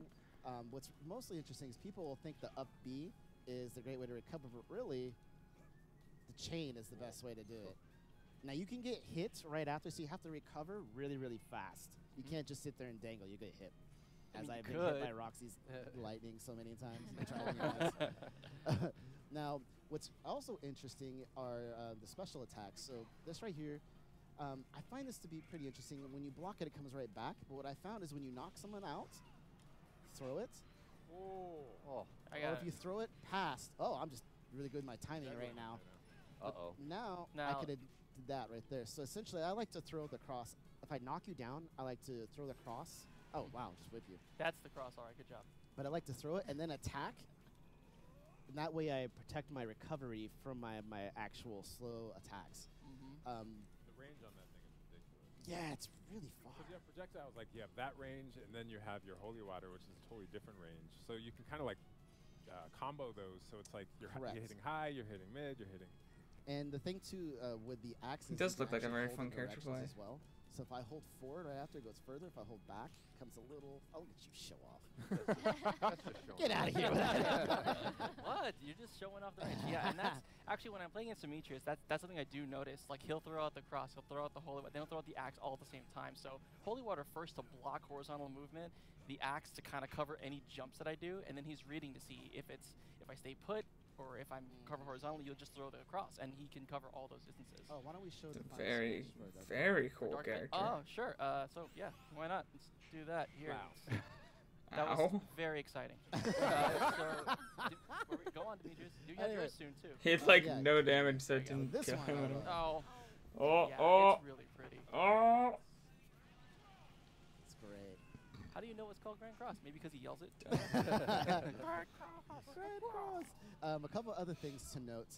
what's mostly interesting is people will think the up B is the great way to recover, but really, the chain is the best way to do it. Now, you can get hit right after, so you have to recover really, really fast. You can't just sit there and dangle. You get hit. As I've been hit by Roxy's lightning so many times. Now, what's also interesting are the special attacks. So this right here, I find this to be pretty interesting. When you block it, it comes right back. But what I found is when you knock someone out, throw it. Oh. Or if you throw it past. Oh, I'm just really good with my timing right now. Uh-oh. Now I could have did that right there. So essentially, I like to throw the cross. If I knock you down, I like to throw the cross. Oh, wow, just whip you. That's the cross, all right, good job. But I like to throw it and then attack. And that way I protect my recovery from my actual slow attacks. The range on that thing is ridiculous. Yeah, it's really far. Because you have projectiles, like you have that range, and then you have your holy water, which is a totally different range. So you can kind of like combo those. So it's like you're hitting high, you're hitting mid, you're hitting. And the thing too with the axes, He does you look can like a actually very hold fun in character to directions play. as well. So if I hold forward right after, it goes further. If I hold back, it comes a little. I'll let you show off. That's just showing Get out of here with that. What? You're just showing off the range. Yeah, and that's actually when I'm playing against Demetrius, that's something I do notice. Like he'll throw out the cross, he'll throw out the holy water, then he'll throw out the axe all at the same time. So holy water first to block horizontal movement, the axe to kind of cover any jumps that I do, and then he's reading to see if I stay put or if I'm covered horizontally, you'll just throw the cross, and he can cover all those distances. Oh, why don't we show the final Very, smash for it? very cool Dark Knight? character. Oh, sure. So yeah, why not? Let's do that here. Wow. That was Ow. very exciting. Go on, Demetrius. You have yours soon too. He had like no damage, so it didn't This kill one, him at all. Oh. Oh, Yeah, oh, it's really pretty. oh. It's great. How do you know it's called Grand Cross? Maybe because he yells it. Grand Cross. A couple other things to note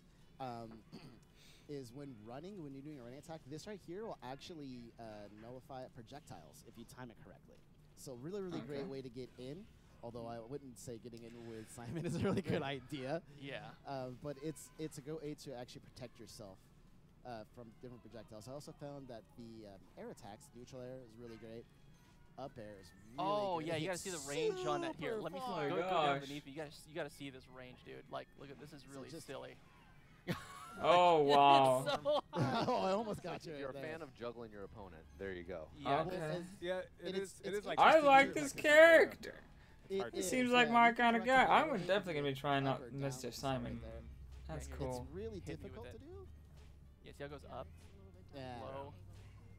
is when you're doing a running attack, this right here will actually nullify projectiles if you time it correctly. So really, really great way to get in. Although I wouldn't say getting in with Simon is a really good idea. Yeah. But it's a go aid to actually protect yourself from different projectiles. I also found that the air attacks, neutral air, is really great. Up air is really good. Yeah, It you gotta hits see the range on that. Here, let me super go far. down beneath you. You gotta see this range, dude. Like, look at this is really just- silly. Oh, wow. It's so high. Oh, I almost got you. If you're a right there. fan of juggling your opponent, there you go. Yeah. Okay. Yeah, And it is like. I interesting like to- this character. It He He is, seems like yeah, my you can kind of guy. direct it I'm away definitely from gonna be trying up out or down, Mr. so Simon. right there. That's Yeah, cool. It's really Hit me with difficult it. to do. Yeah, see how it goes up, Yeah. low.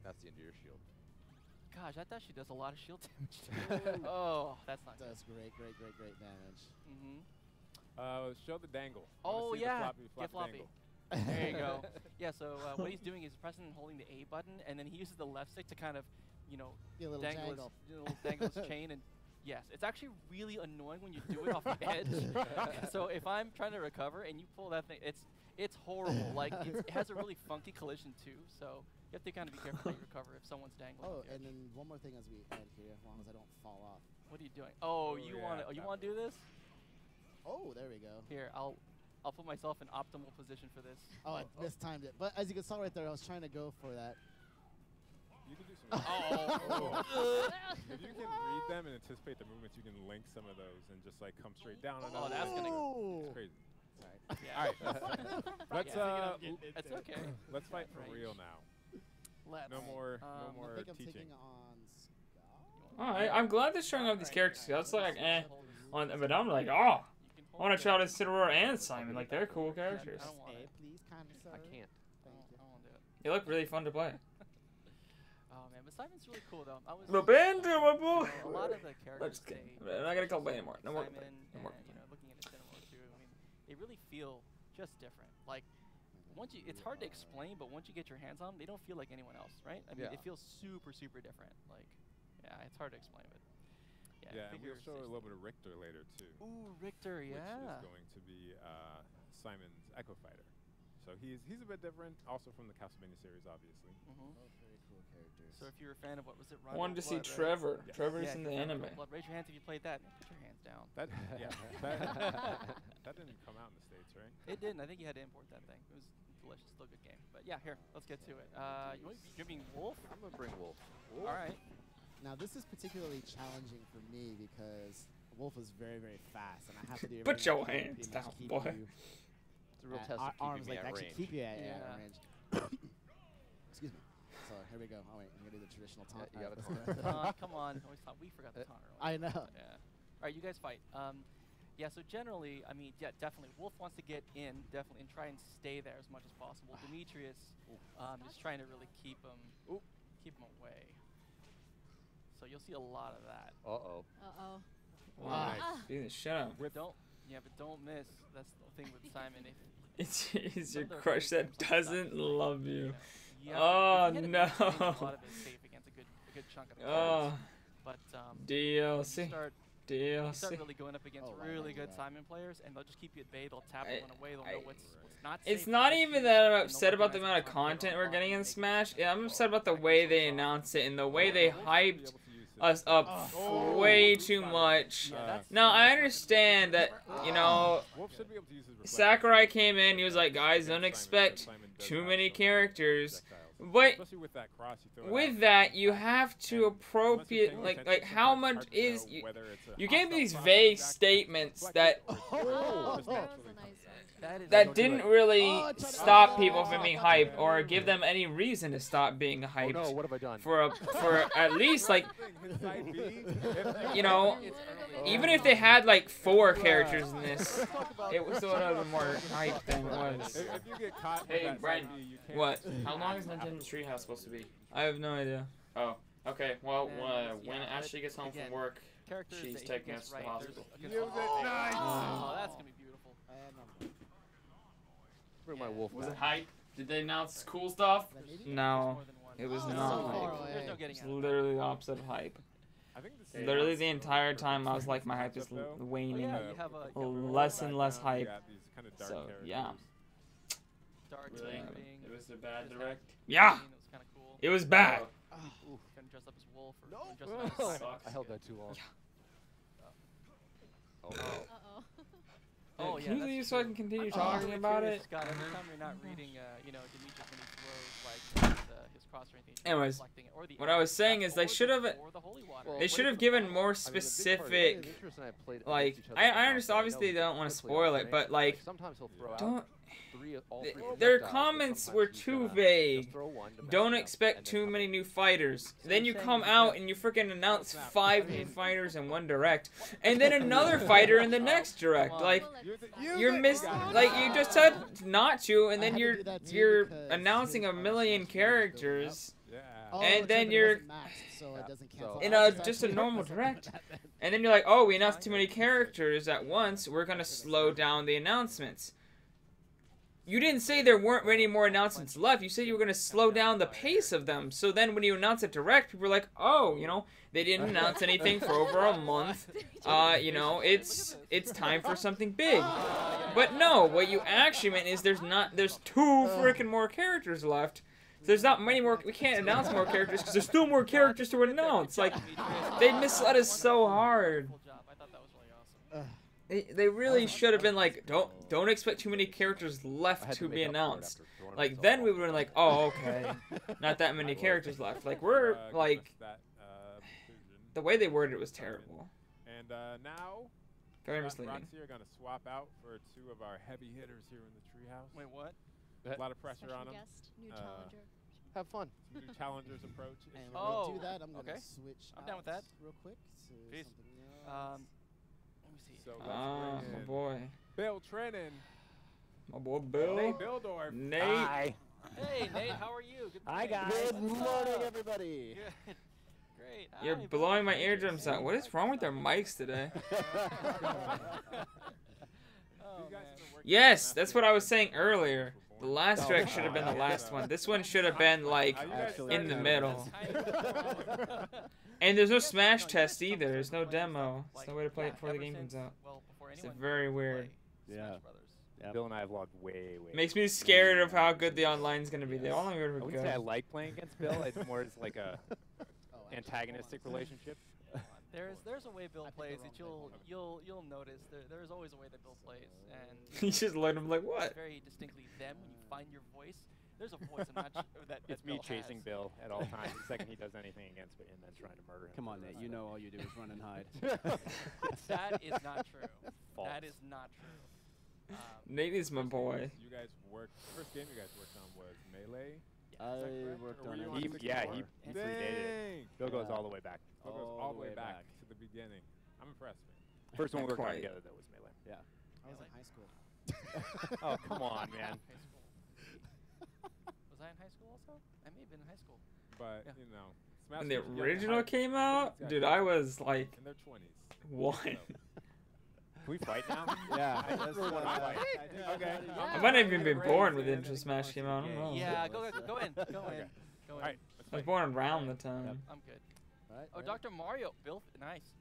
That's the end of your shield. Gosh, that actually does a lot of shield damage too. Oh, that's not good. Does great damage. Show the dangle. Oh yeah, Get floppy. There you go. Yeah, so what he's doing is pressing and holding the A button, and then he uses the left stick to kind of, you know, dangle his chain. And yes, it's actually really annoying when you do it off the edge. So if I'm trying to recover and you pull that thing, it's horrible. Like it has a really funky collision too. So you have to kind of be careful how you recover if someone's dangling. Oh, and then one more thing as we end here, as long as I don't fall off. What are you doing? Oh, you want to do this? Oh, there we go. Here, I'll put myself in optimal position for this. Oh, I mistimed it. But as you can saw right there, I was trying to go for that. You can do some. If you can read them and anticipate the movements, you can link some of those and just like come straight down. Oh, that's gonna. It's crazy. Sorry. Yeah. All right. It's okay. Let's fight for real now. No more I think I'm teaching. taking on Scott. Alright, I'm glad they're showing off these characters. That's like, but I'm like, oh, I want to try out Isidore and Simon. Like, they're cool characters. Please, kind sir. I can't. Thank you. I won't do it. They look really fun to play. Oh man, but Simon's really cool though. The Banjo, my boy. A lot of the characters. I'm not gonna complain anymore. No more. Simon and looking at his cinema too. I mean, they really feel just different. Like. It's hard to explain, but once you get your hands on them, they don't feel like anyone else, right? I mean, it feels super, super different. Like, yeah, it's hard to explain, but yeah. And we'll show a little bit of Richter later too. Ooh, Richter, yeah. Which is going to be Simon's Echo Fighter. So he's a bit different, also from the Castlevania series, obviously. Oh, very cool characters. So if you're a fan of what was it? Wanted to see Trevor. Right? Trevor's in the anime. Raise your hands if you played that. Put your hands down. That didn't come out in the States, right? It didn't. I think you had to import that thing. It was delicious, still a good game. But yeah, here, let's get to it. You're being Wolf? I'm gonna bring Wolf. All right. Now this is particularly challenging for me because Wolf is very, very fast, and I have to do Put your hands down, boy. It's a real test of arms keeping me like at actually range. keep you at range. Excuse me. So here we go. Oh wait, I'm gonna do the traditional taunt. You gotta taunt. Come on. We forgot the taunt earlier. I know. Yeah. All right, you guys fight. Yeah, so generally, I mean, yeah, definitely. Wolf wants to get in, definitely, and try and stay there as much as possible. Demetrius is trying to really keep him away. So you'll see a lot of that. Uh-oh. Uh-oh. Wow. Dude, shut up. But don't miss. That's the thing with Simon. It's your crush that doesn't love you. Oh, no. A lot of it safe against a good chunk of the cards. But DLC. You start really going up against really good Simon players, and they'll just keep you at bay. They'll tap one away. They'll know what's not safe. It's not even that I'm upset about the amount of content we're getting in Smash. Yeah, I'm upset about the way they announced it and the way they hyped us up way too much. Now, I understand that, you know, Sakurai came in, he was like, guys, don't expect too many characters. But with that, you have to appropriate, like how much is, you gave these vague statements that didn't really stop people from being hyped or give them any reason to stop being hyped. Oh no, what have I done? For at least like, you know, even if they had like 4 characters in this, it was still a little more hype than it was. Hey, Brian, what? How long is Nintendo Treehouse supposed to be? I have no idea. Oh, okay. Well, when Ashley gets home from work, she's taking us to the hospital. Oh, that's gonna be beautiful. Bring my Wolf. Was it hype? Did they announce cool stuff? No, it was not hype. It's literally the opposite of hype. Literally the entire time I was like, my hype is waning. Less and less hype. So, yeah. Really? It was a bad direct? Yeah! It was bad. I held that too long. Oh no. Oh, yeah, can you leave so I can continue talking about it? Scott, every time you're not reading, you know, Demetrius when he throws, like, his cross or anything. Anyways, what I was saying is they should have given more specific, like, I understand, obviously they don't want to spoil it, but, like, don't, their comments were too vague. Don't expect too many new fighters. Then you come out and you freaking announce 5 new fighters in one direct, and then another fighter in the next direct. Like, you just said not to, and then you're announcing a million characters. Oh, And it's then like it you're- wasn't maxed, so it doesn't cancel so- In out. a It's just a actually- normal direct. And then you're like, oh, we announced too many characters at once. We're gonna slow down the announcements. You didn't say there weren't any more announcements left. You said you were gonna slow down the pace of them. So then when you announce it direct, people were like, oh, you know, they didn't announce anything for over a month. You know, it's time for something big. But no, what you actually meant is there's 2 freaking more characters left. There's not many more. We can't announce more characters because there's still more characters to announce. Like, they misled us so hard. I thought that was really awesome. They really should have been like, don't expect too many characters I left had to make be up for it announced. after throwing Like myself then off we the would have been ledge. like, oh okay, not that many characters left. Like we're give like us that, precision. the way they worded it was terrible. And now, Very Roxy misleading. are going to swap out for 2 of our heavy hitters here in the treehouse. Wait, what? A lot of pressure Special on them. guest, new Uh, challenger. Have fun. Some new challengers approach. And Oh, when we do that, I'm gonna okay. switch I'm down with that. real quick to Peace. something else. Let me see. So let's Ah, bring my in boy, Bill Trennan, my boy Nate Bill, Bildorf. Nate. Hi. Hey, Nate, how are you? Good Hi, morning. guys. Good What's morning, up? everybody. Good. Great. You're Hi, blowing my Bill. eardrums out. What is wrong with their mics today? Oh, You guys man. have been working Yes, on that's that what I was for saying years earlier. before. The last track should have been the last one. This one should have been like Are you guys Actually, in the starting middle. That's And there's no You Smash guys test some either. There's no players that, demo. There's no way to play it before the ever game comes since- out. Well, before It's anyone very could weird. play Yeah. Smash Brothers. Yeah. Bill and I have logged way. Makes me scared of how good the online's gonna be. The online I would wouldn't be say I good. like playing against Bill. It's more as like a Oh, actually, antagonistic hold on. relationship. There's a way Bill I picked the plays wrong that thing. you'll notice. There's always a way that Bill plays, and You just let him like it's what? very distinctly them when you find your voice. There's a voice I'm not that It's me Bill chasing has. Bill at all times. The second he does anything against me, and then trying to murder him. Come on, Nate. You know all you do is run and hide. That is not true. False. That is not true. Nate is my First boy. game You guys worked. First game you guys worked on was Melee. I correct? worked Or were on you it. on He 64? predated it. Dang. Bill goes Yeah. all the way back. Bill goes all the way back to the beginning. I'm impressed, man. First one we Not worked on quite. together though was Melee. I was in high school. Oh come on, man. High school. Was I in high school also? I may have been in high school. But Yeah. you know, Smash When the Bros. You guys original are came hard- out, Exactly. dude, I was like in their 20s. 1. So, Can we fight now? Yeah. I just really want to fight. Okay. I might not even been born when the intro Smash came out. I don't know. Yeah, go in. Go in. Okay. Go in. Alright, I was born around the time. I'm good. Right, Oh, right. Dr. Mario, Bill, nice.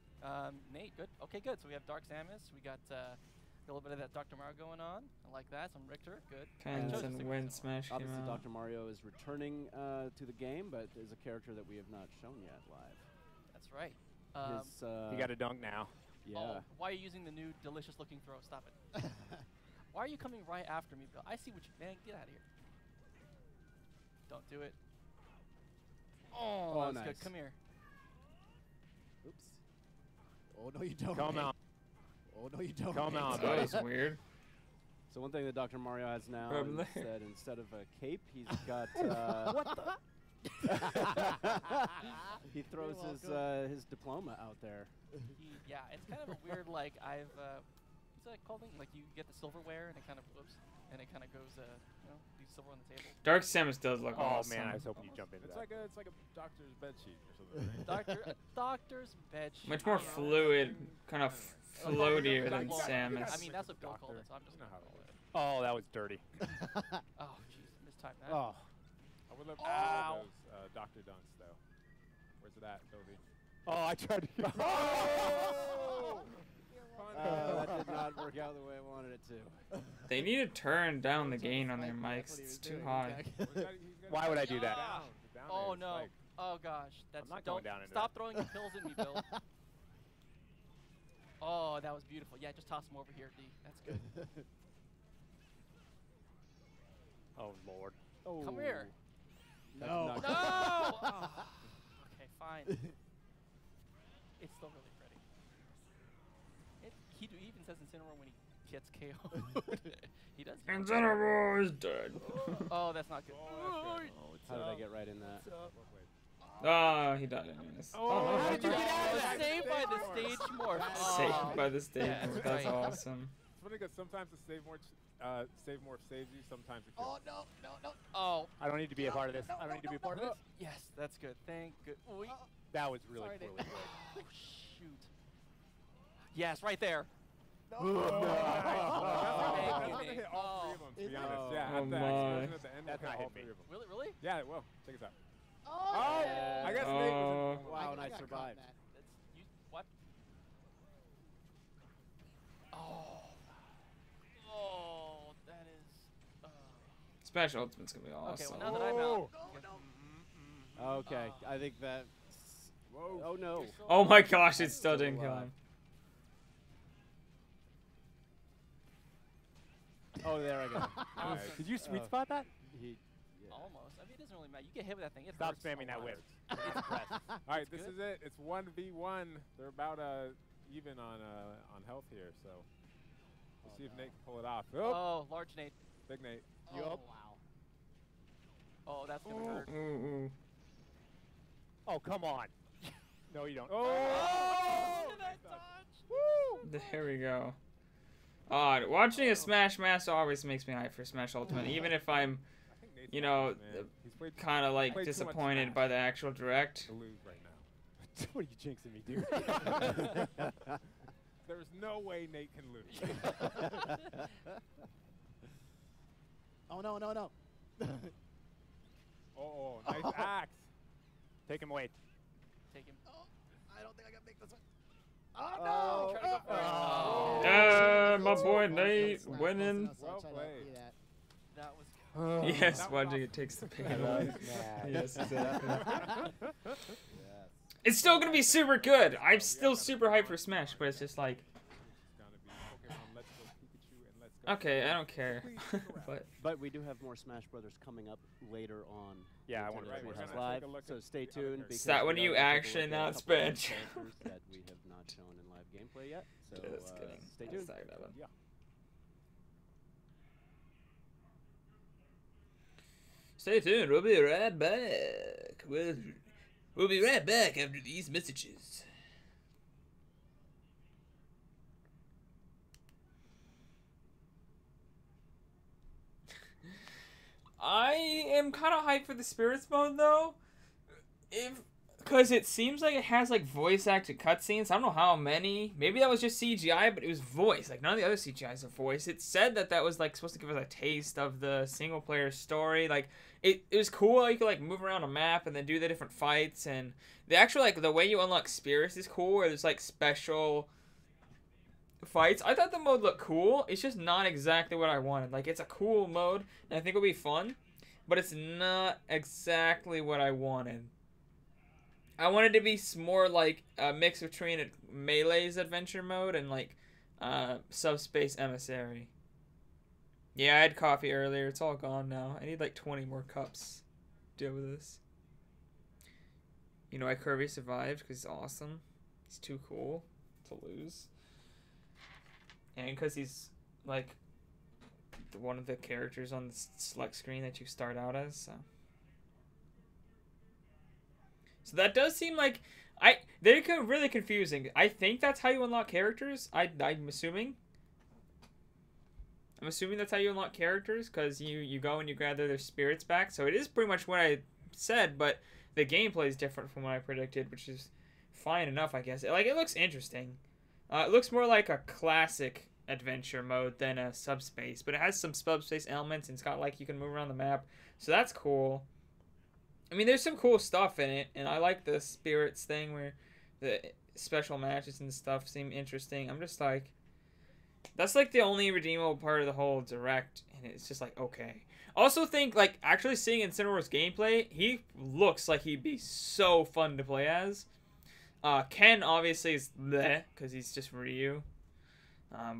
Nate, good. Okay, good. So we have Dark Samus. We got a little bit of that Dr. Mario going on. I like that. Some Richter, good. Kinds Chose to and stick with when this one. Smash came Obviously, out. Dr. Mario is returning to the game, but is a character that we have not shown yet live. That's right. His, You got a dunk now. yeah. Oh, why are you using the new delicious-looking throw? Stop it. Why are you coming right after me, Bill? I see what you... Man, get out of here. Don't do it. Oh, Oh, that's nice. good. Come here. Oops. Oh no, you don't. Come Nate. on. Oh no, you don't. Come Nate. on, That was weird. So one thing that Dr. Mario has now Problem is there. that instead of a cape, he's got. What the? He throws his diploma out there. Yeah, it's kind of a weird, like, what's that called thing? Like, you get the silverware, and it kind of, whoops, and it kind of goes, leaves silver on the table. Dark Samus does look Oh awesome. man, I was hoping you'd jump into It's that. like a doctor's bed sheet or something. Doctor's bed sheet. Much more I don't know. fluid, kind of Oh, floatier Doc- than well, Samus. I mean, that's what Bill called it, so I'm just You know gonna how call it it. Oh, that was dirty. Oh, jeez, mistimed that. Oh, I would love to Ow. have those Dr. Dunks though. Where's it at, Toby? Oh, I tried to. that did not work out the way I wanted it to. They need to turn down the gain on their mics. It's too high. Why would I do that? Ah. Oh no! Oh gosh, that's not going don't down into stop throwing the pills at me, Bill. Oh, that was beautiful. Yeah, just toss them over here, D. That's good. Oh lord. Oh. Come here. That's No. not No! good. Oh. Okay, fine. It's still really pretty. He even says Incineroar when he gets KO'd. He does. And Incineroar is dead. Oh, that's not good. How did I get right in that? Ah, he died anyways. Oh, no, how did you no. get out of that? Saved by the stage morph. Saved by the stage. Yeah, that's That's right. awesome. funny because sometimes the save more saves you. Sometimes it kills. Oh no, no, no! Oh, I don't need to be a part of this. I don't need to be a part of this. yes, that's good. Thank good. That was really Sorry, poorly Nate. played. Oh shoot! Yes, right there. No. That's Thank going you, to hit Nate. all three of them, to be honest. Oh. Yeah, Oh at the my. explosion at the end, That's will not hit all hit me. three of them. Will it really? Yeah, it will. Check this out. Oh! Yeah. I guess Nate was in. Wow, and I got caught survived. in that. That's you. What? Oh. Oh, that is. Special Ultimate's gonna be Okay, awesome. well now that I'm out. Okay, I think that. Whoa. Oh no. Oh my gosh, it still Still didn't kill alive. him. Oh, there I go. Nice. Did you sweet spot that? He, Almost. I mean, it doesn't really matter. You get hit with that thing. It Stop hurts spamming a that lot. whip. It's impressive. All right, That's this good. is it. It's 1v1. They're about even on health here, so we'll see if Nate can pull it off. Oh, Oh, large Nate. big Nate. Oh, wow. Oh, that's gonna hurt. Ooh. Oh, come on. No, you don't. Oh! Look at that dodge. There we go. Watching a Smash Master always makes me hype for Smash Ultimate, even if I'm, I think Nate's you know, fine, man. He's played kind of like played too much disappointed Smash by the actual direct. to lose right now. What are you jinxing me, dude? There's no way Nate can lose. Oh no, no, no. Oh, nice axe. Take him away. Take him. I don't think I can make this one. Oh, Try to go for it. Oh. Yeah, my Close boy enough, Nate close enough, winning. close enough, so I Well tried to played. do that. That was. Yes, That was watching awesome. it takes the pain I away. was mad. Yes, exactly. Yes. It's still gonna be super good. I'm still super hyped for Smash, but it's just like, It's gonna be Pokemon Let's Go Pikachu and Let's Go. okay, I don't care. Please stick around. but we do have more Smash Brothers coming up later on. Yeah, I Nintendo want to Right, we're Treehouse gonna Live, take a look so at stay the other tuned. characters. Is that when we you are taking a actually look at a announce couple of Banjo? characters that we have not shown in live gameplay yet. So Just kidding. stay tuned. Sorry, Devin. Yeah. Stay tuned. We'll be right back. We'll be right back after these messages. I am kind of hyped for the spirits mode though, because it seems like it has like voice acted cutscenes. I don't know how many. Maybe that was just CGI, but it was voice. Like none of the other CGIs are voice. It said that that was like supposed to give us a taste of the single player story. Like it was cool. You could like move around a map and then do the different fights, and the actual like the way you unlock spirits is cool. Where there's like special fights. I thought the mode looked cool. It's just not exactly what I wanted. Like it's a cool mode, and I think it'll be fun, but it's not exactly what I wanted. I wanted to be more like a mix between Melee's adventure mode and like Subspace Emissary. Yeah, I had coffee earlier. It's all gone now. I need like 20 more cups to deal with this. You know why Kirby survived? Because he's awesome. He's too cool to lose. And because he's like one of the characters on the select screen that you start out as. So that does seem like they're really confusing. I think that's how you unlock characters. I'm assuming. I'm assuming that's how you unlock characters, because you go and you gather their spirits back. So it is pretty much what I said, but the gameplay is different from what I predicted, which is fine enough, I guess. Like it looks interesting. It looks more like a classic adventure mode than a subspace, but it has some subspace elements, and it's got like you can move around the map, so that's cool. I mean, there's some cool stuff in it, and I like the spirits thing where the special matches and stuff seem interesting. I'm just like, that's like the only redeemable part of the whole direct, and it's just like, okay. Also think, like, actually seeing Incineroar's gameplay, he looks like he'd be so fun to play as. Ken obviously is bleh, because he's just Ryu.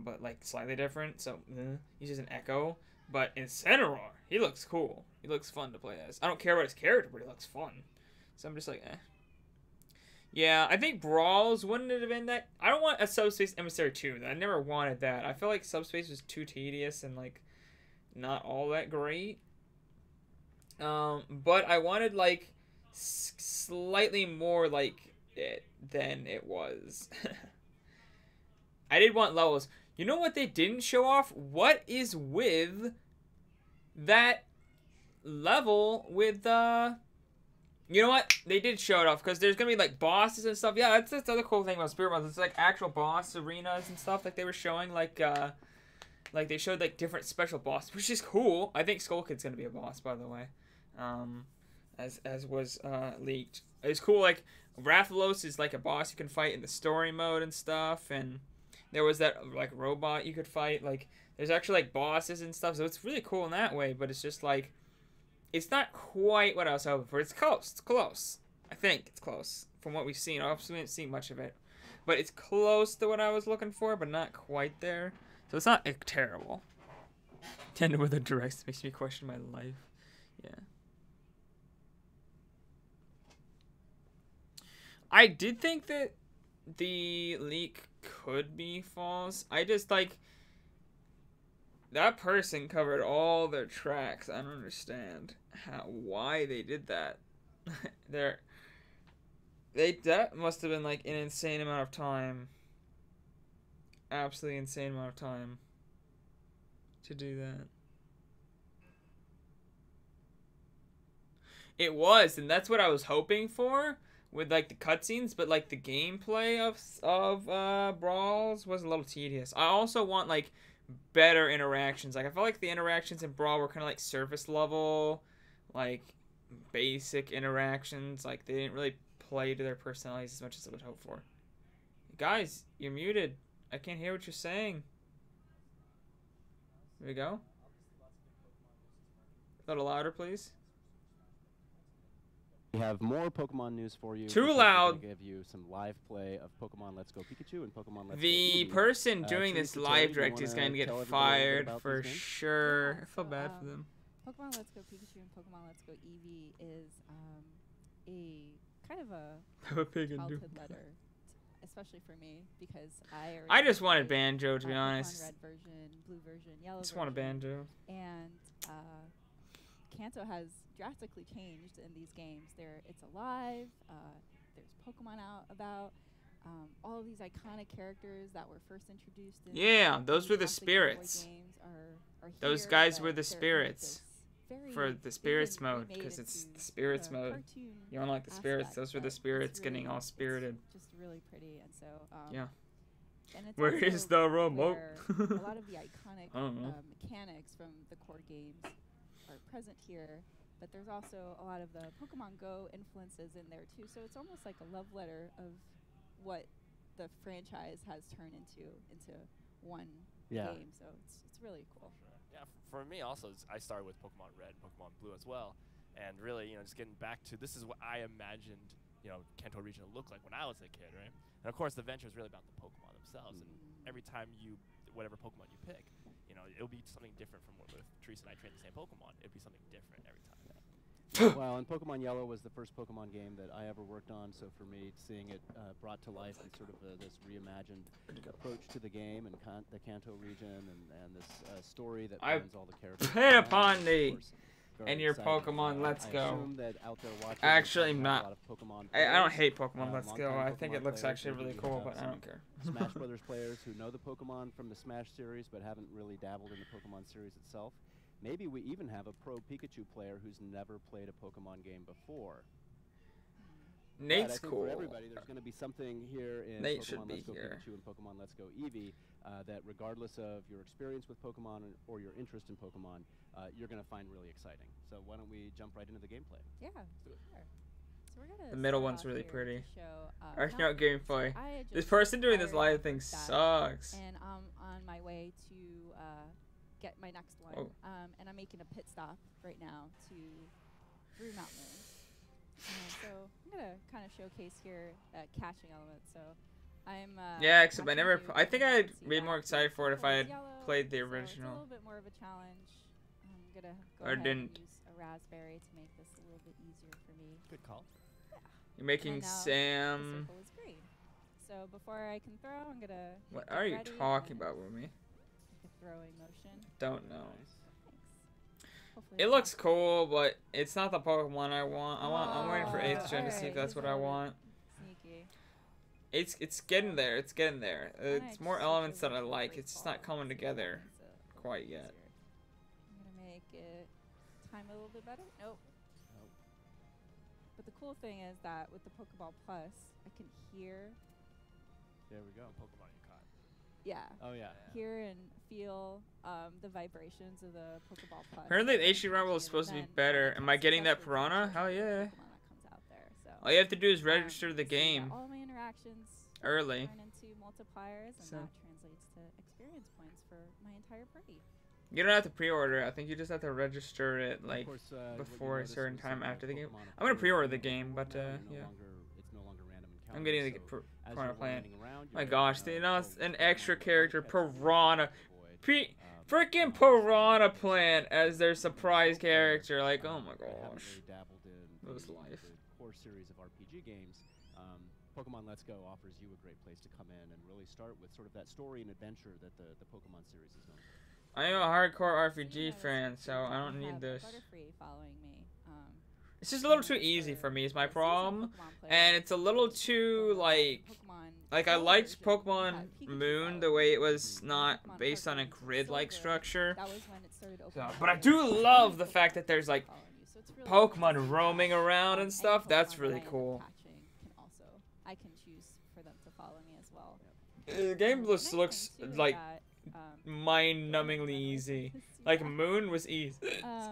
But like slightly different, so he's just an Echo. But Incineroar, he looks cool. He looks fun to play as. I don't care about his character, but he looks fun. So I'm just like, eh. Yeah, I think Brawls wouldn't it have been that. I don't want a Subspace Emissary 2. I never wanted that. I feel like Subspace was too tedious and like not all that great. But I wanted like slightly more like it than it was. I did want levels. You know what they didn't show off? What is with that level with you know what? They did show it off because there's gonna be like bosses and stuff. Yeah, that's the other cool thing about Spirit Month. It's like actual boss arenas and stuff. Like they were showing like they showed like different special bosses, which is cool. I think Skull Kid's gonna be a boss, by the way. As was leaked. It's cool. Like Rathalos is like a boss you can fight in the story mode and stuff, and there was that like robot you could fight. Like there's actually like bosses and stuff, so it's really cool in that way. But it's just like it's not quite what I was hoping for. It's close. It's close. I think it's close from what we've seen. Obviously, we haven't seen much of it, but it's close to what I was looking for, but not quite there. So it's not terrible. Nintendo with a direct makes me question my life. Yeah. I did think that the leak could be false. I just like that person covered all their tracks. I don't understand why they did that. That must have been like an insane amount of time. Absolutely insane amount of time to do that. It was, and that's what I was hoping for with like the cutscenes, but like the gameplay of Brawls was a little tedious. I also want like better interactions. Like I felt like the interactions in Brawl were kind of like surface level, like basic interactions. Like they didn't really play to their personalities as much as I would hope for. Guys, you're muted. I can't hear what you're saying. There we go. A little louder, please. We have more Pokemon news for you. Too We're loud. going to give you some live play of Pokemon Let's Go Pikachu and Pokemon Let's Go The Eevee. person doing Teresa, this Terry, live you direct is wanna going to get tell everybody a little bit fired about for these games? sure. Yeah, I feel so, bad for them. Pokemon Let's Go Pikachu and Pokemon Let's Go Eevee is a kind of a Pig and childhood Duke. letter, especially for me because I just wanted Banjo, to be Pokemon honest. Red version, Blue version, Yellow Just version. want a Banjo. And Kanto has drastically changed in these games. It's alive. There's Pokemon out about. All of these iconic characters that were first introduced in Yeah, those were the classic Game Boy spirits. games are Those here, guys but were the they're in spirits this for very the spirits even mode, remade because it's into the spirits a mode. cartoon You unlock the spirits. aspect, Those were but the it's spirits getting really- all spirited. It's just really pretty, and so Yeah. And it's Where also is the remote? where a lot of the iconic I don't know. mechanics from the core games are present here, but there's also a lot of the Pokemon Go influences in there too. So it's almost like a love letter of what the franchise has turned into one game. So it's really cool. Yeah, for me also, I started with Pokemon Red, Pokemon Blue as well, and really, just getting back to this is what I imagined, Kanto region to look like when I was a kid, right? And of course, the adventure is really about the Pokemon themselves, and every time whatever Pokemon you pick, it'll be something different from what with Teresa and I train the same Pokemon. It'll be something different every time. Well, and Pokemon Yellow was the first Pokemon game that I ever worked on, so for me, seeing it brought to life in sort of this reimagined approach to the game and the Kanto region and this story that blends all the characters. Hit upon thee very and your exciting. Pokemon Let's I Go. assume that out there watching Actually, there's not. a lot of Pokemon I don't players, hate Pokemon Let's Go. longtime I think it Pokemon looks players. actually Maybe really we cool, have but I some don't care. Smash Brothers players who know the Pokemon from the Smash series but haven't really dabbled in the Pokemon series itself. Maybe we even have a pro Pikachu player who's never played a Pokemon game before. Nate's but I think cool. For everybody, there's going to be something here in Nate Pokemon should be Let's Go here. Pikachu and Pokemon Let's Go Eevee that regardless of your experience with Pokemon or your interest in Pokemon, you're going to find really exciting. So why don't we jump right into the gameplay? Yeah, sure. So we're gonna The middle start one's off really here pretty. to show, Or not- no, gameplay. so I had This just person doing this fired live my thing first batch, sucks. And I'm on my way to get my next one. Oh. And I'm making a pit stop right now to Brew Mountain. So I'm gonna kind of showcase here that catching element. So I'm Yeah, except I catching never. you, I think and you I'd can see be that more the excited for it if purple I is had yellow, played the so it's a original. little bit more of a challenge. I'm gonna go Or ahead didn't. and use a raspberry to make this a little bit easier for me. Good call. You're making And now Sam. The circle is green. So before I can throw, I'm gonna. What get are you ready talking and about with me? make a throwing motion. Don't know. Hopefully It it's looks cool, but it's not the Pokemon I want. I'm waiting for Oh, 8th gen to see if alright, that's he's what a I little bit want. Sneaky. It's getting there. It's getting there. Why don't I It's just more switch elements that over I to like. free It's just fall not coming so that together makes it a little quite bit yet. easier. I'm gonna make it time a little bit better. Nope. Nope. But the cool thing is that with the Pokeball Plus, I can hear. There we go. Pokemon you caught. Yeah. Oh yeah. Hear and feel the vibrations of the Pokeball Plus. Apparently the and HD Rumble is watching it, supposed to be and then better. when it Am I comes to getting that special Piranha? editions Hell of the yeah. Pokemon that comes out there. So, All you have to do is register the so yeah, game all my interactions early. turn into multipliers, and So- that translates to experience points for my entire party. You don't have to pre-order. I think you just have to register it like Of course, what you before a notice certain was time that after the game. Pokemon I'm gonna appear pre-order the in the game, world but now, you're yeah. it's no longer random encounters. I'm getting the so as Piranha you're Plant. running around, My you're gosh, getting you to know, know it's which an Pokemon extra you're character, catching and Piranha. avoid. Freaking Piranha Plant as their surprise character. Like, oh my I haven't gosh. really dabbled in That was the life. core series of RPG games. Pokemon Let's Go offers you a great place to come in and really start with sort of that story and adventure that the Pokemon series is known for. I am a hardcore So, RPG fan, so I don't need have this. Butterfree following me. It's just a little too easy for me is my the seasoned problem, Pokemon and players, it's a little the too like I Gold liked version Pokemon had Pikachu Moon the following way me. it was And not Pokemon based on a Heart Gold and grid-like Silver, structure. That was when it started So, opening but I up do and love new the fact that Pokemon there's like following you. So it's really nice to Pokemon see roaming that, around and any stuff. That's Pokemon that really I end up cool. catching can also, I can choose for them to follow me as well. The game The just nice looks thing, too, is like that, mind-numbingly easy. Like Moon was easy.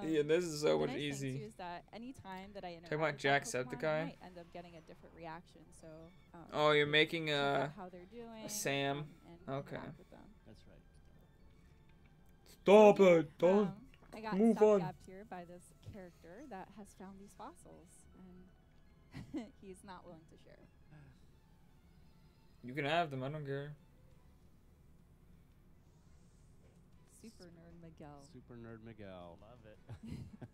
Yeah, this is so the much nice thing, easy. too, is that any time that I interact Talking about with that Pokemon, Jacksepticeye? I might end up getting a different reaction. So Oh, you're making check a out how they're doing, Sam. and Okay. interact with them. That's right. Stop it! Don't I got move on. stopgapped here by this character that has found these fossils, and he's not willing to share. You can have them. I don't care. Super nerd Miguel. Super Nerd Miguel. Love it.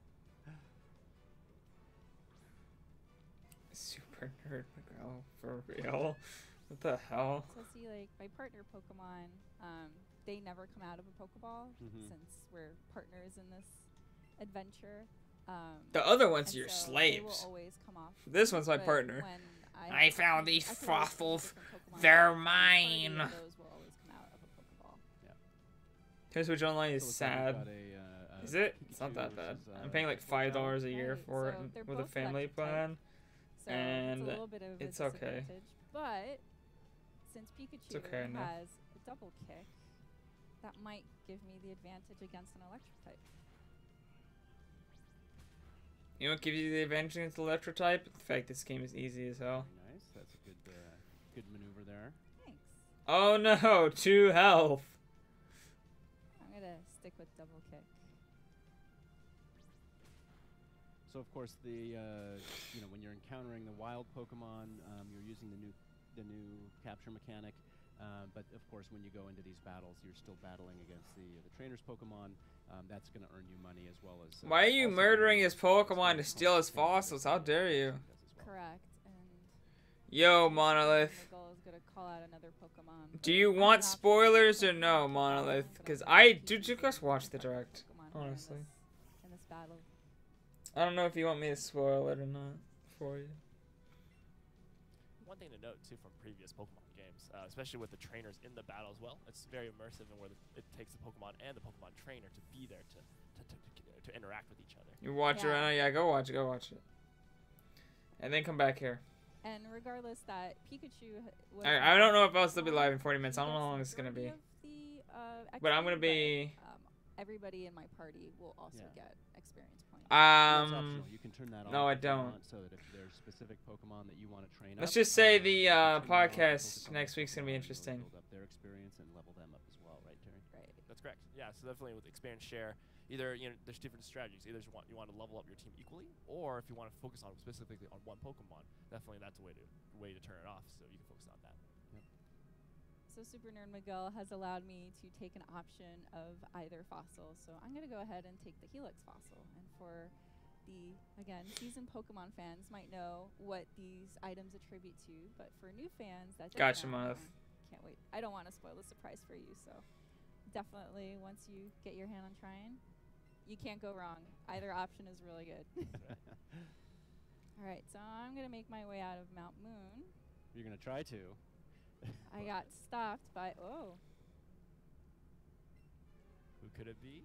Super nerd Miguel, for real? What the hell? So see, like my partner Pokemon, they never come out of a Pokeball since we're partners in this adventure. The other ones and are your so slaves. They will always come off. This one's my but partner. when I have found different- these I can always pick fossils. different Pokemon They're in my party, mine. and those will always come out of a Pokeball. Here's Switch Online is So looks like we've sad. got a, Is it? It's not Pikachu that bad. versus, I'm paying like $5 a year Right, for it so they're with a both family electric type. plan. So And it's a little bit of a it's okay. disadvantage. But since Pikachu okay enough. has a double kick, that might give me the advantage against an electric type. You know what gives you the advantage against the Electro type? The fact this game is easy as hell. Very nice. That's a good maneuver there. Thanks. Oh no, 2 health. I'm gonna stick with double kick. So of course the when you're encountering the wild Pokemon, you're using the new capture mechanic. But of course, when you go into these battles, you're still battling against the trainer's Pokemon. That's going to earn you money as well as. Why are you also murdering earning his Pokemon to steal his fossils? How dare you? Correct. And Yo, Monolith. Miguel is gonna call out another Pokemon. Do you want spoilers or no, Monolith? Because I did you guys watch the direct? Honestly, in this battle. I don't know if you want me to spoil it or not for you. One thing to note too from previous Pokemon games, especially with the trainers in the battle as well, it's very immersive and where it takes the Pokemon and the Pokemon trainer to be there to interact with each other. You watch it right now? Yeah, go watch it. And then come back here. And regardless that Pikachu was I don't know if I'll still be live in 40 minutes. I don't know how long it's gonna be. But I'm gonna be. Everybody in my party will also get experience points. That's optional. You can turn that No, on I if you don't. want, so that if there's specific Pokemon that you want to train Let's up, just say the you can turn that on, podcast focus on next those week's gonna be Pokemon, interesting. Build up their experience and level them up as well, right, Terry? Right. That's correct. Yeah, so definitely with experience share, either there's different strategies. Either you want to level up your team equally, or if you want to focus on specifically on one Pokemon, definitely that's a way to turn it off, so you can focus on that. So Super Nerd Miguel has allowed me to take an option of either fossil. So I'm going to go ahead and take the Helix fossil. And for the, again, seasoned Pokemon fans might know what these items attribute to. But for new fans that don't Gotcha, know, Monolith. can't wait. I don't want to spoil the surprise for you. So definitely once you get your hand on trying, you can't go wrong. Either option is really good. All right, so I'm going to make my way out of Mount Moon. You're going to try to. I got stopped by, oh. Who could it be?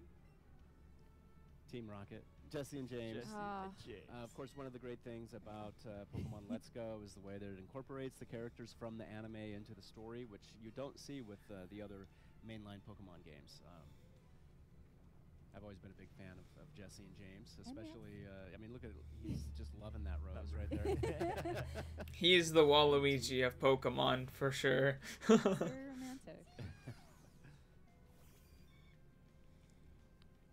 Team Rocket. Jesse and James. Jesse and James. Of course, one of the great things about Pokemon Let's Go is the way that it incorporates the characters from the anime into the story, which you don't see with the other mainline Pokemon games. I've always been a big fan of Jesse and James, especially, I mean, look at, he's just loving that rose right there. He's the Waluigi of Pokemon, for sure. Very romantic.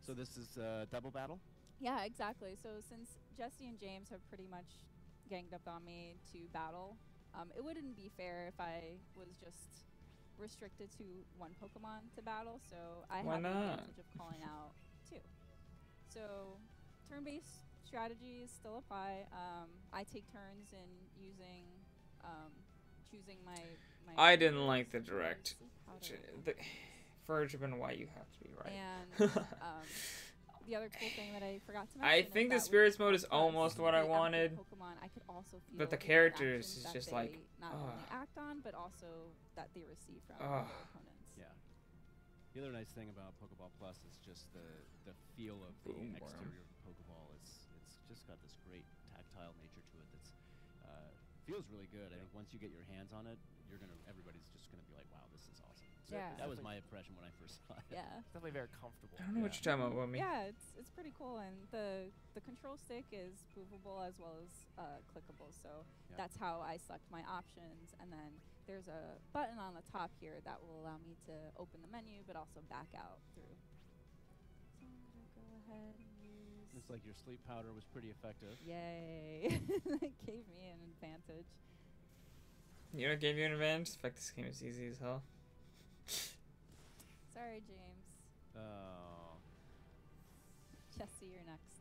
So this is double battle? Yeah, exactly. So since Jesse and James have pretty much ganged up on me to battle, it wouldn't be fair if I was just restricted to one Pokemon to battle, so I have the advantage of calling out two. So turn-based strategies still apply. I take turns in using, choosing my I didn't like the direct. For Japan, why you have to be right. And the other cool thing that I forgot to mention I think the spirits mode is almost what I wanted. Pokemon, I could also feel but the characters is just like not only act on, but also that they receive from their opponents. Yeah. The other nice thing about Pokeball Plus is just the feel of the exterior of the Pokeball. It's just got this great tactile nature to it that's feels really good. I think once you get your hands on it, everybody's just gonna be like, wow, this is awesome. So yeah. That was my impression when I first saw it. Yeah. It's definitely very comfortable. I don't know what you're talking about, me. Yeah, it's pretty cool, and the control stick is movable as well as clickable. So that's how I select my options, and then there's a button on the top here that will allow me to open the menu, but also back out through. So I'm gonna go ahead and use. Looks like your sleep powder was pretty effective. Yay! That gave me an advantage. You know what gave you an advantage? The fact this game is easy as hell. Sorry, James. Oh. Jesse, you're next.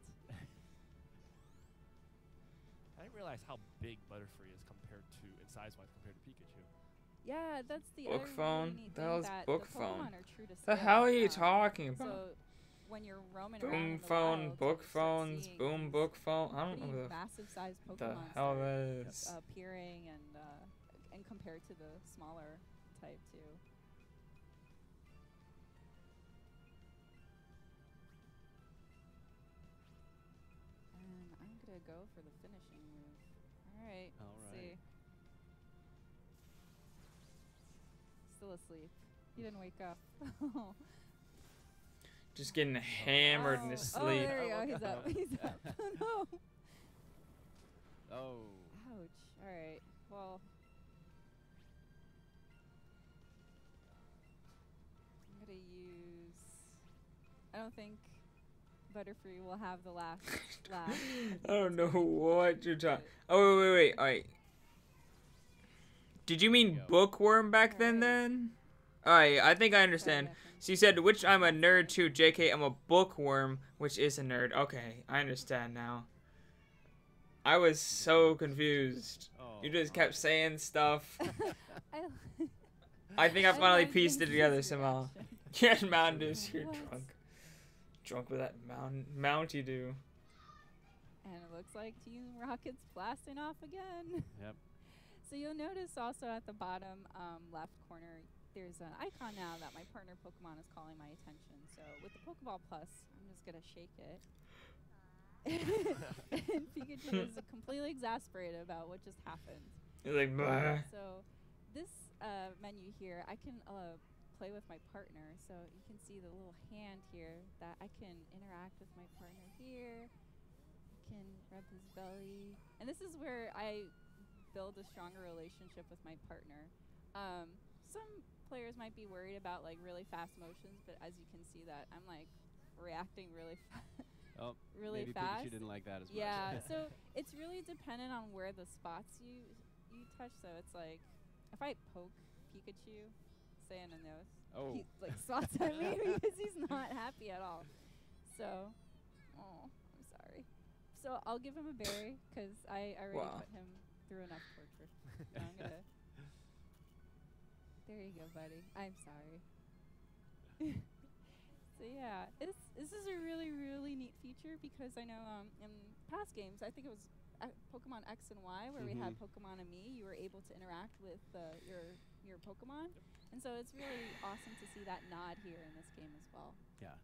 I didn't realize how big Butterfree is compared to, in size-wise, compared to Pikachu. Yeah, that's the book other phone. really neat The hell is thing that book the phone? Pokemon are true to The scale. hell are you talking about? So when you're roaming boom around in the phone, wild, book you start phones, seeing boom these book phone. I don't know pretty the massive sized Pokemon the hell that is. appearing and compared to the smaller type too. And I'm gonna go for the finishing move. All right. Let's see. Still asleep. He didn't wake up. Just getting hammered in his sleep. Oh, there you go. He's up. He's up. No. Oh. Ouch. All right. Well, I'm gonna use. I don't think Butterfree will have the last laugh. I don't know what you're talking. Oh wait. All right. Did you mean bookworm back then? Alright, I think I understand. So you said, which I'm a nerd too, JK, I'm a bookworm, which is a nerd. Okay, I understand now. I was so confused. You just kept saying stuff. I think I finally pieced it together somehow. Yeah, Mountain Dew's you're drunk. Drunk with that Mountie Dew. And it looks like Team Rocket's blasting off again. Yep. So you'll notice also at the bottom left corner, there's an icon now that my partner Pokemon is calling my attention. So with the Pokeball Plus, I'm just going to shake it. And Pikachu is completely exasperated about what just happened. He's like, bah. So this menu here, I can play with my partner. So you can see the little hand here that I can interact with my partner here. I can rub his belly. And this is where I build a stronger relationship with my partner. Some players might be worried about like really fast motions, but as you can see that I'm like reacting really maybe fast. Pikachu didn't like that as much. Yeah, so it's really dependent on where the spots you touch. So it's like if I poke Pikachu, say in the nose, he like swats at me because he's not happy at all. So, I'm sorry. So I'll give him a berry because I already put him through enough torture. So I'm gonna. There you go, buddy. I'm sorry. So yeah, this is a really, really neat feature because I know in past games, I think it was Pokemon X and Y, where we had Pokemon and Me, you were able to interact with your Pokemon. And so it's really awesome to see that nod here in this game as well. Yeah.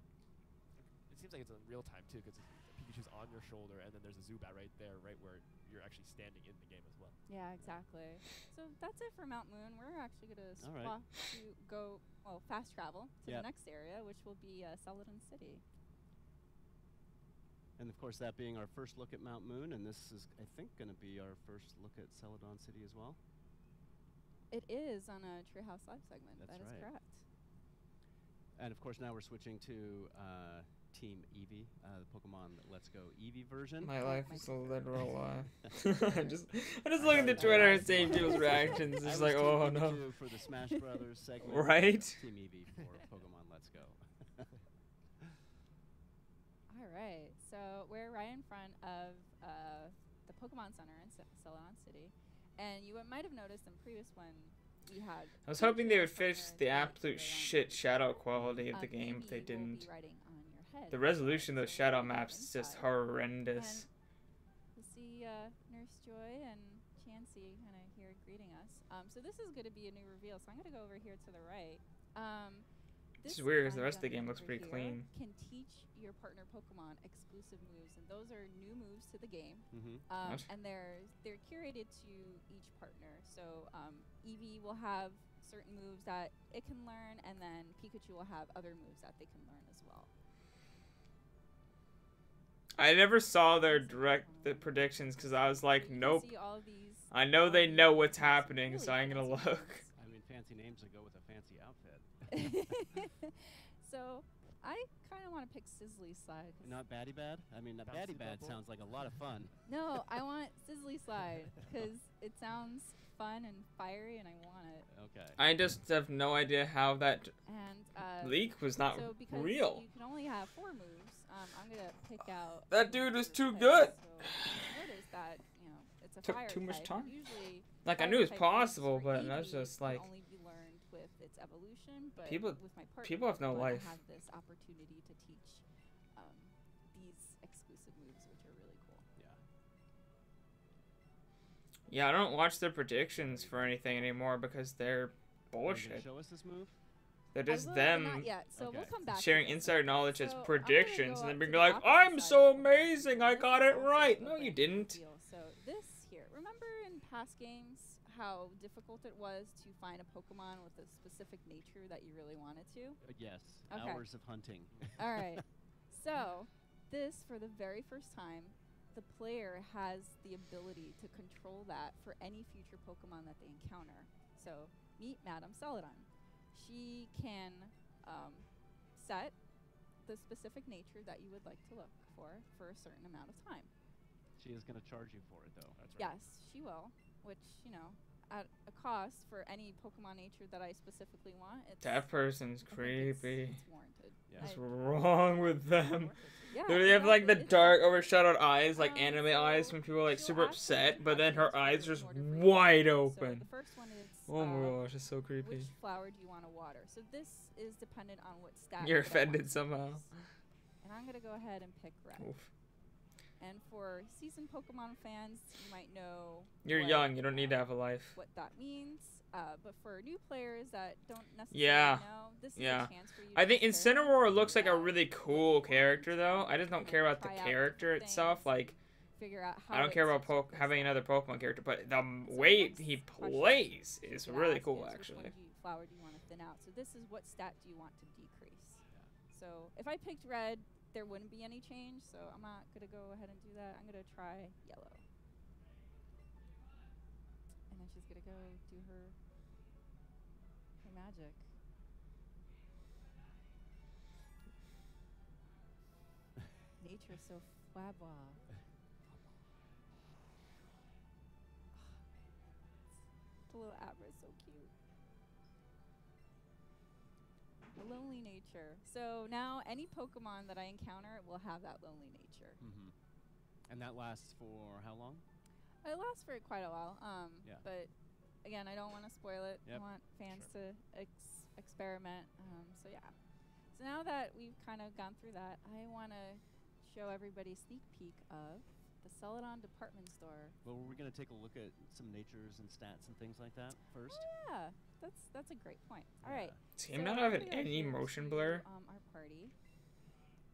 It seems like it's in real time too, because Pikachu's on your shoulder, and then there's a Zubat right there, right where you're actually standing in the game as well. Yeah, exactly. So that's it for Mount Moon. We're actually going to fast travel to the next area, which will be Celadon City. And of course, that being our first look at Mount Moon, and this is, I think, going to be our first look at Celadon City as well. It is on a Treehouse Live segment. That's that is correct. And of course, now we're switching to Team Eevee, the Pokemon Let's Go Eevee version. My life is a literal lie. I'm just looking at Twitter and seeing people's reactions. It's like, oh no. For the Smash Brothers segment, right? Team Eevee for Pokemon Let's Go. All right, so we're right in front of the Pokemon Center in Celadon City, and you might have noticed in previous one we had. I was hoping they would fix the absolute shit shadow quality of the game, but they didn't. The resolution of those shadow maps is just horrendous. We'll see Nurse Joy and Chansey kind of here greeting us. So this is going to be a new reveal, so I'm going to go over here to the right. This is weird because the rest of the game looks pretty clean. Can teach your partner Pokemon exclusive moves, and those are new moves to the game. And they're curated to each partner. So Eevee will have certain moves that it can learn, and then Pikachu will have other moves that they can learn as well. I never saw their the predictions because I was like, nope. I know they know what's happening, so I'm gonna look. I mean, fancy names that go with a fancy outfit. So I kind of want to pick Sizzly Slide. Not Batty Bad? I mean, Batty Bad sounds like a lot of fun. No, I want Sizzly Slide because it sounds fun and fiery, and I want it. Okay. I just have no idea how that leak was not real. You can only have 4 moves. I'm gonna pick out. That dude was too good. So notice that it's a took fire too much type. time. Usually, like I knew it was possible, but I was just like. Only be learned with its evolution, but people with my partner, have no life. I have this opportunity to teach these exclusive moves, which are really cool. Yeah, I don't watch their predictions for anything anymore because they're bullshit. Show us this move. They're just them not yet, so we'll come back sharing to insider knowledge as So predictions I'm and gonna then go being up to like, the I'm opposite so side. amazing, I got it Also right. a No, you great didn't. deal. So this here, remember in past games how difficult it was to find a Pokemon with a specific nature that you really wanted to? Yes, Okay. hours of hunting. All right. So this, for the very first time, the player has the ability to control that for any future Pokemon that they encounter. So meet Madame Celadon. She can set the specific nature that you would like to look for a certain amount of time. She is going to charge you for it, though. That's right. Yes, she will, which, at a cost for any Pokemon nature that I specifically want. That person's creepy. It's warranted. What's wrong with them? Yeah, They have like the exactly. dark overshadowed eyes, like anime eyes when people are like super upset, but then her eyes are just wide open. The first one is, oh my gosh, it's so creepy. which flower do you want to water? So this is dependent on what stat You're that I want offended to somehow. use. And I'm going to go ahead and pick red. Oof. And for seasoned Pokemon fans, you might know You're young, you don't need to have a life. what that means. But for new players that don't necessarily Yeah. know, this is Yeah. a chance for you I to think experiment Incineroar looks like a really cool character though. I just don't care about the try out character different itself. things, Like, figure out how I don't it care about suits your having another Pokemon character, but the So way next he question plays is you really ask cool, is actually. Which flower do you want to thin out? So this is what stat do you want to decrease? So if I picked red, there wouldn't be any change. So I'm not going to go ahead and do that. I'm going to try yellow. And then she's going to go do her magic. Nature so flabwa. The little Abra is so cute. The lonely nature. So now any Pokemon that I encounter will have that lonely nature. And that lasts for how long? It lasts for quite a while. Yeah. But again, I don't want to spoil it. Yep. I want fans to experiment. So yeah. So now that we've kind of gone through that, I want to show everybody a sneak peek of the Celadon department store. Well, we're going to take a look at some natures and stats and things like that first. Oh, yeah, that's a great point. All right. Does game not have any motion blur? Our party,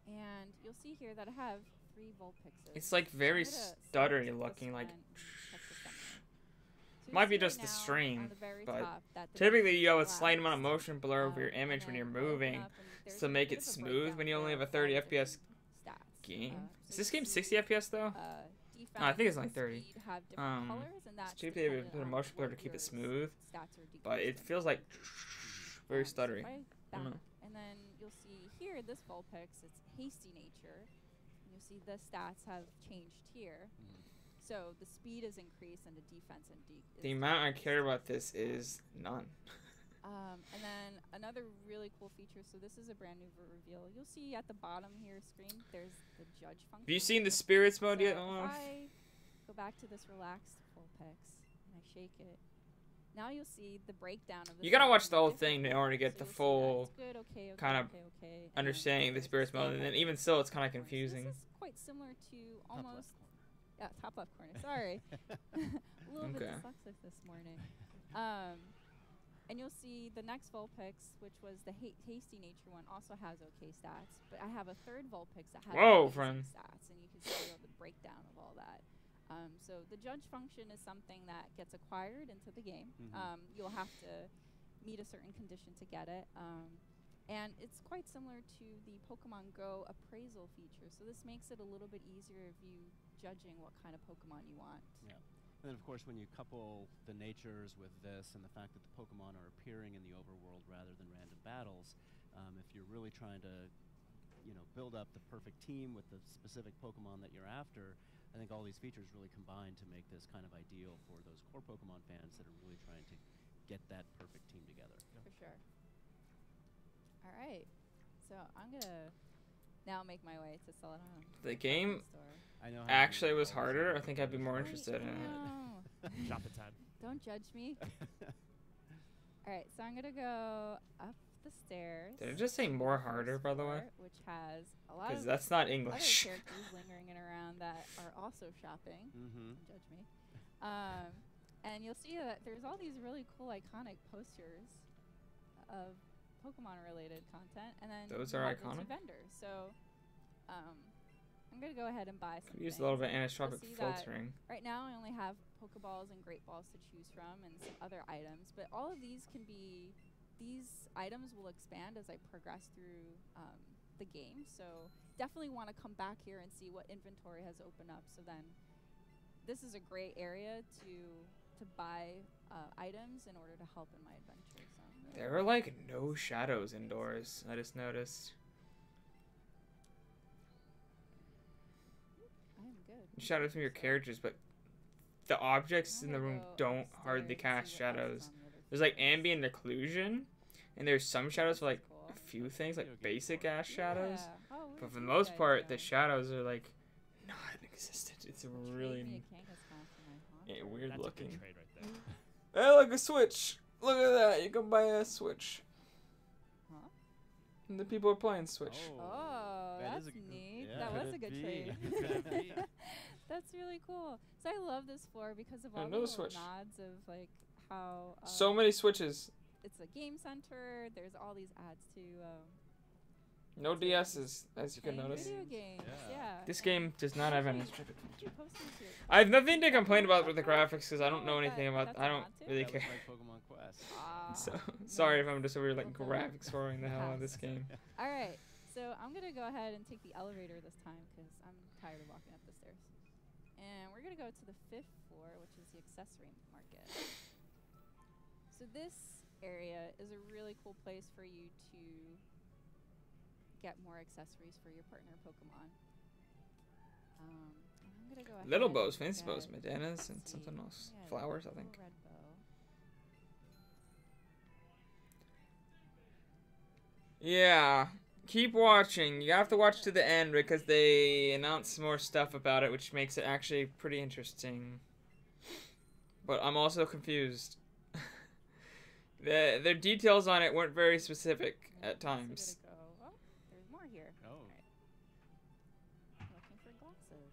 and you'll see here that I have 3 Vulpixes. It's like very stuttery looking, like. Might be just the stream, but typically you have a slight amount of motion blur over your image when you're moving, to make it smooth when you only have a 30 FPS game. Is this game 60 FPS though? No, I think it's only 30. It's typically a bit of motion blur to keep it smooth, but it feels like very stuttery. I don't know. And then you'll see here this Vulpix, it's hasty nature. You'll see the stats have changed here. So the speed is increased and the defense and the amount I care about this is none. And then another really cool feature. So this is a brand new reveal. You'll see at the bottom here screen, there's the judge function. Have you seen the spirits mode yet? If I go back to this relaxed Vulpix and I shake it, now you'll see the breakdown of. You gotta watch the whole thing in order to get the full kind of understanding the spirits mode, and then even still, it's kind of confusing. This is quite similar to almost. Yeah, top left corner. Sorry. A little bit dyslexic this morning. And you'll see the next Vulpix, which was the hasty nature one, also has okay stats. But I have a third Vulpix that has stats, and you can see the breakdown of all that. So the judge function is something that gets acquired into the game. You'll have to meet a certain condition to get it. And it's quite similar to the Pokemon Go appraisal feature. So this makes it a little bit easier of you judging what kind of Pokemon you want. Yeah. And then, of course, when you couple the natures with this and the fact that the Pokemon are appearing in the overworld rather than random battles, if you're really trying to, build up the perfect team with the specific Pokemon that you're after, I think all these features really combine to make this kind of ideal for those core Pokemon fans that are really trying to get that perfect team together. For sure. All right, so I'm gonna now make my way to Celadon. The game actually was harder. I think I'd be more interested in it. Shopping time. Don't judge me. All right, so I'm gonna go up the stairs. Did it just say more harder, by the way? Which has a lot of that's not English. other characters lingering around that are also shopping. Don't judge me. And you'll see that there's all these really cool, iconic posters of Pokemon-related content, and then those are iconic. Vendors. So, I'm gonna go ahead and buy some. Use a little bit of anisotropic filtering. Right now, I only have Pokeballs and Great Balls to choose from, and some other items. But all of these can be. These items will expand as I progress through the game. So definitely want to come back here and see what inventory has opened up. So then, this is a great area to buy items in order to help in my adventure. So there are like no shadows indoors. I just noticed. I am good. Shadows from your characters, but the objects in the room don't hardly cast shadows. There's like ambient occlusion, and there's some shadows for like a few things, like basic ass shadows. But for the most part, the shadows are like non-existent. It's really weird looking. Hey, look, a Switch! Look at that! You can buy a Switch. Huh? And the people are playing Switch. Oh, that's neat. That was a good trade. That's really cool. So I love this floor because of all the little nods of like how. So many Switches. It's a game center. There's all these ads to. No DSs, as you can notice. Video games, yeah. This game does not have any. I have nothing to complain about with the graphics because I don't know anything about. I don't really care. Pokemon Quest. So sorry if I'm just over here like graphics scoring the hell out of this game. All right, so I'm gonna go ahead and take the elevator this time because I'm tired of walking up the stairs. And we're gonna go to the 5th floor, which is the accessory market. So this area is a really cool place for you to get more accessories for your partner Pokemon. I'm gonna go ahead. Little bows, fancy bows, Medanas, and something else. Yeah, flowers, I think. Red bow. Yeah. Keep watching. You have to watch to the end because they announce more stuff about it, which makes it actually pretty interesting. But I'm also confused. Their details on it weren't very specific at times. Oh, there's more here. Oh. Right. Looking for glasses.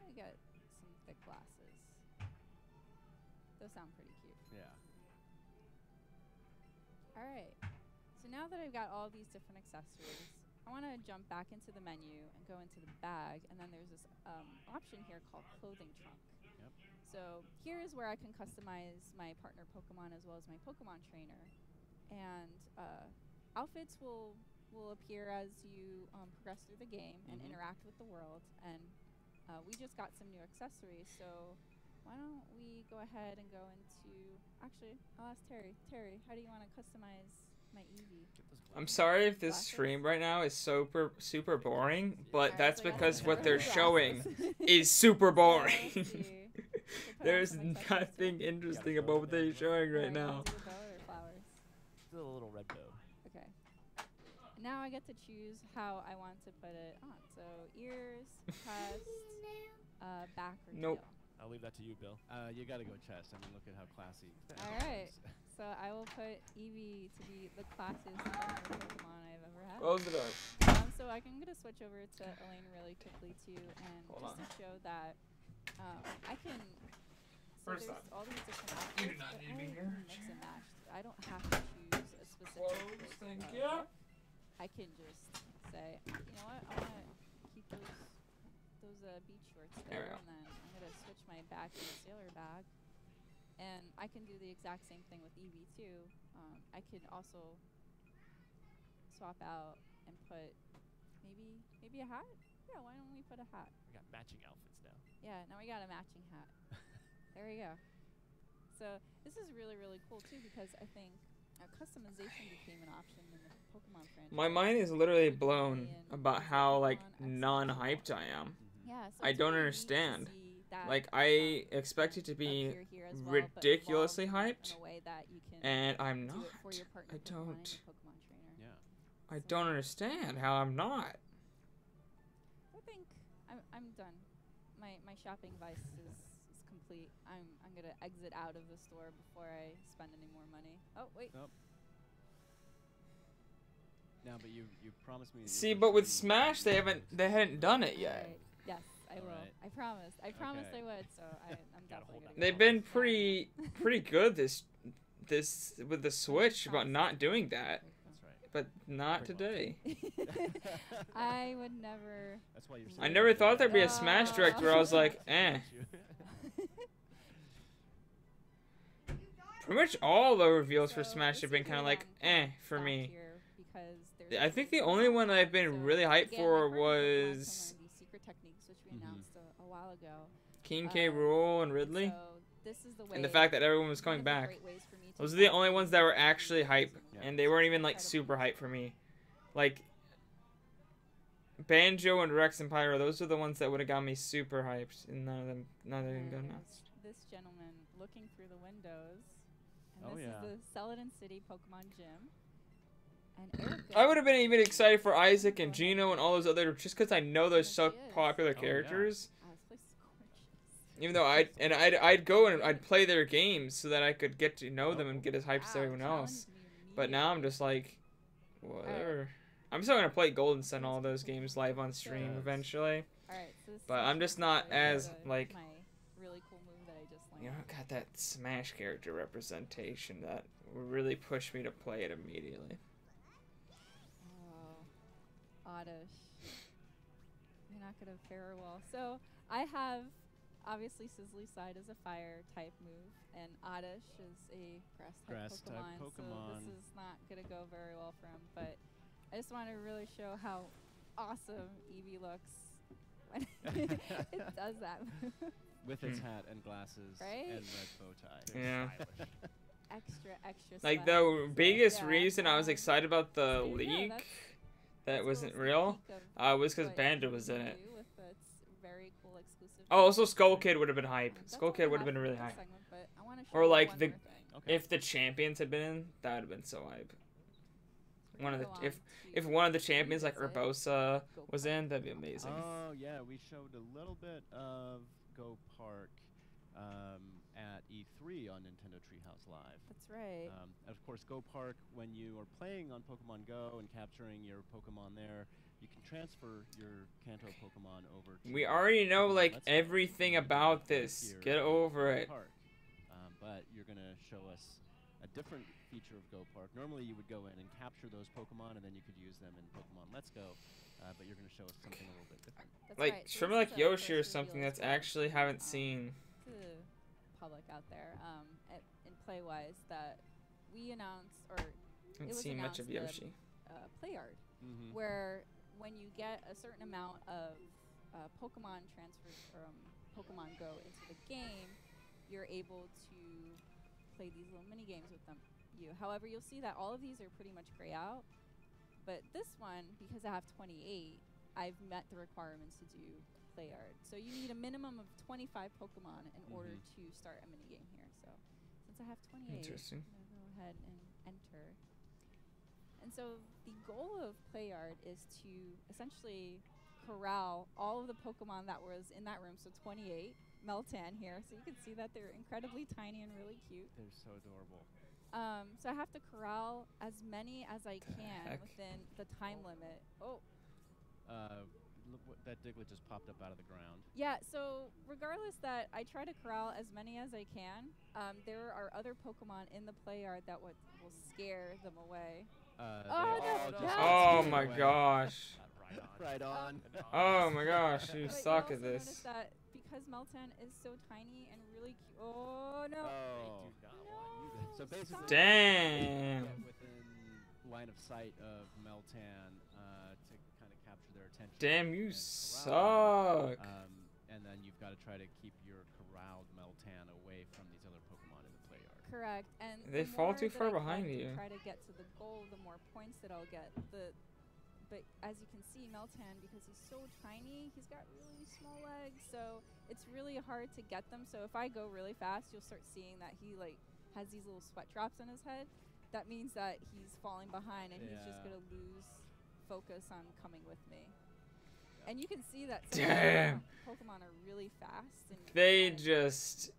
me get some thick glasses. Those sound pretty cute. Yeah. All right. So now that I've got all these different accessories, I want to jump back into the menu and go into the bag, and then there's this option here called clothing trunk. Yep. So here is where I can customize my partner Pokemon as well as my Pokemon trainer, and outfits will appear as you progress through the game and interact with the world. And we just got some new accessories, so why don't we go ahead and go into... Actually, I'll ask Terry. Terry, how do you want to customize my Eevee? I'm sorry if this stream right now is super boring, but that's because what they're showing is super boring. There's nothing interesting about what they're showing right now. Do a bow or flowers? Do a little red bow. Okay. Now I get to choose how I want to put it on. So ears, chest, back, or Nope. tail. I'll leave that to you, Bill. You gotta go chest. I mean, look at how classy. All right. So I will put Eevee to be the classiest Pokemon I've ever had. Close it up. So I'm gonna switch over to Elaine really quickly too, and just to show that I can. So First there's off, all these different you do outfits, not but need to be I here. can mix and match. I don't have to choose a specific. Thank you. I can just say, you know what, I want to keep those beach shorts there, and then I'm gonna switch my bag to a sailor bag. And I can do the exact same thing with Eevee too. I could also swap out and put maybe a hat. Yeah, why don't we put a hat? We got matching outfits now. Yeah, now we got a matching hat. There we go. So this is really, really cool too, because I think customization became an option in the Pokemon franchise. My mind is literally blown about how like non-hyped I am. Yeah, so I it's don't really neat to understand. see that, Like I expect it to be appear here as well, but ridiculously evolved in hyped, a way that you can and I'm do not. it for your partner I Pokemon and don't. your Pokemon trainer. Yeah. I don't understand how I'm not. I think I'm done. My shopping vice is complete. I'm gonna exit out of the store before I spend any more money. Oh wait. Nope. No, but you promised me. That See, but with Smash, they hadn't done it yet. Alright. Yes, I will. Alright. I promised. I promised Okay. I would. So I'm definitely gonna. They've been pretty good this with the Switch about not doing that. That's right. But not today. I would never. That's why you're. I never thought there'd be a Smash Direct where I was like, eh. Pretty much all the reveals for Smash have been kind of like, eh, for me. I think the only one that I've been really hyped for was The secret techniques, which we announced a while ago. King K. Rool and Ridley. So this is the way And the fact that everyone was coming back. Those are the only ones that were actually hype, and they weren't even like super hype for me. Like Banjo and Rex and Pyro, those are the ones that would have got me super hyped, and none of them got announced. This gentleman looking through the windows, and Oh, this yeah. is the Celadon City Pokemon Gym. And Eric I would have been even excited for Isaac and Gino and all those other, just because I know they're so popular characters. This place is gorgeous. Even though I'd go and I'd play their games so that I could get to know them and get as hyped as everyone else. But now I'm just like, whatever. I'm still gonna play Golden Sun all those games live on stream eventually. Alright, so this But is I'm just not as like, my really cool move that I just learned. you know, got that Smash character representation that would really push me to play it immediately. Oh, Oddish. You're not gonna fare well. So I have obviously Sizzly Side is a fire type move, and Oddish is a grass type Pokemon. So this is not gonna go very well for him. But I just want to really show how awesome Eevee looks when it does that move. With its hat and glasses Right? and red bow tie. Yeah. Extra Like swag. the biggest Yeah, reason I was excited about the there you go, leak that's that a wasn't little real sneak peek of was because what Banjo you was can in it. do with its very cool exclusive Oh, also Skull Kid would have been hype. That's Skull all I Kid would have have been for really this hype. segment, but I wanna show Or you like one the more thing. if the champions had been in, that would have been so hype. One of the Go on if one of the champions like Urbosa was in, that'd be amazing. Oh yeah, we showed a little bit of Go Park at E3 on Nintendo Treehouse Live. That's right. And of course, Go Park, when you are playing on Pokemon Go and capturing your Pokemon there, you can transfer your Kanto Pokemon over to We already know, Pokemon like, Let's Go. everything about this. Here Get in over Go it. Park. But you're going to show us a different feature of Go Park. Normally you would go in and capture those Pokemon and then you could use them in Pokemon Let's Go. But you're going to show us something a little bit different. That's Like, right. So show me this like is a Yoshi or first something reveal that's as well, actually haven't seen. to the public out there, in Playwise, that we announced, or Haven't it was seen much announced of Yoshi. Play Yard, Mhm. where when you get a certain amount of Pokemon transferred from Pokemon Go into the game, you're able to play these little mini games with them. However, you'll see that all of these are pretty much gray out, but this one, because I have 28, I've met the requirements to do Play Yard. So you need a minimum of 25 Pokemon in order to start a mini game here. So since I have 28, Interesting. I'm gonna go ahead and enter. And so the goal of Play Yard is to essentially corral all of the Pokemon that was in that room. So 28, Meltan here. So you can see that they're incredibly tiny and really cute. They're so adorable. So I have to corral as many as I can heck? within the time limit. Oh, Look what that Diglett just popped up out of the ground. yeah. So regardless that I try to corral as many as I can, there are other Pokemon in the play yard that will scare them away. They Oh, all no. just Yeah. Oh flew my away. gosh. Right on. Oh my gosh, you But suck you at also notice this. that because Meltan is so tiny and really cute. Oh no! Oh. No, So basically, stop. Damn. get within line of sight of Meltan to kind of capture their attention. Damn, you and corral them. suck. And then you've got to try to keep your corralled Meltan away from these other Pokemon in the play yard. Correct. And They the fall more too that far I behind collect you. and try to get to the goal, the more points that I'll get. But as you can see, Meltan, because he's so tiny, he's got really small legs, so it's really hard to get them. So if I go really fast, you'll start seeing that he like has these little sweat drops on his head. That means that he's falling behind and he's just Yeah. gonna lose focus on coming with me. And you can see that some of Damn. the Pokemon are really fast and They kind of, just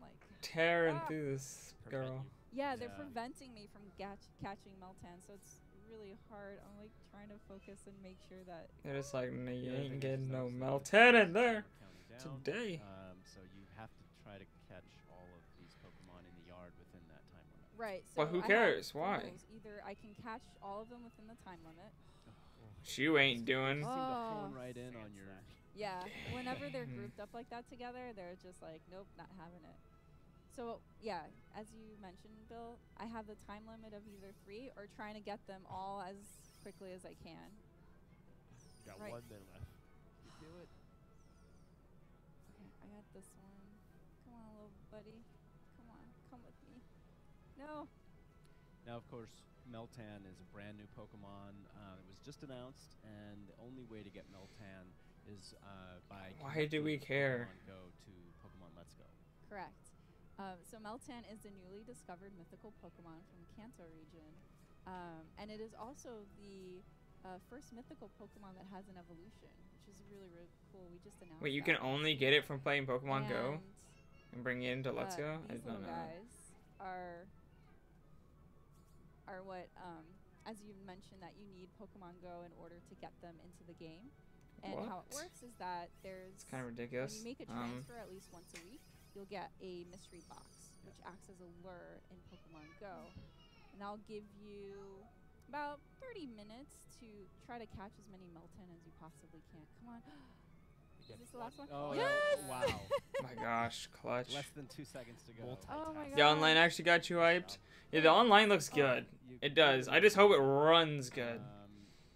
like tearing ah. through this girl. Yeah, they're Yeah. preventing me from catching Meltan, so it's really hard. I'm like trying to focus and make sure that. They're just like, nah, you The other thing ain't is getting no obviously Meltan in we're there counting down. today. So you have to try to catch all of these Pokemon in the yard within that time limit. Right. So But who I have cares? two Why? goals. Either I can catch all of them within the time limit. You ain't doing. You seem to Oh. phone right in on your. Yeah. Whenever they're grouped up like that together, they're just like, nope, not having it. So yeah, as you mentioned, Bill, I have the time limit of either 3 or trying to get them all as quickly as I can. Got Right. 1 minute left. Do it. Okay, I got this one. Come on, little buddy. Come on, come with me. No. Now, of course, Meltan is a brand new Pokemon. It was just announced, and the only way to get Meltan is by. Why do we connecting care? Pokemon Go to Pokemon Let's Go. Correct. So Meltan is the newly discovered mythical Pokemon from Kanto region, and it is also the first mythical Pokemon that has an evolution, which is really, really cool. We just announced. Wait, you that. can only get it from playing Pokemon Go And, and bring it into Let's Go? I These did not little know. that. guys are what, as you mentioned, that you need Pokemon Go in order to get them into the game. And how it What? works is that there's It's kind of when ridiculous. you make a transfer at least once a week, you'll get a mystery box, which acts as a lure in Pokemon Go. And I'll give you about 30 minutes to try to catch as many Meltan as you possibly can. Come on. Is this the last one? Oh, yes! wow. My gosh, clutch. Less than 2 seconds to go. Oh my god. The online actually got you hyped? Yeah, the online looks good. It does. I just hope it runs good.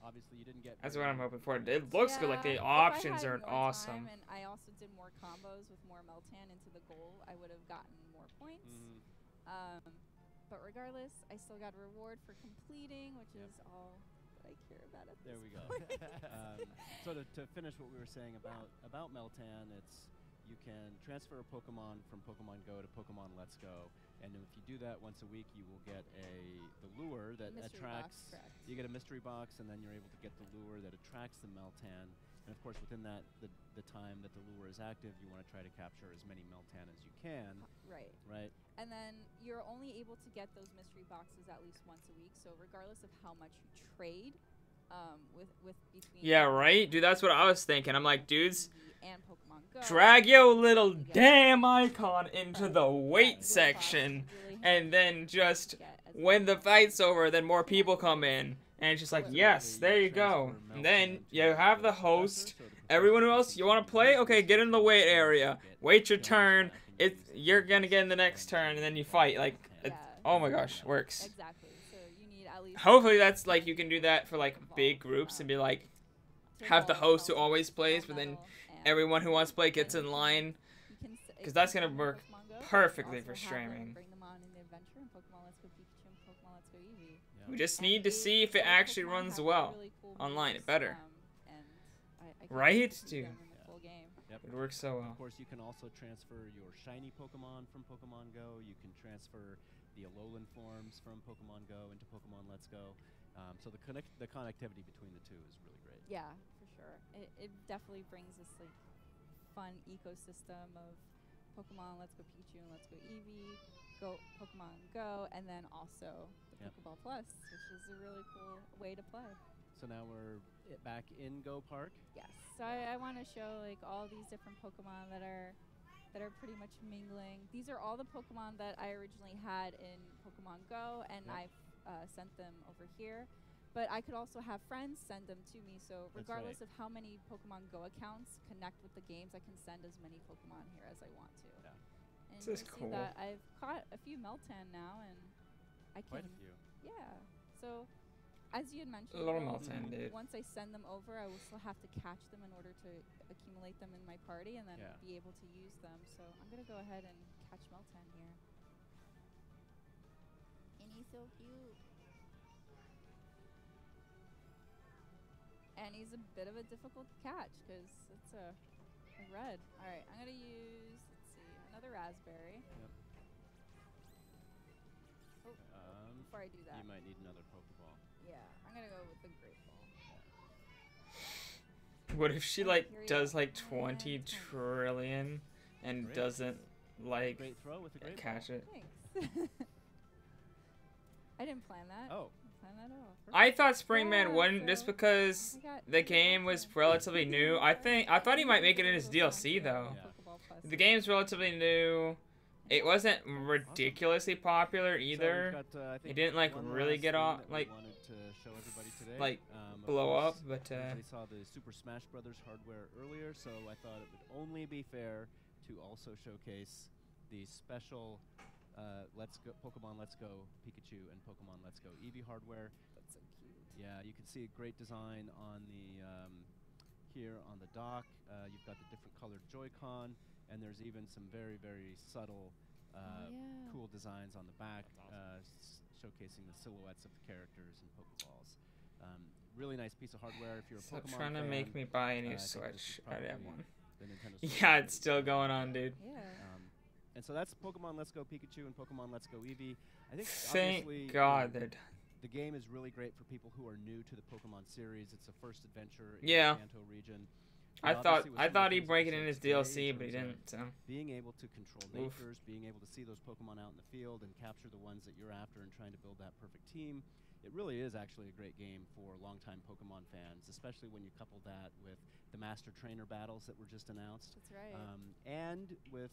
Obviously, you didn't get. That's what I'm hoping for. It looks good. Like the If options I are had more awesome. time and I also did more combos with more Meltan into the goal, I would have gotten more points. But regardless, I still got a reward for completing, which is all that I care about at There this we go. point. So to finish what we were saying about Meltan, it's you can transfer a Pokemon from Pokemon Go to Pokemon Let's Go, and if you do that once a week, you will get the lure that Mystery attracts. box, correct. You get a mystery box, and then you're able to get the lure that attracts the Meltan. And of course, within that, the time that the lure is active, you want to try to capture as many Meltan as you can. Right. Right. And then you're only able to get those mystery boxes at least once a week. So regardless of how much you trade, with between. Yeah, right? Dude, that's what I was thinking. I'm like, dudes, And Pokemon Go. drag your little damn icon into the wait section, and then just when the fight's over, then more people come in, and it's just like, yes, there you go. And then you have the host. Everyone else, you want to play? Okay, get in the wait area. Wait your turn. You're gonna get in the next turn, and then you fight. Like, oh my gosh, works. Exactly. So you need at least. Hopefully that's like you can do that for like big groups and be like, have the host who always plays, but then everyone who wants to play gets in line, because that's gonna work perfectly for streaming. Bring them on in the adventure in Pokemon Let's Go Pikachu and Pokemon Let's Go Eevee. We just need to see if it actually runs well online. It better. Right, dude? It works so well. Of course, you can also transfer your shiny Pokemon from Pokemon Go. You can transfer the Alolan forms from Pokemon Go into Pokemon Let's Go. So the connectivity between the two is really great. Yeah, for sure. It definitely brings this like fun ecosystem of Pokemon Let's Go Pikachu and Let's Go Eevee, Pokemon Go, and then also the Pokeball Plus, which is a really cool way to play. So now we're back in Go Park. Yes. So I want to show like all these different Pokemon that are pretty much mingling. These are all the Pokemon that I originally had in Pokemon Go, and I've sent them over here. But I could also have friends send them to me. So regardless of how many Pokemon Go accounts connect with the games, I can send as many Pokemon here as I want to. Yeah. And this is cool. cool. That I've caught a few Meltan now, and I can. Quite a few. Yeah. So. As you had mentioned, A lot of Meltan, dude. Once I send them over, I will still have to catch them in order to accumulate them in my party and then be able to use them. So I'm going to go ahead and catch Meltan here. And he's so cute. And he's a bit of a difficult catch because it's a red. All right, I'm going to use, let's see, another raspberry. Yep. Oh, before I do that. You might need another Pokeball. Yeah, I'm gonna go with the Great Ball. What if she like does like 20 trillion and doesn't like great throw with a great catch it? Thanks. I didn't plan that. Oh. Plan that at all. I thought Springman wouldn't just because the game was relatively new. I thought he might make it in his DLC though. The game's relatively new. It wasn't ridiculously popular either. It didn't like really get off like blow up, but we saw the Super Smash Brothers hardware earlier, so I thought it would only be fair to also showcase the special Pokemon Let's Go Pikachu and Pokemon Let's Go Eevee hardware. That's so cute. Yeah, you can see a great design on the here on the dock. You've got the different colored Joy-Con, and there's even some very, very subtle, cool designs on the back, showcasing the silhouettes of the characters and Pokeballs. Really nice piece of hardware. If you're a Pokemon trying to fan, make me buy a new Switch. I have one. the Nintendo Switch. Yeah, it's still going on, dude. Yeah. And so that's Pokemon Let's Go Pikachu and Pokemon Let's Go Eevee. I think Thank God they're done. The game is really great for people who are new to the Pokemon series. It's a first adventure in the Kanto region. I thought he'd break it in his DLC, but he didn't. So being able to control natures, being able to see those Pokemon out in the field and capture the ones that you're after and trying to build that perfect team, it really is actually a great game for longtime Pokemon fans, especially when you couple that with the Master Trainer battles that were just announced. That's right. And with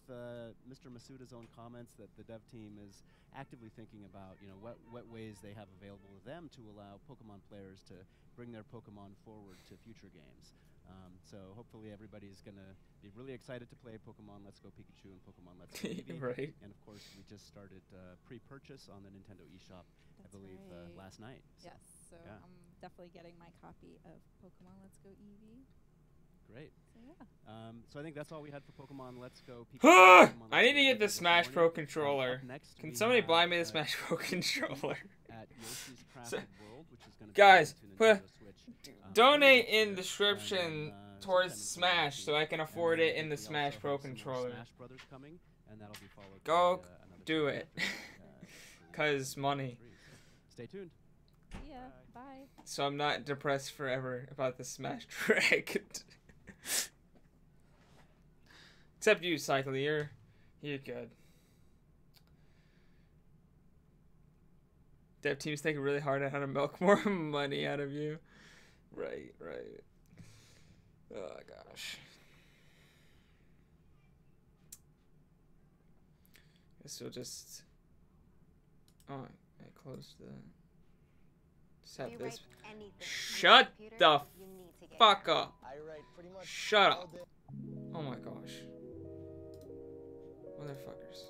Mr. Masuda's own comments that the dev team is actively thinking about, what ways they have available to them to allow Pokemon players to bring their Pokemon forward to future games. So hopefully everybody's going to be really excited to play Pokemon Let's Go Pikachu and Pokemon Let's Go Eevee. Right. And of course, we just started pre-purchase on the Nintendo eShop, I believe, last night. So yes, so I'm definitely getting my copy of Pokemon Let's Go Eevee. Great. So yeah. So I think that's all we had for Pokemon Let's Go Pikachu. I need to get the Smash Pro controller. Can somebody buy me the Smash Pro controller? At Yoshi's Crafted World, which is going to guys, put donate in the description towards Smash so I can afford it in the Smash Pro controller. Smash Brothers coming, and that'll be followed Go by, do it. Cause money. Stay tuned. Yeah, bye. So I'm not depressed forever about the Smash Dragon. Except you, Cycle, you're good. Dev team's thinking really hard on how to milk more money out of you. Right. Oh gosh. Guess we'll just. Oh, I closed the. Just have this. Shut the fuck up. Shut up. Oh my gosh. Motherfuckers.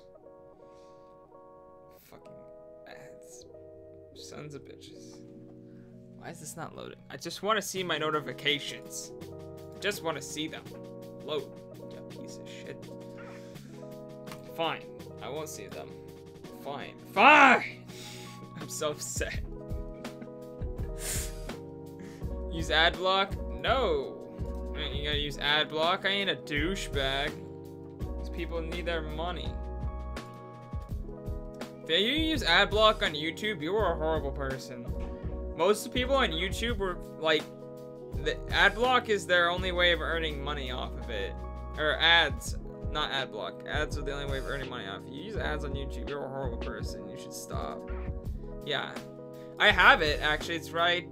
Fucking ads. Sons of bitches. Why is this not loading? I just want to see my notifications. I just want to see them. Load. You piece of shit. Fine. I won't see them. Fine. I'm so upset. Use ad block? No. You gotta use ad block? I ain't a douchebag. These people need their money. If you use ad block on YouTube, you are a horrible person. Most people on YouTube were like, the ad block is their only way of earning money off of it. Or ads, not ad block. Ads are the only way of earning money off. If you use ads on YouTube, you're a horrible person. You should stop. Yeah. I have it, actually. It's right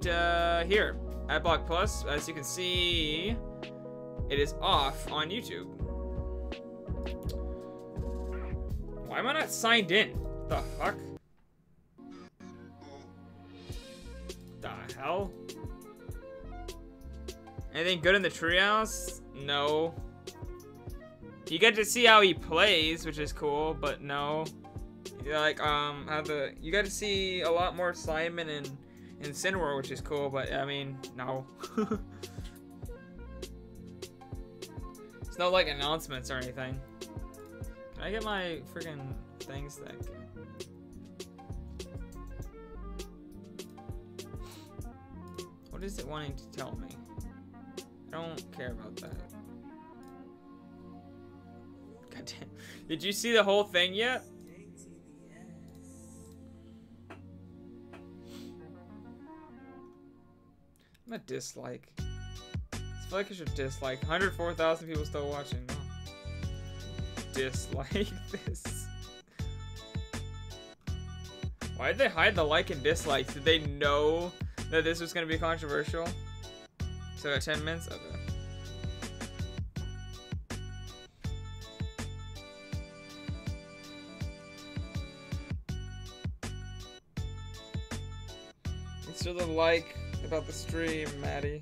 here. Adblock Plus, as you can see, it is off on YouTube. Why am I not signed in? The fuck? The hell? Anything good in the treehouse? No. You get to see how he plays, which is cool, but no. Like, you get to see a lot more Simon and Cinewar, which is cool, but I mean, no. It's no like announcements or anything. Can I get my friggin' things that What is it wanting to tell me? I don't care about that. God damn. Did you see the whole thing yet? I'm a dislike. I feel like I should dislike. 104,000 people still watching. No. Dislike this. Why did they hide the like and dislikes? Did they know that this was going to be controversial? So I got 10 minutes? Okay. It's still the like about the stream, Maddie.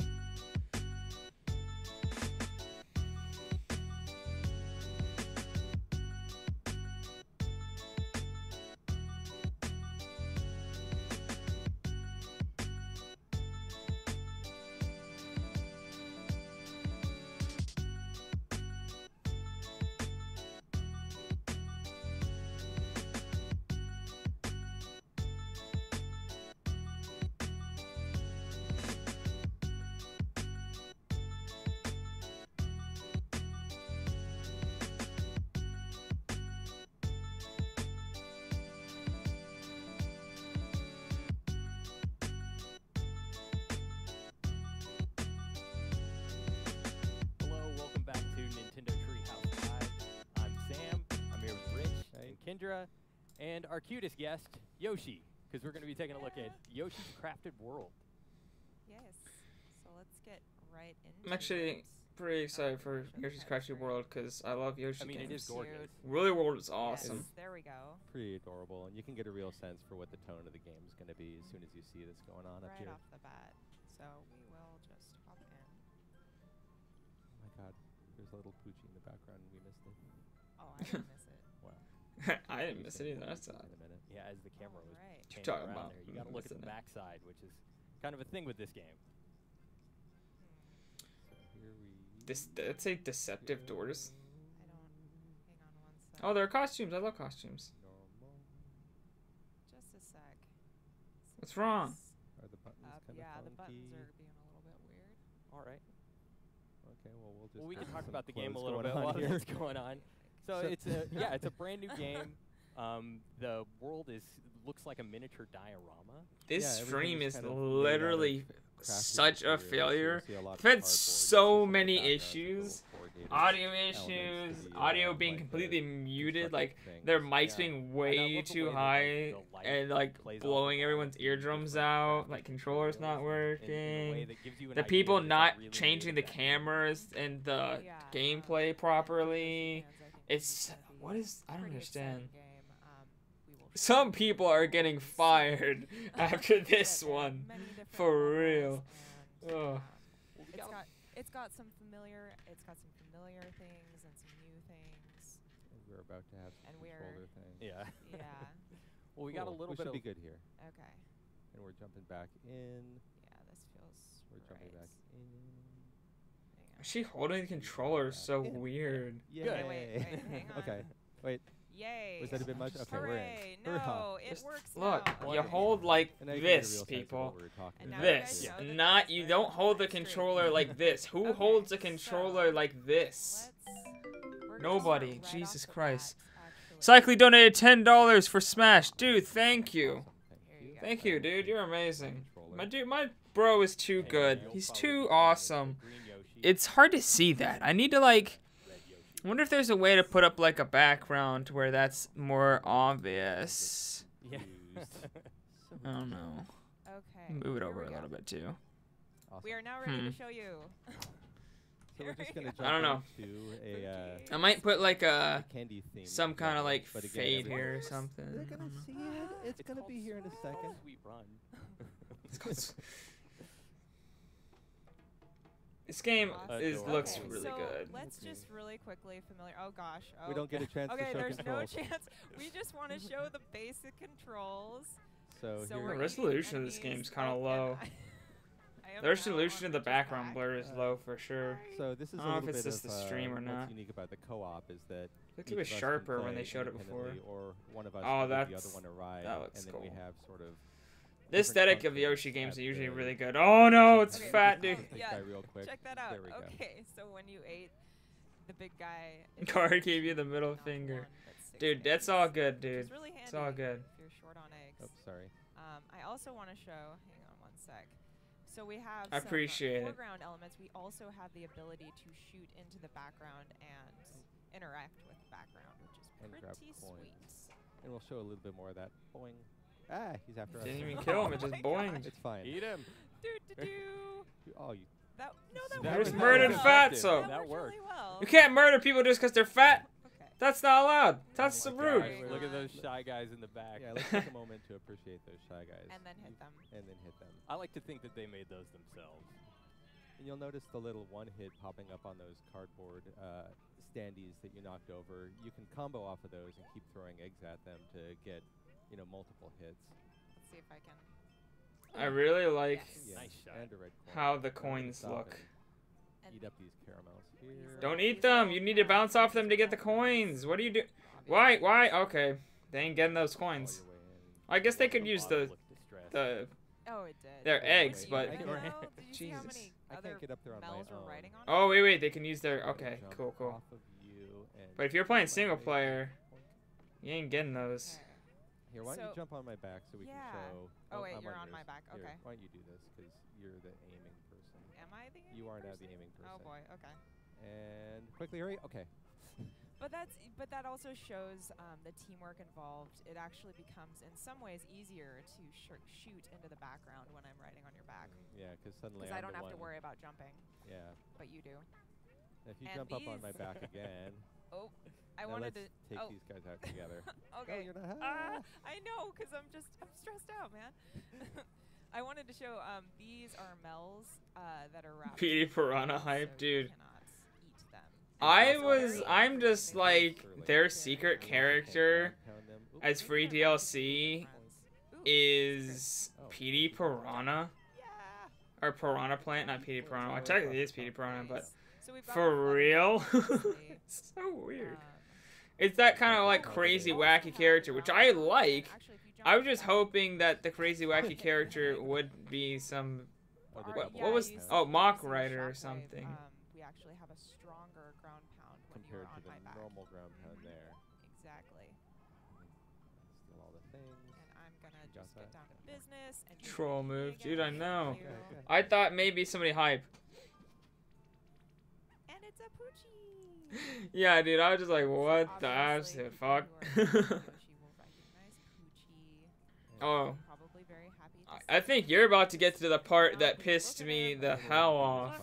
And our cutest guest, Yoshi, because we're going to be taking a look at Yoshi's Crafted World. Yes. So let's get right into I'm actually pretty excited for Yoshi's Crafted World because I love Yoshi games. It is gorgeous. Really World is awesome. Yes, there we go. Pretty adorable, and you can get a real sense for what the tone of the game is going to be as soon as you see this going on up here. Right off the bat. So we will just hop in. Oh my god, there's a little Poochie in the background and we missed it. Oh, I didn't miss it. Wow. I didn't miss it either. I saw it. In a minute. Yeah, as the camera was What you talking around about? there, you got to look at the backside, which is kind of a thing with this game. So here we Let's say deceptive doors. I don't. Hang on one sec. Oh, there are costumes. I love costumes. normal. Just a sec. What's wrong? Are the buttons kind of Yeah, funky? the buttons are being a little bit weird. All right. Okay, well we'll just. Well, we can put talk some about the game a clothes little going bit on while here. this is going on. So it's a it's a brand new game. The world looks like a miniature diorama. This Yeah, stream everything is is kind of made out of literally crafted such a materials, so you'll failure. see a lot I've of had cardboard so pieces in the many background, issues little board aggregated Audio elements to issues, the, audio being like the completely muted, like constructed their things. mics Yeah. being And I way love the too way that, high like, the light and like plays off blowing of all everyone's of the eardrums different out, graphic like controllers not materials in a way working. that gives you an The idea people that it's, not like, really changing the made cameras and the gameplay properly. It's what is I don't understand. Some people are getting fired after this one, for real. Oh. It's got some familiar things and some new things. We're about to have some And controller thing. Yeah. Yeah. Well, we got a Cool. little We bit should of be good here. Okay. And we're jumping back in. Yeah, this feels We're jumping back in. Is she holding the controller so weird? Yay. Okay, wait, hang on. Okay. Wait. Yay. Was that a bit much? Okay, Hooray. we're in. No, it Just works look, now. you hold like And now you can get a this, real sense of people. what we were talking about. This, not you don't hold the controller like this. Who holds a controller like this? Nobody. Jesus Christ. Cycly donated $10 for Smash, dude. Thank you. Thank you, dude. You're amazing. My bro is too good. He's too awesome. It's hard to see that. I need to like. I wonder if there's a way to put up like a background where that's more obvious. Yeah. I don't know. Okay. Move it over a little bit too. We are now ready to show you. So we're just gonna jump I don't know. into a I might put like a candy theme some kind of like but again, fade everyone- here or something. They're gonna see it. It's gonna be here in a second. Sweet run. This game looks Okay, really so good. Let's just really quickly familiar. Oh gosh. Oh. We don't get a chance to okay, show there's controls. no chance. We just want to show the basic controls. So The here. resolution of this game's kind of low. The resolution of the background blur is low for sure. So this is I a don't know little if it's bit just of, the stream or what's not. unique about the co-op is that Looked each it was of us can sharper when play they showed it before. independently, or one of us Oh, can give the that's other one a ride, that looks and then cool. we have sort of The different aesthetic of the functions Yoshi games at are usually the- really good. Oh no, it's Okay, fat, dude. This Yeah, guy real quick. check that out. There we go. Okay, so when you ate the big guy, it's Card gave you the middle finger. Dude, that's all good, dude. It's really handy It's all good. if you're short on eggs. Oops, sorry. I also want to show. Hang on one sec. So we have I some appreciate it. foreground elements. We also have the ability to shoot into the background and interact with the background, which is And grab pretty coins. sweet. And we'll show a little bit more of that. Boing. Ah, he's after us. Didn't even kill him, it just boinged. It's fine. Eat him. Oh, you. That That worked was really murdered well. fat, so. That worked really well. You can't murder people just because they're fat. That's not allowed. That's so rude. Look at those shy guys in the back. Yeah, let's take a moment to appreciate those shy guys. And then hit them. And then hit them. I like to think that they made those themselves. And you'll notice the little one hit popping up on those cardboard standees that you knocked over. You can combo off of those and keep throwing eggs at them to get, multiple hits. Let's see if I can. I really like Yes. Nice shot. And a red coin. how the Don't coins stop look. and Eat up these caramels here. Don't eat them. You need to bounce off them to get the coins. What do you do? Why? Why? Okay. They ain't getting those coins. I guess they could use the Oh, it did. their eggs, but Did you see how Jesus. many I other can't get up there on my Mel's were own. writing on Oh wait, they can use their. I'm gonna Okay, jump cool, cool. off of you and But if you're playing my single egg. player, you ain't getting those. Here, why don't you So- jump on my back so we Yeah. can show. Oh, wait, I'm you're on yours. my back, Here, okay. why don't you do this? Because you're the aiming person. Am I the aiming You are now the person? aiming person. Oh boy, okay. And quickly hurry. Okay. But that also shows the teamwork involved. It actually becomes, in some ways, easier to shoot into the background when I'm riding on your back. Yeah, because suddenly I I'm don't the have to one- worry about jumping. Yeah. But you do. If you And jump up on my these- back again. Oh, I now wanted let's to take oh. these guys out together. Okay. you're not- I know, because I'm stressed out, man. I wanted to show these are Mel's that are wrapped. PD Piranha hype, dude. eat them. I'm just like their secret character as free DLC is PD Piranha. Or Piranha Plant, not PD Piranha. Well, technically it is PD Piranha, but for real? It's so weird. It's that kind of like crazy wacky character, which I like. I was just hoping that the crazy wacky character would be some. What was? Oh, Mock Rider or something. We actually have a stronger ground pound when Compared you're to on the my back. normal ground pound there. Exactly. Steal all the things. And I'm gonna just get down to business and Troll move, dude. I know. you. I thought maybe somebody hype. And it's a Poochie. Yeah, dude, I was just like, what the Obviously, absolute fuck? Yoshi will recognize Poochie. Oh. Probably very happy to I think you're about to get to the part that pissed me the hell off.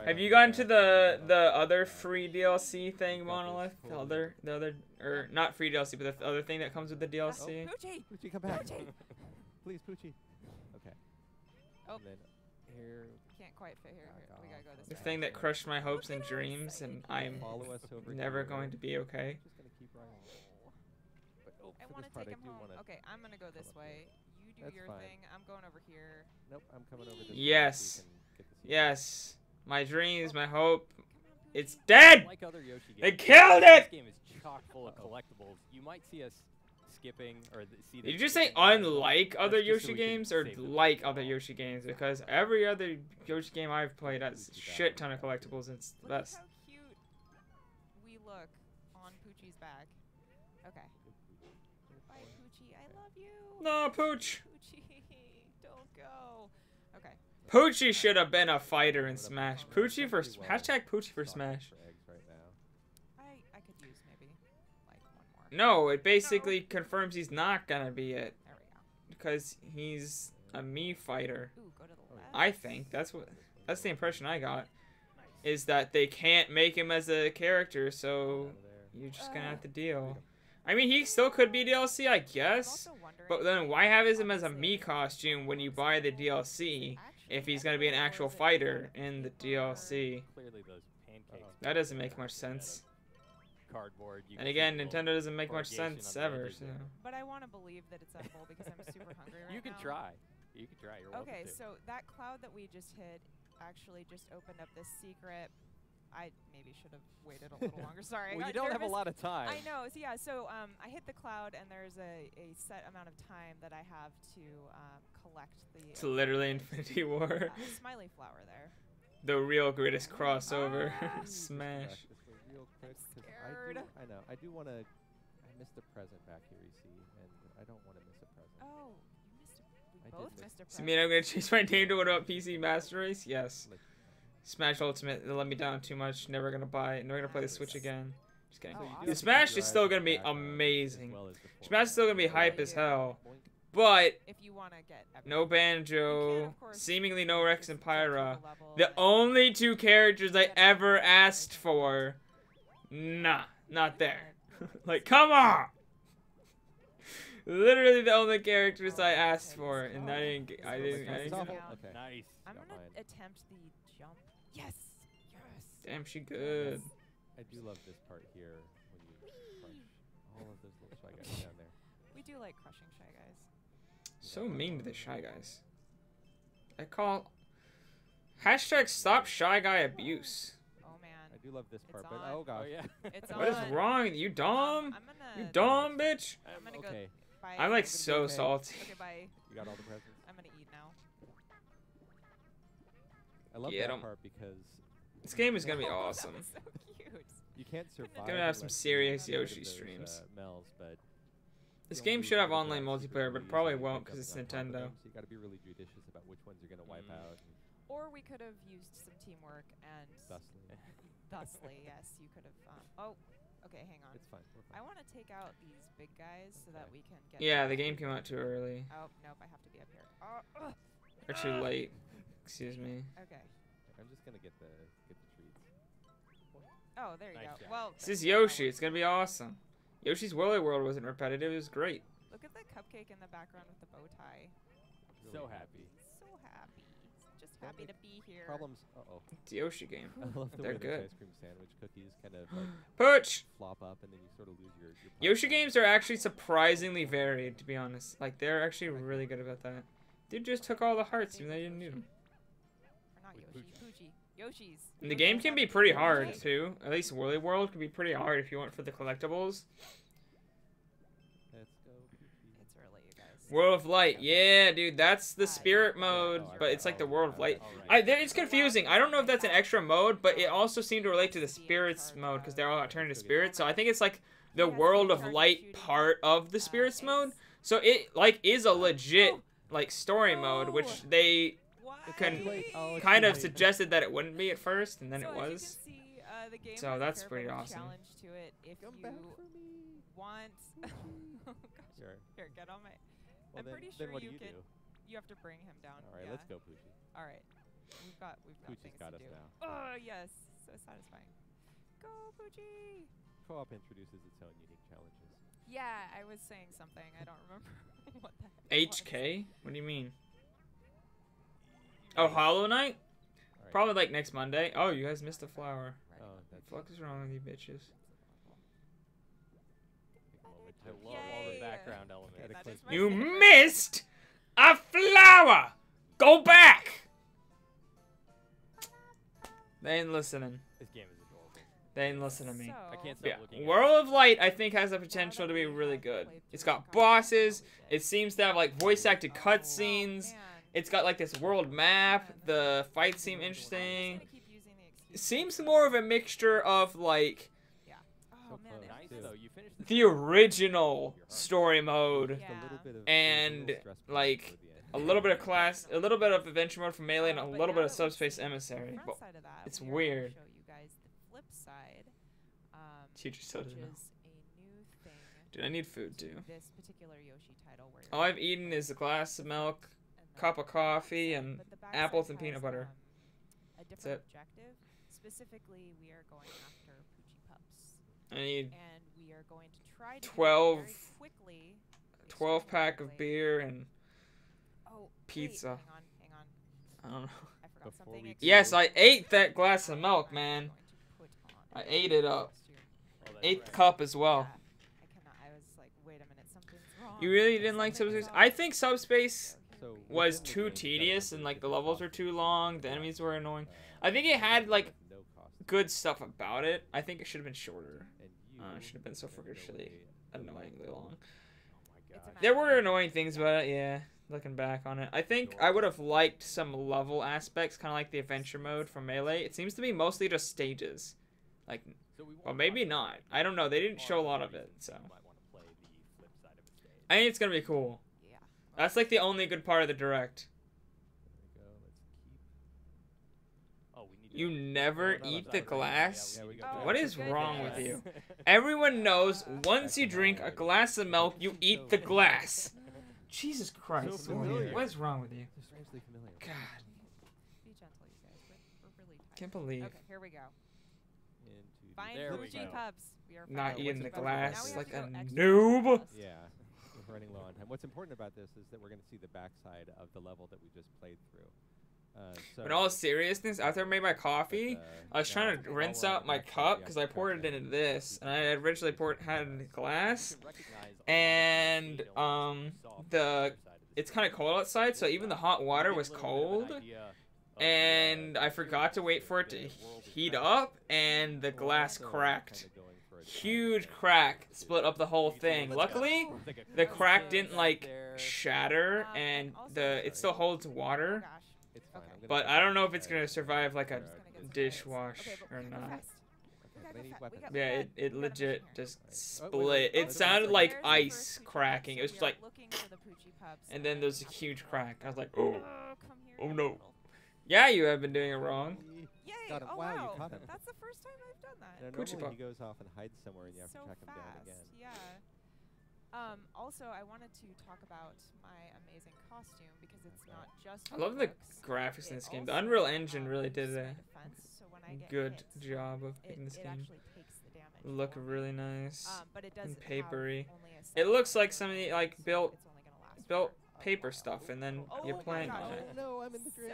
Have you gotten to the other free DLC thing, Monolith? The other, or not free DLC, but the other thing that comes with the DLC? Poochie! Poochie, come back. Poochie! Please, Poochie. Okay. Oh. And then here. Can't quite fit here. We gotta go this The way. thing that crushed my hopes and dreams, and I'm Follow us over never here. going to be okay. Just gonna keep running. But, I for want this to part, take I him do home. wanna Okay, I'm gonna go this come up way. You do That's your fine. thing. I'm going over here. Nope, I'm coming over this way. Yes. So you can get the seat. Yes. My dreams, my hope. It's Like dead! other Yoshi games, They killed it! This game is chock full of collectibles. You might see us skipping or see. Did you say unlike other Yoshi games or like other Yoshi games? Because every other Yoshi game I've played has a shit ton of collectibles and Look that's at how cute we look on Poochie's back. Okay. Bye, Poochie. I love you. No, Pooch! Poochie, don't go. Okay. Poochie should have been a fighter in Smash. Poochie for hashtag Poochie for Smash. For eggs right now. I could use maybe like one more. No, it basically confirms he's not gonna be it. There we go. Because he's a Mii fighter. Ooh, go to the left. I think that's the impression I got. Is that they can't make him as a character, so you're just gonna have to deal. I mean, he still could be DLC, I guess. But then why have him as a Mii costume when you buy the DLC if he's gonna be an actual fighter in the DLC? Clearly, those pancakes. That doesn't make much sense. Cardboard. And again, Nintendo doesn't make much sense ever. So. But I want to believe that it's edible because I'm super hungry right now. You can try. You can try. You're welcome Okay, to. so that cloud that we just hit actually just opened up this secret. I maybe should have waited a little longer. Sorry. Well, I you got don't have a nervous. lot of time. I know. So yeah. So I hit the cloud, and there's a set amount of time that I have to collect the. It's literally Infinity War. Smiley flower there. The real greatest crossover. Smash. Real quick, 'cause scared. I know. I do want to. I missed a present back here, you see, and I don't want to miss a present. Oh, you missed a. We I both did missed a So you mean I'm gonna change my name to what about PC Master Race? Yes. Like, Smash Ultimate, they let me down too much. Never gonna buy it. Never gonna play the Switch again. Just kidding. So The Smash is still gonna be amazing. Smash is still gonna be hype as hell. But if you want to get no Banjo, of course, seemingly no Rex and Pyra. level The only two characters I ever asked for. Nah, not there. Like, come on! Literally the only characters I asked for, and I didn't get. I didn't get it. Okay. Nice. I'm gonna attempt the jump. Yes. Yes. Damn, she good. I do love this part here when you crush all of those little Shy Guys down there. We do like crushing Shy Guys. So mean to the Shy Guys. I call hashtag stop Shy Guy abuse. Oh man. I do love this part, It's but on. oh gosh. Oh yeah. It's What is on. wrong? You dumb? I'm gonna. You dumb bitch? I'm gonna Okay. go. Bye. I'm like Everything's so okay. salty. Okay, bye. You got all the presents. I'm gonna eat now. I love Yeah, that don't- part because This game is gonna be Oh, awesome. That was so cute. you can't survive. Gonna have some unless serious you get Yoshi those, streams. Mel's, but This the game only should have way to online grab super multiplayer, but Luigi probably is to won't pick 'cause up it's on top of Nintendo. them, So you got to be really judicious about which ones you're gonna wipe out. And Or we could have used some teamwork and. thusly, Thusly, yes, you could have. Oh, okay, hang on. it's fine. We're I fine. want to take out these big guys so that we can get. Yeah, to the game came out too early. Oh nope, I have to be up here. Or too late. Excuse me. Okay. I'm just gonna get the treats. Oh, there you Nice go. job. Well, This is Yoshi. It's gonna be awesome. Yoshi's Woolly World wasn't repetitive. It was great. look at the cupcake in the background with the bow tie. So happy. So happy. Just happy to be here. Problems. Uh-oh. It's a Yoshi game. I love the They're way good. those ice cream sandwich cookies kind of like Pooch! flop up and then you sort of lose your Yoshi games are actually surprisingly varied, to be honest. Like, they're actually really good about that. Dude just took all the hearts even though you didn't need them. Or not Yoshi, Poochie. Yoshi's. And the game can be pretty hard, too. At least Woolly World can be pretty hard if you want for the collectibles. Let's go. Poochie. It's early, you guys. World of Light. Yeah, dude, that's the spirit mode, but it's like the World of Light. It's confusing. I don't know if that's an extra mode, but it also seemed to relate to the spirits mode because they're all got turned into spirits. So I think it's like the World of Light part of the spirits mode. So it like is a legit like story mode, which they kind of suggested that it wouldn't be at first, and then So it as you was. can see, The game So has a that's fair pretty bit of awesome. challenge to it if Come you back for me. want. Oh gosh. Sure. Here, get on my. Well, I'm then- pretty then sure what do you you could. do? You have to bring him down. All right, yeah. let's go, Poochie. All right. We've got Poochie's things got to us do. now. Oh yes, so satisfying. Go Poochie. Co-op introduces its own unique challenges. Yeah, I was saying something. I don't remember what that HK? What do you mean? Oh, Hollow Knight? Probably like next Monday. Oh, you guys missed a flower. Oh, that's What the fuck is wrong with you bitches? I love all the background elements. You missed a flower! Go back! They ain't listening. This game is adorable. They ain't listening to me. I can't stop looking at it. World of Light, I think, has the potential to be really good. It's got bosses. It seems to have like voice acted cutscenes. It's got like this world map. The fights seem interesting. It seems more of a mixture of like the original story mode and like a little bit of class, a little bit of adventure mode from Melee, and a little bit of Subspace Emissary. But it's weird. Show you guys the flip side. Teacher still doesn't know. Which is a new thing. Dude, I need food too. This particular Yoshi title where All I've eaten is a glass of milk, cup of coffee, and apples and peanut butter. A That's different it. objective. Specifically, we are going after Poochie Pups. I need And we are going to try to 12 very quickly. 12-pack of beer and Oh, pizza. Wait, hang on. I don't know. I forgot something. Yes, I ate that glass of milk, man. I ate it up. Ate the cup as well. I was like, wait a minute, something's wrong. You really didn't like Subspace? I think Subspace was too tedious and like the levels were too long, the enemies were annoying. I think it had like good stuff about it. I think it should have been shorter. It should have been so freakishly annoyingly long. There were annoying things about it, yeah. Looking back on it, I think I would have liked some level aspects, kind of like the adventure mode from Melee. It seems to be mostly just stages, like, well, maybe not. I don't know. They didn't show a lot of it, so I think it's gonna be cool. Yeah. That's like the only good part of the direct. You never eat the glass? What is wrong with you? Everyone knows once you drink a glass of milk, you eat the glass. Jesus Christ. What is wrong with you? Strangely familiar. God. Be gentle, you guys. We're really tired. Can't believe. Okay, here we go. Find There we Poochie go. Pups. We are Not finding eating Poochie the Pups. glass Now we have like to a go extra noob. fast. Yeah, we're running low on time. What's important about this is that we're going to see the backside of the level that we just played through. In all seriousness, after I made my coffee, I was trying to rinse out my cup because I poured it into this, and I originally had it in glass, and it's kind of cold outside, so even the hot water was cold, and I forgot to wait for it to heat up, and the glass cracked. Huge crack, split up the whole thing. Luckily, the crack didn't like shatter, and it still holds water. But I don't know if it's gonna survive like a dishwash or not. Yeah, it legit just split. It sounded like ice cracking. It was just like, and then there's a huge crack. I was like, oh no. Yeah, you have been doing it wrong. Yay! Got him. Oh Wow, you wow, caught him. that's the first time I've done that. Now, Poochie normally Pup. he goes off and hides somewhere, and you have to So track him down fast, again. yeah. Also, I wanted to talk about my amazing costume because it's not just. I love the looks, graphics in it this game. The also, Unreal Engine really did boosts a my defense, so when I get good hit, job of making this it game actually takes the damage look for me. really nice But it does and have papery. only a It looks second like somebody like so built it's only gonna last built for a paper while. stuff and then Oh you're my playing gosh. on it. Oh no, I'm in the drain.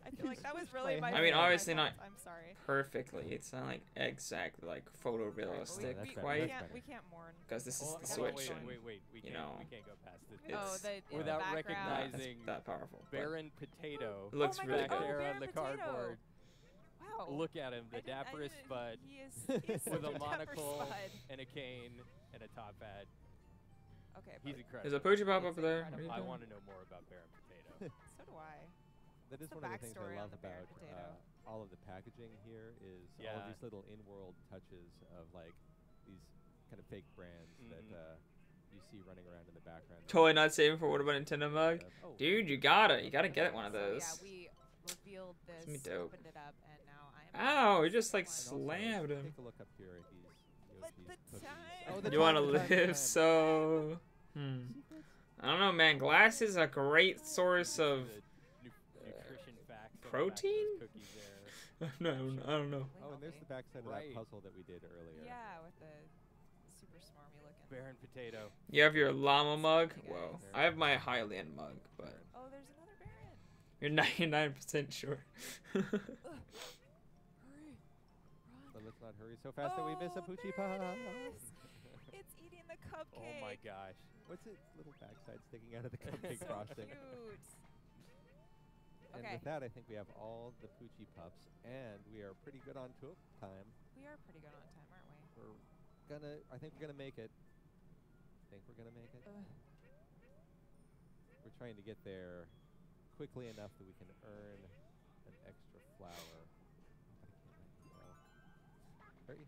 I feel like that was really my. I mean, fault. obviously My not fault. I'm sorry. perfectly. It's not like exactly like photorealistic that's better, quite, that's We can't mourn. because this is Well, the hold on, Switch. and, wait. We you can't, know, we can't go past this. it's in without the background. recognizing that powerful. but Baron Potato. It looks Oh my really God. good. Oh, There Baron on the Potato. cardboard. Wow. Look at him, the I dapperest didn't- bud He is with such a dapper monocle spud. and a cane and a top hat. Okay, He's but incredible. There's a Poochie Pop It's over there. What are incredible. you I doing? want to know more about Baron Potato. so do I. That is What's one the of the things backstory I on love the Baron about Potato? all of the packaging here is all Yeah. of these little in-world touches of like these kind of fake brands that you see running around in the background. Totally not saving for what about Nintendo mug? Oh. Dude, you gotta get one of So, those. yeah, revealed this, gonna be dope. opened it up, and now I am. Ow, he just like slammed him. Take a look up here at these cookies. time. Oh, the You want to time, the time, the live time. so... I don't know, man. Glass is a great source of Nutrition facts. protein? Cookies there. No, I don't know. Oh, and there's the backside of that puzzle that we did earlier. Yeah, with the super smarmy looking. Bear and potato. You have your llama mug? Whoa. I have my Highland mug, but... Oh, there's another Baron. You're 99% sure. But let's not hurry so fast that we miss a Poochie Pop. It's eating the cupcake. Oh my gosh. What's its little backside sticking out of the It's cupcake so frosting? cute. And Okay. with that, I think we have all the Poochie Pups, and we are pretty good on time. We are pretty good on time, aren't we? I think we're gonna make it. We're trying to get there quickly enough that we can earn an extra flower. Hurry.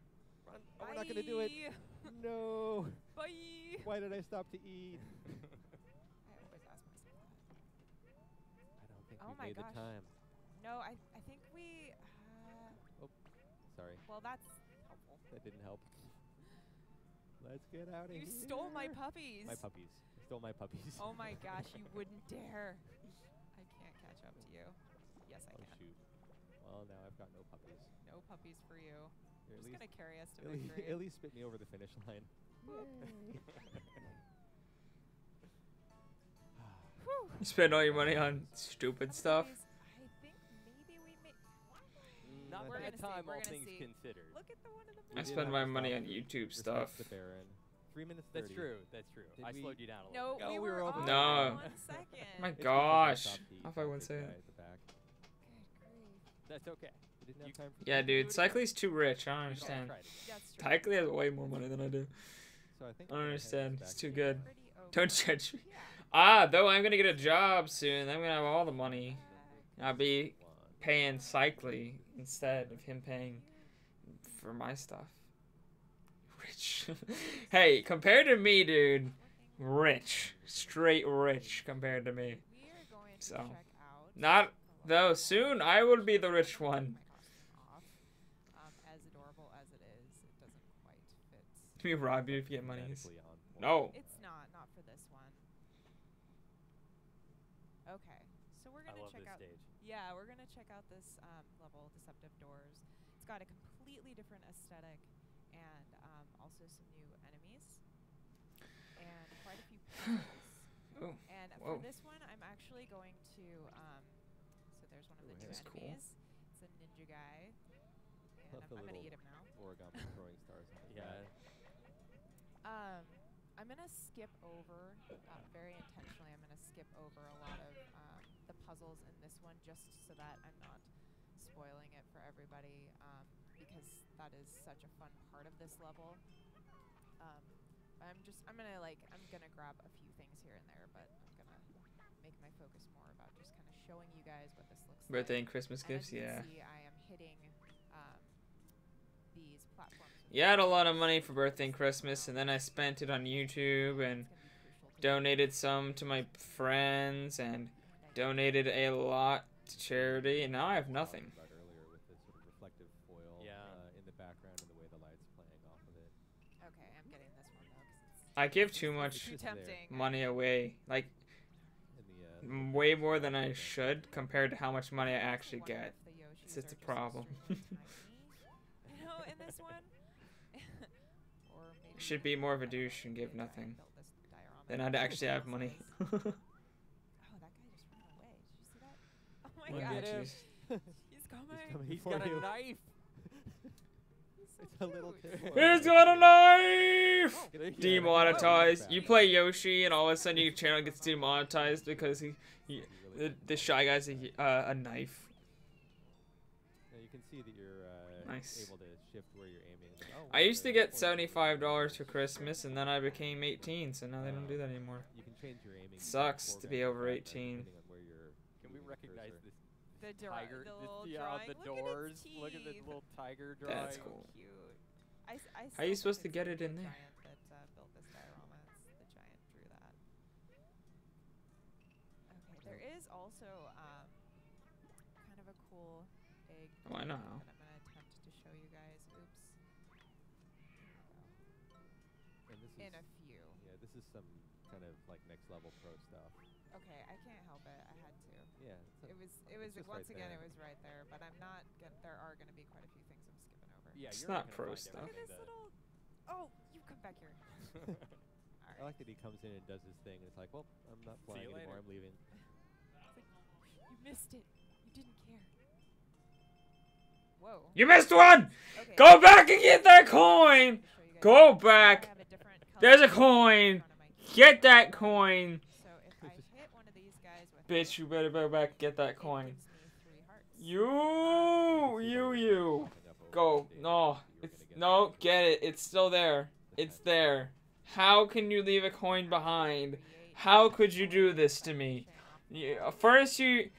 Run. Oh, we're not gonna do it. No. Bye. Why did I stop to eat? I always ask myself that. I don't think Oh we my made gosh. the time. No, I think we. Oh, sorry. Well, that's helpful. That didn't help. Let's get out of here. You stole my puppies. My puppies. I stole my puppies. Oh my gosh, you wouldn't dare. I can't catch up to you. Yes, I can. Shoot. Well, now I've got no puppies. No puppies for you. You're Just gonna carry us to at victory. At least spit me over the finish line. You spend all your money on stupid stuff. I think maybe we may. Not We're bad gonna see, time, we're all gonna things see. considered. Look at the one in the I middle. spend my money on YouTube stuff. The Baron. 3 minutes 30. That's true. That's true. Did I we- slowed you down a No, little. we Oh, were over off No. 1 second. My It's because I gosh. stopped to eat Off by that 1 big second. guy at the back. That's okay. We didn't have time for Yeah, that. dude. Cycly's too rich. I don't understand. That's true. Cycly has way more money than I do. So I think I don't we're gonna head understand. back It's too to- good. Pretty open. Don't judge me. Though I'm gonna get a job soon. I'm gonna have all the money. I'll be paying Cycly instead of him paying for my stuff. Rich. Hey, compared to me, dude, rich. Straight rich compared to me. We are going to So, check out. not though. Soon I will be the rich one. Off. As adorable as it is, it doesn't quite fit. Can we rob you if you get money? Automatically on point. No. It's not for this one. Okay, so we're I gonna love check this out. stage. Yeah, we're gonna check out this level, Deceptive Doors. It's got a completely different aesthetic and also some new enemies and quite a few puzzles. Oh, And whoa. for this one, I'm actually going to. So there's one of the Ooh, new that's cool. enemies. It's a ninja guy, and Love the I'm gonna little eat him now. origami throwing stars. on the Yeah. back. I'm gonna skip over, very intentionally, I'm gonna skip over a lot of the puzzles in this one just so that I'm not spoiling it for everybody, because that is such a fun part of this level. I'm gonna grab a few things here and there, but I'm gonna make my focus more about just kind of showing you guys what this looks Birthday like. and Christmas And gifts, as you can yeah. see, I am hitting these platforms. with Yeah, I had a lot of money for birthday and Christmas, and then I spent it on YouTube and donated some to my friends and donated a lot to charity, and now I have nothing. About earlier with this sort of reflective foil in the background and the way the light's playing off of it. Okay, I'm getting this one though, 'cause it's I give too much too tempting. money away, like In the, way more than I should compared to how much money I actually get. The Yoshis It's a are just problem. extremely tiny, you know, in this one. Or maybe Should be more of a douche and give nothing. built this diorama. Then I'd actually have money. Oh, that guy just ran away. Did you see that? Oh my Look god. at him. He's coming. He's for got you. a knife. He's so It's a little cute. kid. He's got a knife! Oh, yeah, Demonetized. oh, You play Yoshi, and all of a sudden your channel gets demonetized because the Shy Guy's a knife. Now you can see that you're Nice. able to shift where you're aiming. And then, oh, I wow, used to there's get a point. $75 for Christmas, and then I became 18, so now they don't do that anymore. You can change your aiming. Sucks to be foreground over and background 18. depending on where you're Can we moving the recognize cursor. this The tiger? the little yeah, drawing. the Look doors. At its Look at the teeth. little tiger drawing. That's So cool. cute. How are you still think supposed to it's get the it in there? Giant that built this diorama. It's the giant drew that. Okay, there is also kind cool egg. Oh, I know how. That I'm gonna attempt to show you guys. Oops. And this In is, a few. Yeah, this is some kind of like next level pro stuff. Okay, I can't help it. I had to. Yeah. It was just once right again there. it was right there, but I'm not gonna, there are gonna be quite a few things I'm skipping over. Yeah, It's you're not gonna pro find stuff. Look at everything this that- little. Oh, you come back here. I like that he comes in and does his thing, and it's like, well, I'm not See flying you anymore. later. I'm leaving. It's like, you missed it. You didn't care. Whoa. You missed one! Okay. Go back and get that coin! Go back! I have a different color There's a in coin! front of my keyboard. Get that coin! So if I hit one of these guys with Bitch, you better go back and get that coin. gives me 3 hearts. You. Go. No. No, get it. It's still there. It's there. How can you leave a coin behind? How could you do this to me? First you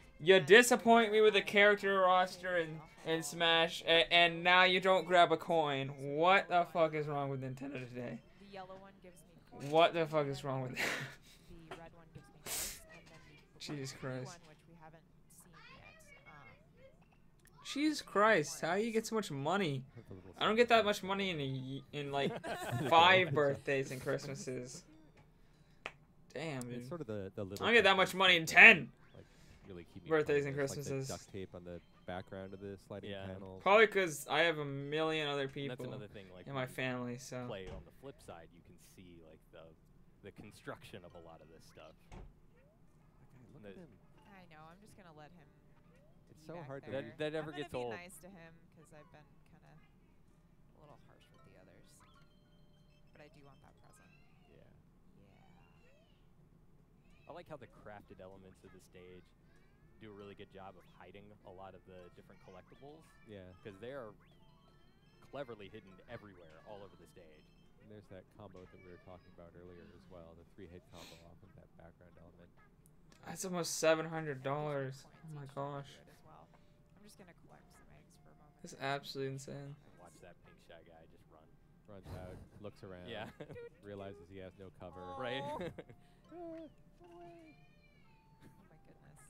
disappoint me with the character roster in Smash, and now you don't grab a coin. What the fuck is wrong with Nintendo today? The yellow one gives me coins. What the fuck is wrong with that? The red one gives me hearts, and then the Jesus blue Christ. one, which we haven't seen yet. Jesus Christ, how you get so much money? I don't get that much money in like 5 birthdays and Christmases. Damn, dude. It's sort of the little. I don't get that much money in 10 Like really keep me birthdays playing. and There's, Christmases. Like the duct tape on the background of the sliding panels. Probably because I have a million other And that's people another thing, like in my when you family, so. play on the flip side, you can see like the construction of a lot of this stuff. Look The- at him. I know. I'm just gonna let him. It's be so back hard to there. read. That never I'm gets gonna old. be nice to him because I've been kind of a little harsh with the others, but I do want that present. Yeah. Yeah. I like how the crafted elements of the stage do a really good job of hiding a lot of the different collectibles. Yeah. Because they are cleverly hidden everywhere, all over the stage. And there's that combo that we were talking about earlier as well, the 3-hit combo off of that background element. That's almost $700. Oh my gosh. As well. I'm just gonna collect some eggs for a moment. That's absolutely insane. Watch that pink shy guy just run. Runs out, looks around, Yeah. realizes he has no cover. Right. Oh my goodness.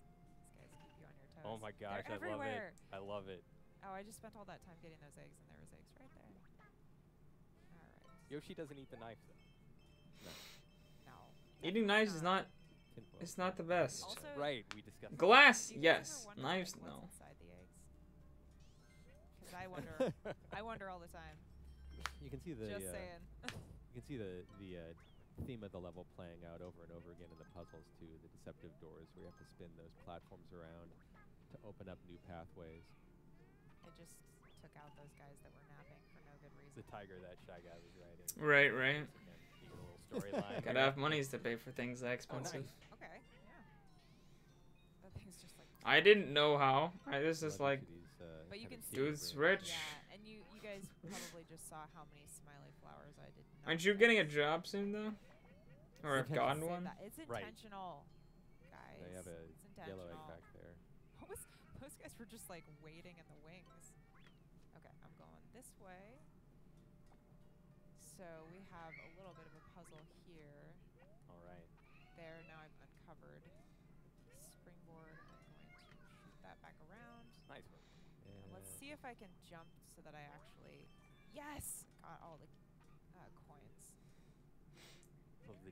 These guys keep you on your toes. Oh my gosh, They're I love it. everywhere. I love it. Oh, I just spent all that time getting those eggs, and there was eggs right there. All right. Yoshi doesn't eat the knife though. No. Eating knives is not. Tinfoil. It's not the best. Also, Right, we discussed Glass, do you guys yes. ever wonder, Knives, like, no. what's inside the eggs? Because I wonder all the time. You can see the Just saying. you can see the theme of the level playing out over and over again in the puzzles too. The deceptive doors where you have to spin those platforms around to open up new pathways. I just took out those guys that were napping for no good reason. The tiger that shy guy was riding. Right, right. Again, neat little storyline. Gotta have monies to pay for things that expensive. Okay, yeah. That thing's just like. I didn't know how. I was just like, But you can see. dude's rich. Yeah, and you guys probably just saw how many smiley flowers I did. Not Aren't you get. getting a job soon though? Or have Say gotten that. one? It's Right. intentional, guys. They have a it's yellow egg intentional. back there. What was those guys were just like waiting in the wings. Okay, I'm going this way. So we have a little bit of a puzzle here. All right. There, now I've uncovered springboard. I'm going to shoot that back around. Nice work. And let's see if I can jump so that I actually, yes, got all the coins.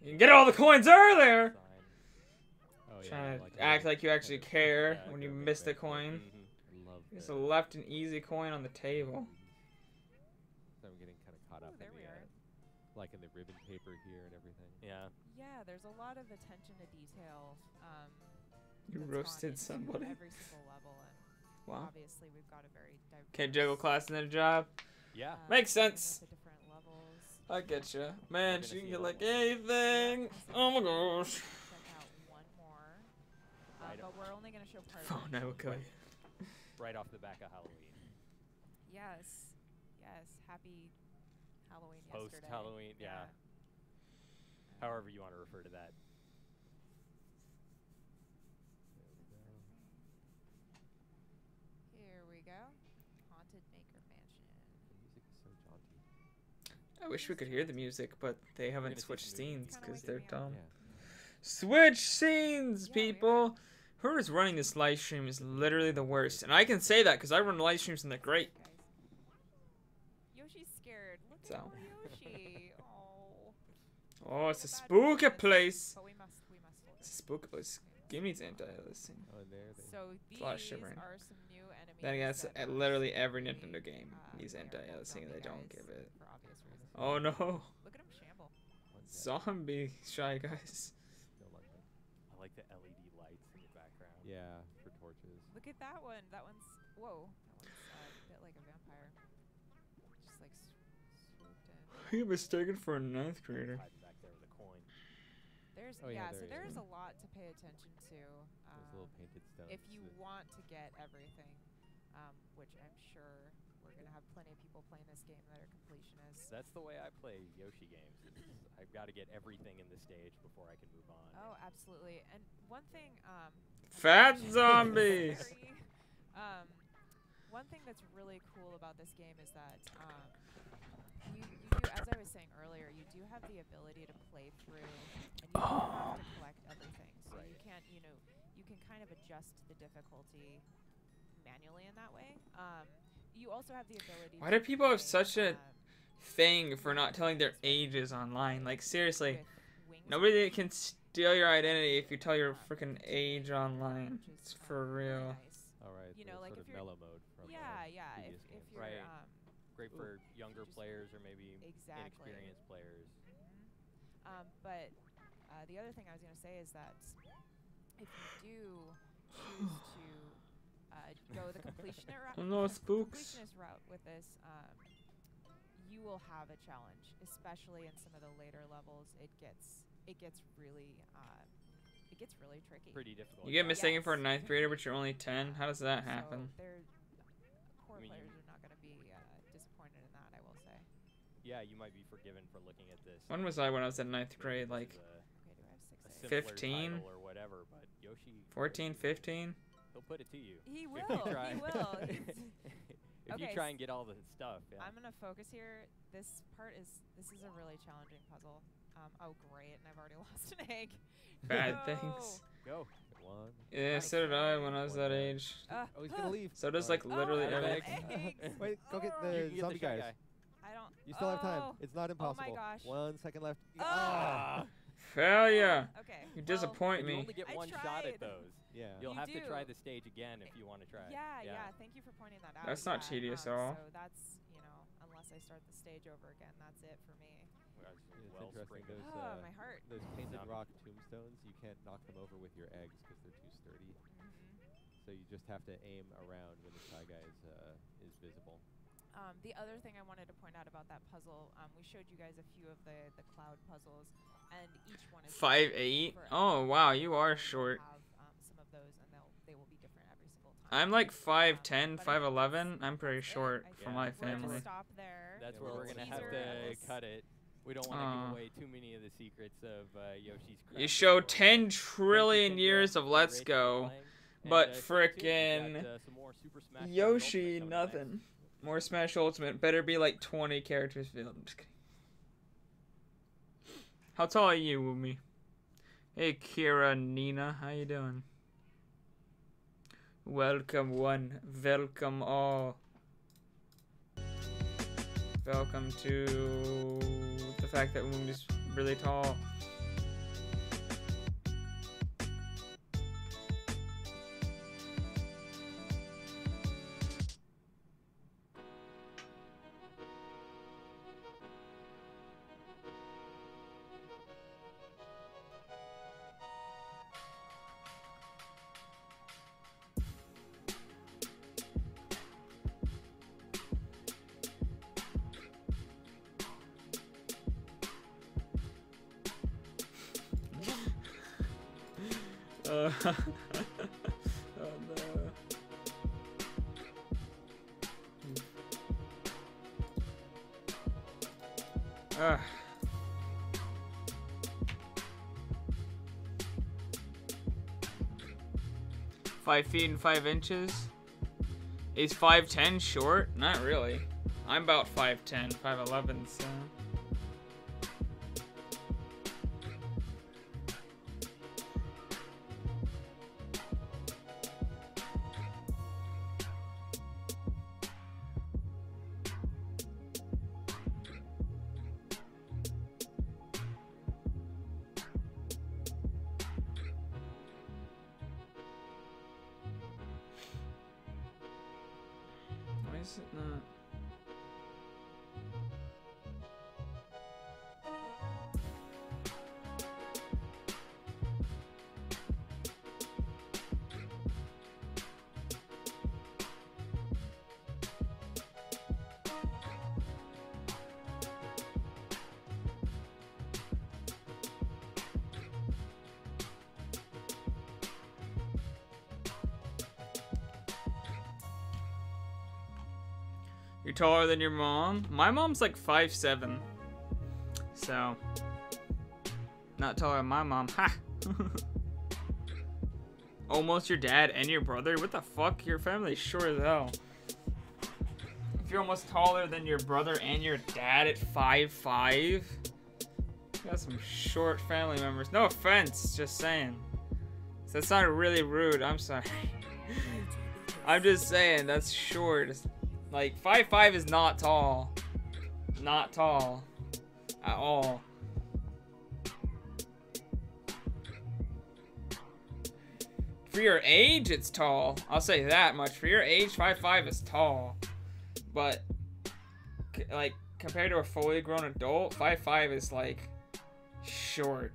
You can get all the coins earlier! Oh, yeah, Trying to like act like you actually care Yeah, when you go big missed a red coin. Love Just that. left an easy coin on the table. So I'm getting kind of caught up there in we the are. like in the ribbon paper here and everything. Yeah. Yeah, there's a lot of attention to detail. You that's roasted gone into somebody. Every single level, and Wow. obviously we've got a very diverse. Can't juggle class and then a job. Yeah. Makes even sense. with the different levels. I get you. Man, gonna she can see get a like lot more. anything. Oh my gosh. Check out one more, Right but we're only gonna show part Phone, of it. I will kill you. Right off the back of Halloween. Yes, yes. Happy Halloween Post yesterday. Halloween, yeah. However you want to refer to that. Here we go. Haunted Maker Mansion. The music is so jaunty. I wish we could hear the music, but they haven't gonna see switched some movies. scenes Kinda because waking they're me up. dumb. Yeah. Switch scenes, Yeah, we are. people! Whoever's running this live stream is literally the worst. And I can say that because I run live streams and they're great. Yoshi's scared. Look So. at poor Yoshi. Oh. Oh, it's a spooky place. But we must hold It's a it. spooky place. Gimmy's anti-aliasing. Oh, there they So these a lot of shivering. are some new enemies. Then again, it's that at are literally every really, Nintendo game. He's rare anti-aliasing and they don't zombie give guys it. for obvious reasons. Oh no. Look at him shamble. Zombie shy guys. Don't like them. I like the LED lights in the background. Yeah, for torches. Look at that one. That one's whoa. That one's a bit like a vampire. Just like swooped in. You're mistaken for a 9th grader. Hiding back there with a coin. There's Oh, yeah, so there he there's is. a lot to pay attention to. Those little painted stones. If you want to get everything, which I'm sure we're gonna have plenty of people playing this game that are completionists. That's the way I play Yoshi games. I've got to get everything in the stage before I can move on. Oh, absolutely. And one thing, Fat zombies. one thing that's really cool about this game is that you do, as I was saying earlier, you do have the ability to play through, and you don't have to collect everything. So you can't, you can kind of adjust the difficulty manually in that way. You also have the ability. Why do people have such a thing for not telling their ages online? Like seriously, nobody can steal your identity if you tell your freaking age online. It's for real. All right. You know, like sort if of you're mellow mode from yeah. previous If games. you're Right. Great for younger players or maybe inexperienced players. But the other thing I was going to say is that if you do choose to go the completionist route with this, you will have a challenge, especially in some of the later levels. It gets really tricky. Pretty difficult. You get mistaken for a 9th grader, but you're only 10. How does that happen? So core players are not going to be disappointed in that, I will say. Yeah, you might be forgiven for looking at this. When was I when I was in 9th grade? Like a 15 or whatever, but Yoshi 14, 15. He'll put it to you. He will. If you try. He will. If you try and get all the stuff. Yeah. I'm gonna focus here. This is a really challenging puzzle. Oh great, and I've already lost an egg. Bad No. things. Go. One. Yeah, so did I when I was that age. Oh, he's gonna leave. So does like literally Alright. everything. Wait, go get You the can get zombie the shy guys. guy. I don't. You still have time. Oh. It's not impossible. Oh my gosh. 1 second left. Ah. Failure. Okay. You disappoint You me. only get I one shot tried. at those. Yeah. You'll You have to try do. the stage again if you want to try. Yeah. Thank you for pointing that out. That's not Yeah, tedious at all. So that's unless I start the stage over again, that's it for me. It's Well interesting. sprinkled. Those, my heart. Those painted Zombie. rock tombstones, you can't knock them over with your eggs because they're too sturdy. So you just have to aim around when the Shy Guy is visible. The other thing I wanted to point out about that puzzle, we showed you guys a few of the cloud puzzles, and each one is 5'8". Oh wow, you are short. Have, some of those, and they will be different every single time. I'm like 5'10", 5'11". I'm pretty short for my We're gonna family. stop there. That's A where we're little going to have teaser. to cut it. We don't want to give away too many of the secrets of Yoshi's You craft show lore. 10 trillion years of Let's Great for Go, playing. but And, stay tuned. We frickin' got, some more Super Smash Bros. Yoshi, Ultimate coming up nothing. More Smash Ultimate. Better be like 20 characters filled. I'm just kidding. How tall are you, Woomy? Hey, Kira, Nina, how you doing? Welcome one, welcome all. Welcome to the fact that Woomy's really tall. Oh no. Ah. "5 feet and 5 inches." Is 5'10" short? Not really. I'm about 5'10", 5'11", so. it not? You're taller than your mom? My mom's like 5'7". So, not taller than my mom. Ha! Almost your dad and your brother? What the fuck? Your family's short as hell. If you're almost taller than your brother and your dad at 5'5", you got some short family members. No offense, just saying. So that's not really rude. I'm sorry. I'm just saying that's short. Like 5'5" is not tall. Not tall. At all. For your age, it's tall. I'll say that much. For your age, 5'5" is tall. But, like, compared to a fully grown adult, 5'5" is, like, short.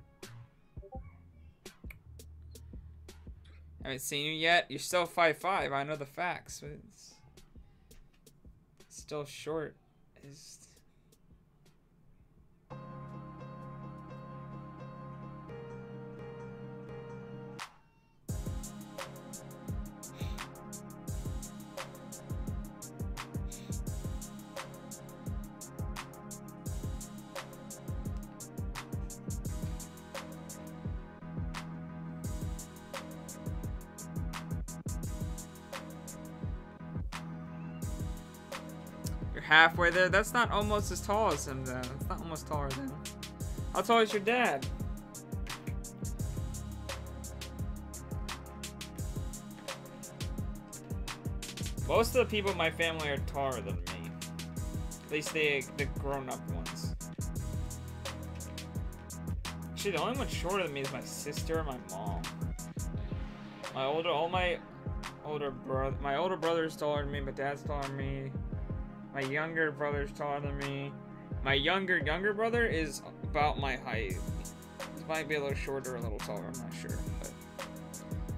I haven't seen you yet. You're still 5'5". I know the facts. But it's still short. Is halfway there. That's not almost as tall as him, then. That's not almost taller than him. How tall is your dad? Most of the people in my family are taller than me. At least the grown-up ones. Actually, the only one shorter than me is my sister and my mom. My older brother is taller than me. My dad's taller than me. My younger brother's taller than me. My younger brother is about my height. He might be a little shorter, a little taller. I'm not sure. But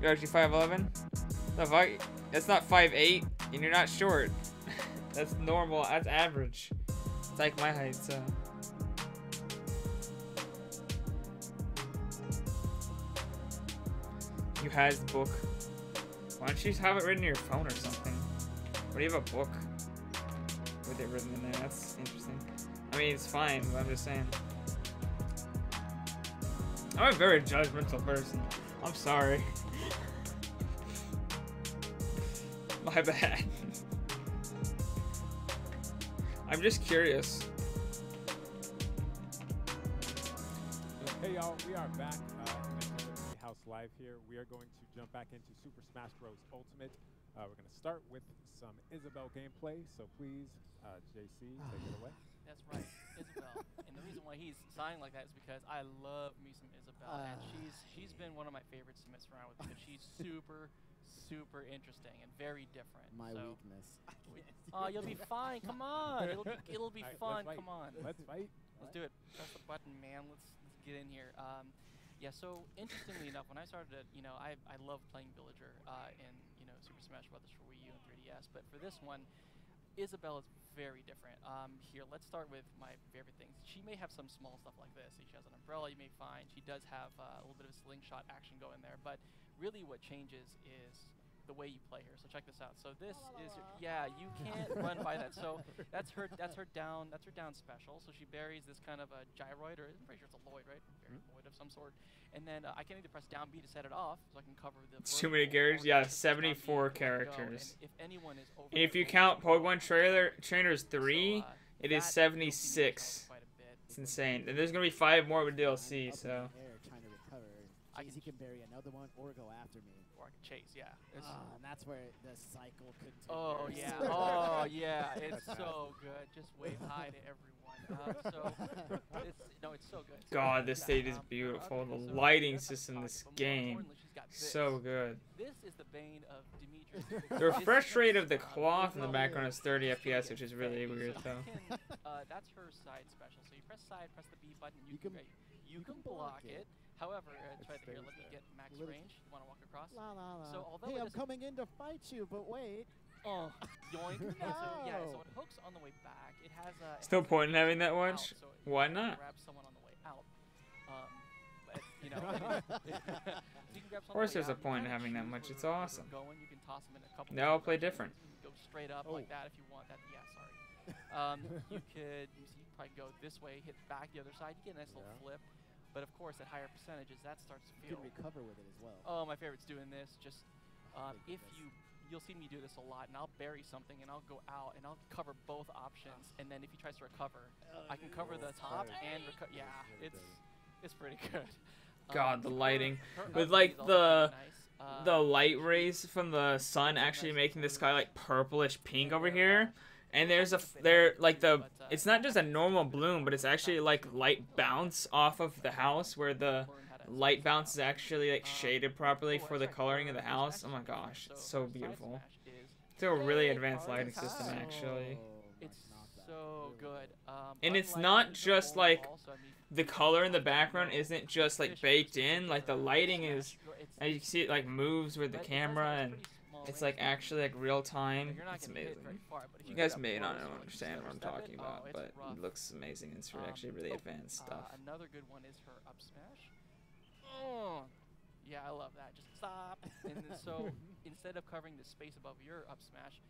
you're actually 5'11". That's not 5'8", and you're not short. That's normal. That's average. It's like my height. So. You has the book. Why don't you have it written in your phone or something? What do you have a book with it written in there? That's interesting. I mean, it's fine, but I'm just saying. I'm a very judgmental person. I'm sorry. My bad. I'm just curious. Hey y'all, we are back in the house live here. We are going to jump back into Super Smash Bros. Ultimate. We're going to start with some Isabelle gameplay, so please, JC, take it away. That's right, Isabelle. And the reason why he's sighing like that is because I love me some Isabelle, and she's been one of my favorites to mess around with because she's super interesting and very different. My so. weakness. Oh, you'll be fine. Come on, it'll be fun. Right, Come on. Let's fight. Let's do it. Press the button, man. Let's get in here. Yeah. So interestingly enough, when I started, I love playing Villager in Super Smash Bros. For Wii U and 3DS, but for this one, Isabelle is very different. Here, let's start with my favorite things. She may have some small stuff like this. She has an umbrella, you may find. She does have a little bit of slingshot action going there, but really what changes is the way you play her. So check this out. So this is you can't run by that. So that's her down special. So she buries this kind of a gyroid, or I'm pretty sure it's a Lloyd, right? Lloyd of some sort. And then I can either press down B to set it off, so I can cover the. It's too many characters. Yeah, 74 characters. If anyone is over. And if you count Pokemon Trainers 3, it is 76. It's insane. And there's gonna be 5 more with DLC. So. Trying to recover. JC can bury another one or go after me. where I can chase. Yeah. It's, and that's where the cycle continues. oh yeah. Oh yeah. It's so good. Just wave hi to everyone. It's so good. God, this stage is beautiful. The lighting system in this game, so good. This is the bane of Demetrius. The refresh rate of the cloth in the background is 30 FPS, which is really weird though. That's her side special. So you press side, press the B button, you can block it. However, try to let me get max range. You want to walk across? La, la, la. So although hey, I'm coming in to fight you, but wait. Oh, yoink. So it hooks on the way back. It has a. Still point in having that much? Why not? Grab someone on the way out. But you know. Of course, there's a point in having that much. It's awesome. You can toss them in a couple. They all play different. Go straight up like that if you want that. Yeah, sorry. You could probably go this way, hit back the other side. You get a nice little flip. But of course, at higher percentages, that starts to feel. You can recover with it as well. Oh, my favorite's doing this. Just if you'll see me do this a lot, and I'll bury something, and I'll go out, and I'll cover both options, and then if he tries to recover, I can cover the top and recover. Yeah, it's pretty good. God, the lighting with like the light rays from the sun actually making the sky like purplish pink over here. And it's not just a normal bloom, but it's actually like light bounce off of the house where the light bounce is actually like shaded properly for the coloring of the house. Oh my gosh, it's so beautiful. It's a really advanced lighting system actually. It's so good. And it's not just like the color in the background isn't just like baked in, like the lighting is, as you can see, it like moves with the camera and it's like actually like real time. It's amazing. You guys may not understand what I'm talking about, but it looks amazing. It's actually really advanced stuff. Another good one is her up smash. Oh, yeah, I love that. Just stop. And then so instead of covering the space above your up smash,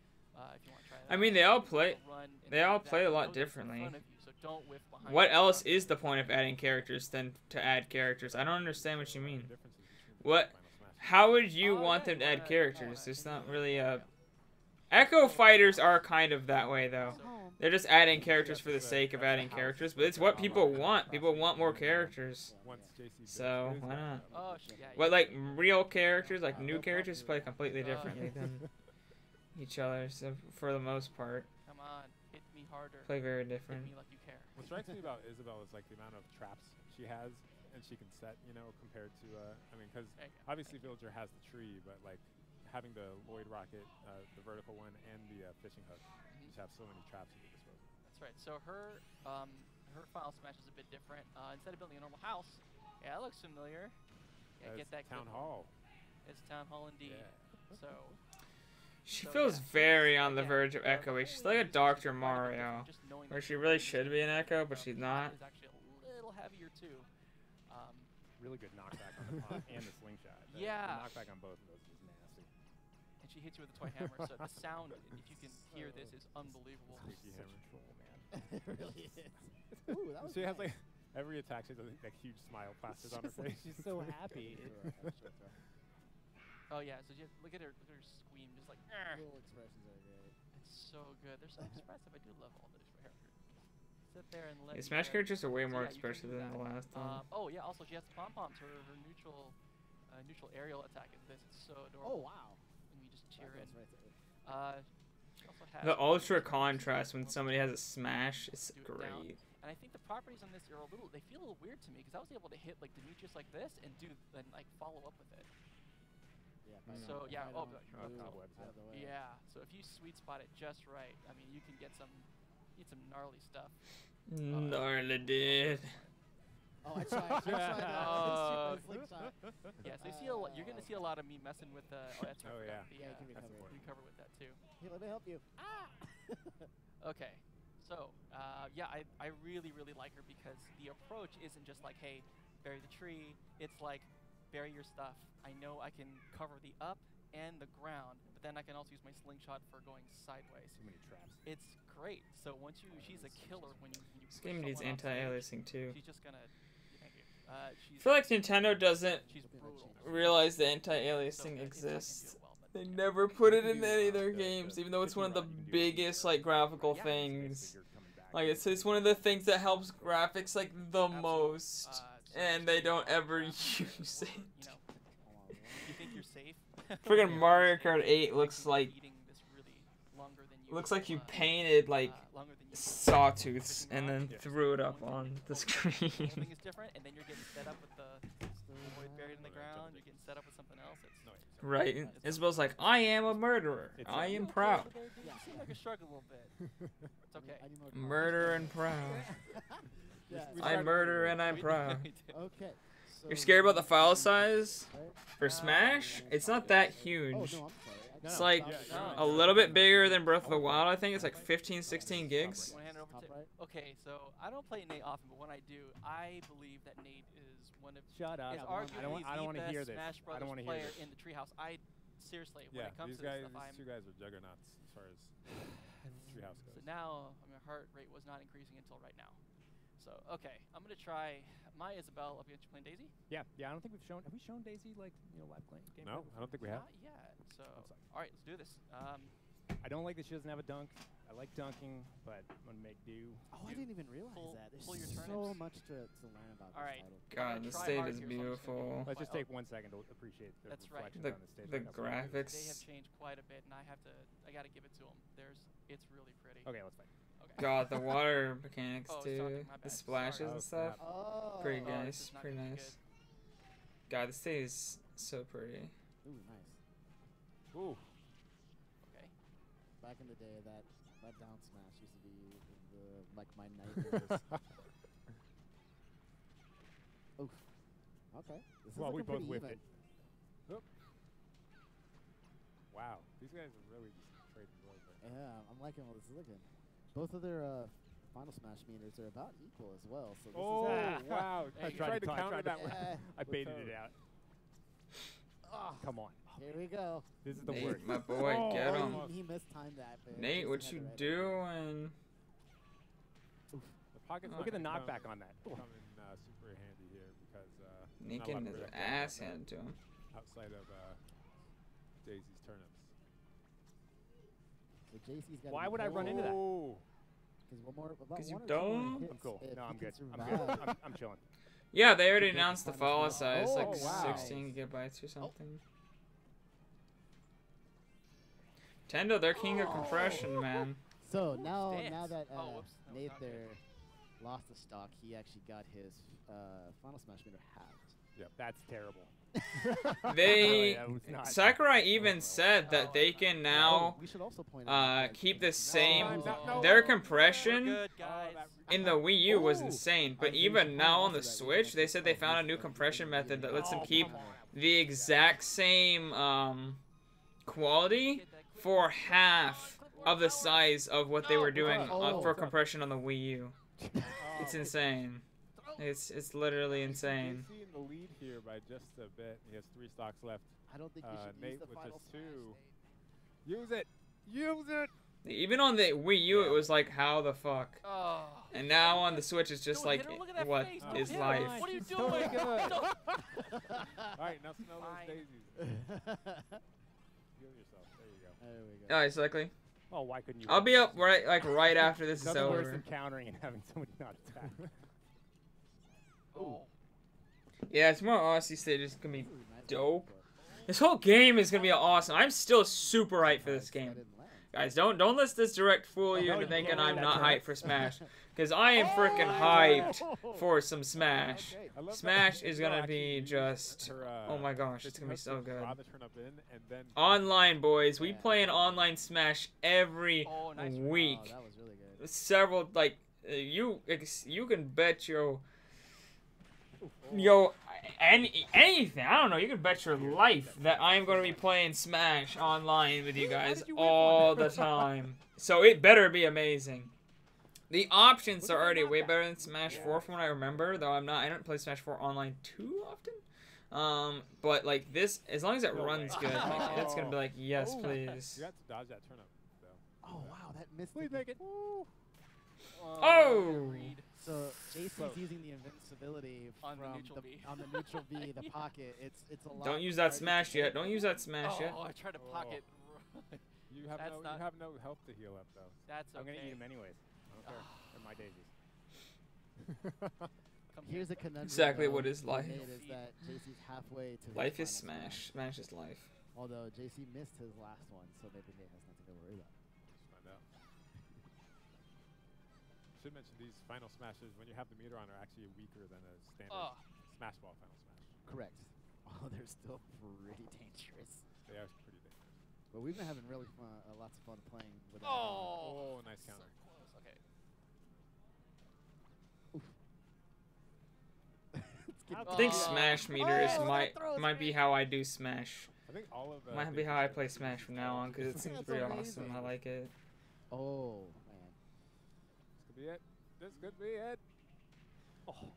if you want to try that. I mean, they all play a lot differently. What else is the point of adding characters than to add characters? I don't understand what you mean. How would you want them to add characters? There's not really a... Echo Fighters are kind of that way, though. They're just adding characters for the sake of adding characters, but it's what people want. People want more characters. So, why not? But, like, real characters, like new characters, play completely differently than each other, so for the most part. Come on, hit me harder. Play very different. Hit me like you care. What strikes me about Isabel is, like, the amount of traps she has and she can set, you know, compared to, I mean, because obviously Villager has the tree, but, like, having the Lloyd rocket, the vertical one, and the fishing hook, just have so many traps at your disposal. That's right. So her final smash is a bit different. Instead of building a normal house, yeah, that looks familiar. Yeah, get that Town Hall. It's Town Hall indeed. Yeah. So. She feels very on the verge of echoing. She's like a Dr. Mario, where she really should be an Echo, but she's not. It's actually a little heavier too. Really good knockback on the pop and the slingshot. The knockback on both of those is nasty. And she hits you with a toy hammer, so the sound, if you can hear this, is unbelievable. Squeaky hammer. Troll, man. It really is. Ooh, that was she has like every attack. She has that huge smile plastered on her face. She's so happy. Oh yeah, so look at her scream, just like. Little expressions are great. It's so good. They're so expressive. I do love all those characters. Sit there and let. Yeah, Smash characters are way more expressive than the last time. Oh yeah, also she has the pom poms. Her neutral aerial attack is this. It's so adorable. Oh wow. And you just cheer in. Right she also has the ultra contrast when somebody has a smash is great. And I think the properties on this are they feel a little weird to me because I was able to hit like Demetrius like this and like follow up with it. Yeah. So yeah. Yeah. So if you sweet spot it just right, I mean you can get some gnarly stuff. Gnarly dude. Oh, I tried. Yeah, so you're gonna see a lot of me messing with the. Oh, that's right. Oh yeah. Yeah, you can recover with that too. Hey, let me help you. Okay, so yeah, I really like her because the approach isn't just like, hey, bury the tree. It's like, bury your stuff. I know I can cover the up and the ground, but then I can also use my slingshot for going sideways. Too many traps. It's great. So once she's a killer when you. This game needs anti-aliasing too. She's just gonna. Thank you. I feel like Nintendo doesn't realize the anti-aliasing exists. They never put it in any of their games, even though it's one of the biggest like graphical things. Like it's one of the things that helps graphics like the most, and they don't ever use it. You think you're safe? Friggin' Mario Kart 8 looks like you painted like sawtooths and then threw it up on the screen. Everything is different, and then you're getting set up with the void buried in the ground. You're getting set up with something else. It's Right. Isabel's like, I am a murderer. I am proud. You seem like a shrug a little bit. It's okay. Murder and proud. I murder and I'm proud. Okay. You're scared about the file size for Smash? It's not that huge. It's like a little bit bigger than Breath of the Wild, I think. It's like 15, 16 gigs. Okay, so I don't play Nate often, but when I do, I believe that Nate is one of Shut up. is arguably I don't want to hear the this. best Smash I don't Brothers want to hear player this. in the treehouse. Seriously, when it comes these to guys, this stuff, these two guys are juggernauts as far as treehouse goes. So now my heart rate was not increasing until right now. So okay, I'm gonna try my Isabel up against playing Daisy. Yeah, I don't think we've shown. Have we shown Daisy like live playing game? No, I don't think we have. Not yet. So all right, let's do this. I don't like that she doesn't have a dunk. I like dunking, but I'm gonna make do. Oh, I didn't even realize that. There's pull your so much to learn about all this right. title. God, the stage is beautiful. Let's just take 1 second to appreciate the reflections on the stage. The They have graphics. changed quite a bit, and I gotta give it to them. It's really pretty. Okay, let's fight. Okay. God, the water mechanics Oh, too. sorry, my The bad. splashes Sorry. and stuff. Pretty Oh, nice. this is not Pretty gonna be nice. God, this stage is so pretty. Ooh, nice. Ooh. Okay. Back in the day, that down smash used to be like my nightmares. Oof. Okay. This is Well, we looking both pretty whipped even. it. Oop. Wow, these guys are really just trading blows right now. Yeah, I'm liking how this is looking. Both of their Final Smash meters are about equal as well. So this is Wow. I You tried to counter that one. I baited it out. Come on. Here we go. This is the Nate, worst. my boy, get him. He mistimed that. But Nate, what you doing? The pockets Look at the knockback on that. Come in super handy here because Nate not a lot getting of his projectiles ass outside- handed to him. outside of Daisy's turnips. So JC's got. Why would I run into that? Because one more. Because you one or two more don't? hits I'm cool. if No, he I'm can good. I'm survive. good. I'm chilling. Yeah, they already Get the announced the Final file Smash. size, like Oh, wow. 16 gigabytes or something. Nintendo, they're king of compression, man. So now Dance. that Oh, whoops. That was Nate not good. there lost the stock, he actually got his Final Smash meter halved. Yep. That's terrible. They That was not- Sakurai even said that they can now we should also point out that keep the same. no. Their We're compression good, guys. in the Wii U was insane, but even now on the Switch, they said they found a new compression method that lets them keep the exact same quality for half of the size of what they were doing for compression on the Wii U. It's insane. It's literally insane. JC in the lead here by just a bit. He has 3 stocks left. I don't think we should Nate use the with Final just Smash. 2. Use it. Use it. Even on the Wii U, it was like, how the fuck? Oh. And now on the Switch, it's just Don't like, hit her, look at that what face, is don't hit her. life? What are you Still doing? good. All right, now smell Fine. those daisies. Heal yourself. There you go. There we go. Alright, Cycling. Oh, why couldn't you? I'll be up right after this is Nothing worse over. than countering and having somebody not attack. Oh. Yeah, tomorrow Odyssey stage is gonna be Ooh, nice dope. one. This whole game is gonna be awesome. I'm still super hyped for this That game. didn't land. Guys, don't let this direct fool you no, into you thinking can't I'm do not that, hyped for Smash. Because I am freaking hyped for some Smash. Okay. I love Smash that is Isabel gonna actually be used just, her, oh my gosh, her it's gonna be turnip so to good. draw the turnip in and then Online, boys, we play an online Smash every Oh, nice. week. Oh, that was really good. Several, like, you can bet anything. I don't know. You can bet your life that I'm going to be playing Smash online with you guys all the time. So it better be amazing. The options are already way better than Smash 4 from what I remember, though I don't play Smash 4 online too often. But like this, as long as it runs good, like, it's gonna be like, yes, please. You have to dodge that turnip, though. Oh wow, that missed. Please make it. Oh! So JC's using the invincibility On the from neutral B. on the neutral B, the pocket. It's a lot. Don't use that harder to Smash yet. hit. Don't use that Smash yet. Oh, I tried to pocket. You have That's no not- you have no health to heal up though. That's okay. I'm gonna eat them anyways. I don't care. They're my daisies. Come Here's a conundrum. Exactly though, what is for life. Nate is that JC's halfway to. Life the is Final Smash. Smash is life. Although JC missed his last one, so maybe Nate has nothing to worry about. Let's find out. Should mention these final smashes, when you have the meter on, are actually weaker than a standard smash ball final smash. Correct. Oh, they're still pretty dangerous. They are pretty dangerous. But we've been having really fun, lots of fun playing with. Oh, nice counter. So close. Okay. I think Smash meter is might be how I do Smash. I think all of might be how I play Smash from now on because it seems pretty awesome. I like it. Oh man, this could be it. This could be it. Oh.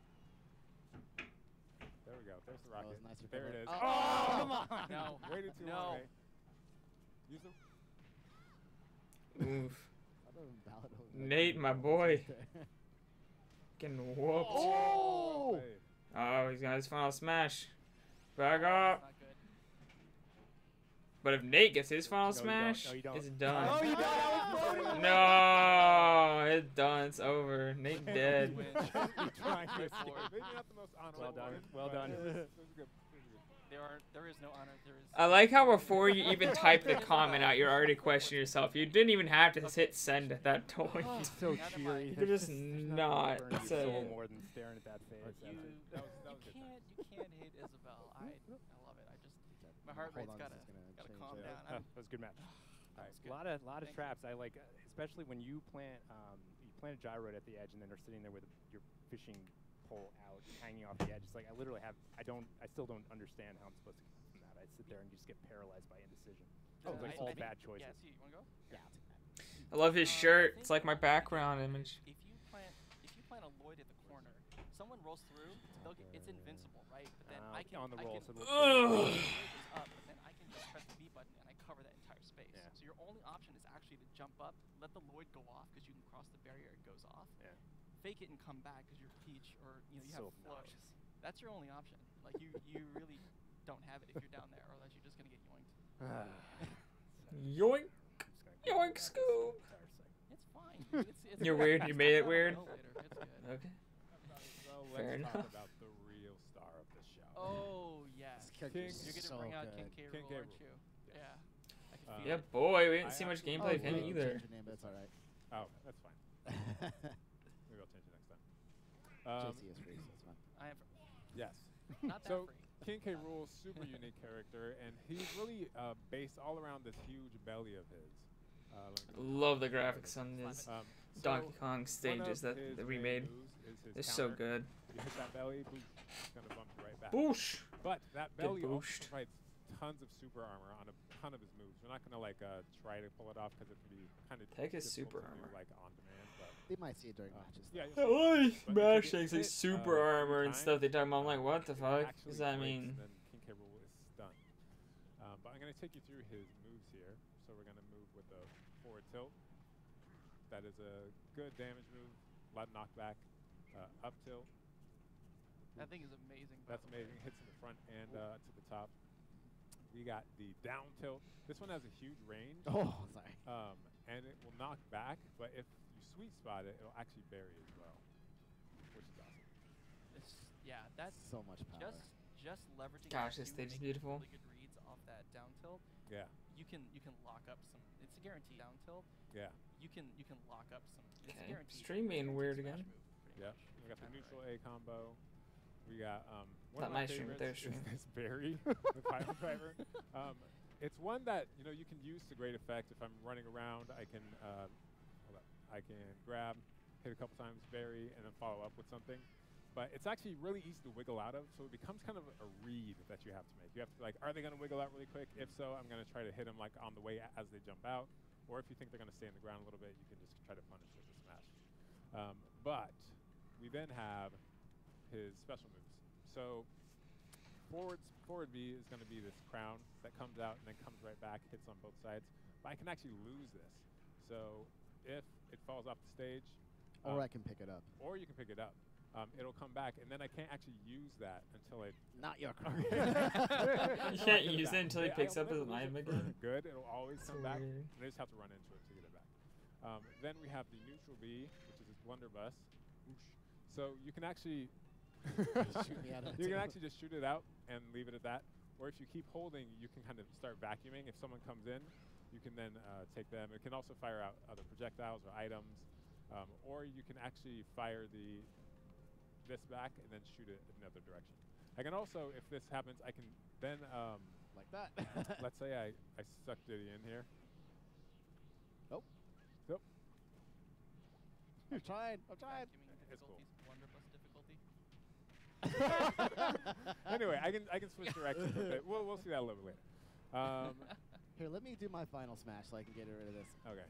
There we go. There's the rocket. Nice there it is. Oh, come on. No. Waited too long. Use them. Oof. Nate, my boy. Getting whooped. Oh! Oh, he's got his final smash. Back up. But if Nate gets his final smash, it's done. Oh, you don't. No, it's done. It's over. Nate dead. Maybe not the most honorable. Well done. Well done. There is no honor. There is. I like how before you even type the comment out, you're already questioning yourself. You didn't even have to hit send at that point. So cheery. You could just not say it. More than staring at that face. You can't hate Isabel. I love it. My heart rate's gotta calm down. That was a good match. A lot of traps. I like, especially when you plant a gyro at the edge and then are sitting there with your fishing pole out, hanging off the edge. It's like I still don't understand how I'm supposed to get from that. I sit there and just get paralyzed by indecision. Oh, like all bad choices. Yeah, see, you wanna go? Yeah, I'll take that. I love his shirt. It's like my background image. If you plant a Lloyd at the corner, someone rolls through, it's invincible, right? But then I can on the roll. Up, and then I can just press the B button and I cover that entire space. Yeah. So your only option is actually to jump up, let the Lloyd go off because you can cross the barrier, it goes off. Yeah. Fake it and come back because you're Peach or you have flow. That's your only option. Like you really don't have it if you're down there, or else you're just gonna get yoinked. Yoink! Yoink, Scoob! It's fine. It's You're weird. You made it weird. It's good. Okay. So Fair let's enough. talk about the real star of the show. Oh yes. This character is You're gonna so bring out good. King K. King K. Rool, aren't you? Yes. Yeah. I can feel Yeah, it. boy, we didn't see much gameplay of him Change either. your name, but it's alright. Oh, that's fine. Maybe I'll change it next time. JC is free, so it's fine. I am. Yes. Not that So free. King K. Rool, super unique character, and he's really based all around this huge belly of his. Love the graphics on this So Donkey Kong one of stages that his they main remade. moves is his They're so counter. good. You hit that belly, boosh, it's gonna bump you right back. Boosh! But that Good belly also boost. provides tons of super armor on a ton of his moves. We're not gonna try to pull it off because it can be kind of Take his super armor. on demand. But They might see it during matches. yeah, I like Smash things like super armor and stuff they talk about. I'm like, what the fuck does that mean? Then King K. Rool is stunned. But I'm gonna take you through his moves here. So we're gonna move with the forward tilt. That is a good damage move. A lot of knockback. Up tilt. That thing is amazing. That's amazing. Hits in the front and to the top. We got the down tilt. This one has a huge range. Oh, sorry. And it will knock back, but if you sweet spot it, it'll actually bury as well, which is awesome. That's so much power. Just leveraging. Gosh, this two stage is really beautiful. Really good reads off that down tilt. Yeah. You can lock up some. It's a guaranteed down tilt. Yeah. You can lock up some. It's Okay. guaranteed. Stream being weird again. Yeah. We got the neutral A combo. We got one Not of my my stream, favorites their is stream. this berry, the pilot driver. It's one that you can use to great effect. If I'm running around, I can grab, hit a couple times, berry, and then follow up with something. But it's actually really easy to wiggle out of, so it becomes kind of a read that you have to make. You have to are they going to wiggle out really quick? If so, I'm going to try to hit them on the way as they jump out. Or if you think they're going to stay in the ground a little bit, you can just try to punish with a smash. But we then have his special moves. So forward B is going to be this crown that comes out and then comes right back, hits on both sides. But I can actually lose this. So if it falls off the stage, or I can pick it up. Or you can pick it up. It'll come back, and then I can't actually use that until I... Not your crown. You can't use it until he picks up his item again? Good, it'll always come back, weird. and I just have to run into it to get it back. Then we have the neutral B, which is this blunderbuss. So you can actually... Shoot me out of you can it. actually just shoot it out and leave it at that. or if you keep holding, you can kind of start vacuuming. If someone comes in, you can then take them. It can also fire out other projectiles or items, or you can actually fire this back and then shoot it in another direction. I can also, if this happens, I can then like that. Let's say I suck Diddy in here. Oh. Yep. I'm trying. It's cool. Blunderbuss difficulty. Anyway, I can switch directions a bit. We'll see that a little bit later. Here, let me do my final smash so I can get rid of this. Okay.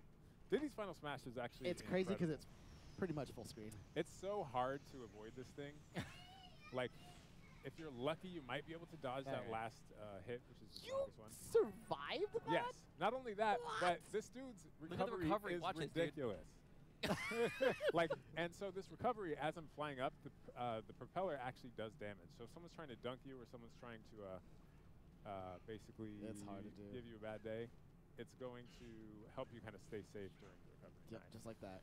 Diddy's final smash is actually It's crazy because incredible. it's pretty much full screen. It's so hard to avoid this thing. Like, if you're lucky, you might be able to dodge that last hit, which is the strongest one. Survived that? Yes. Not only that, but this dude's Look at the recovery. is Watch it, dude. ridiculous. Like, and so this recovery, as I'm flying up, the propeller actually does damage. So if someone's trying to dunk you or someone's trying to basically It's hard to do. give you a bad day, it's going to help you kind of stay safe during the recovery. Yep, time. just like that.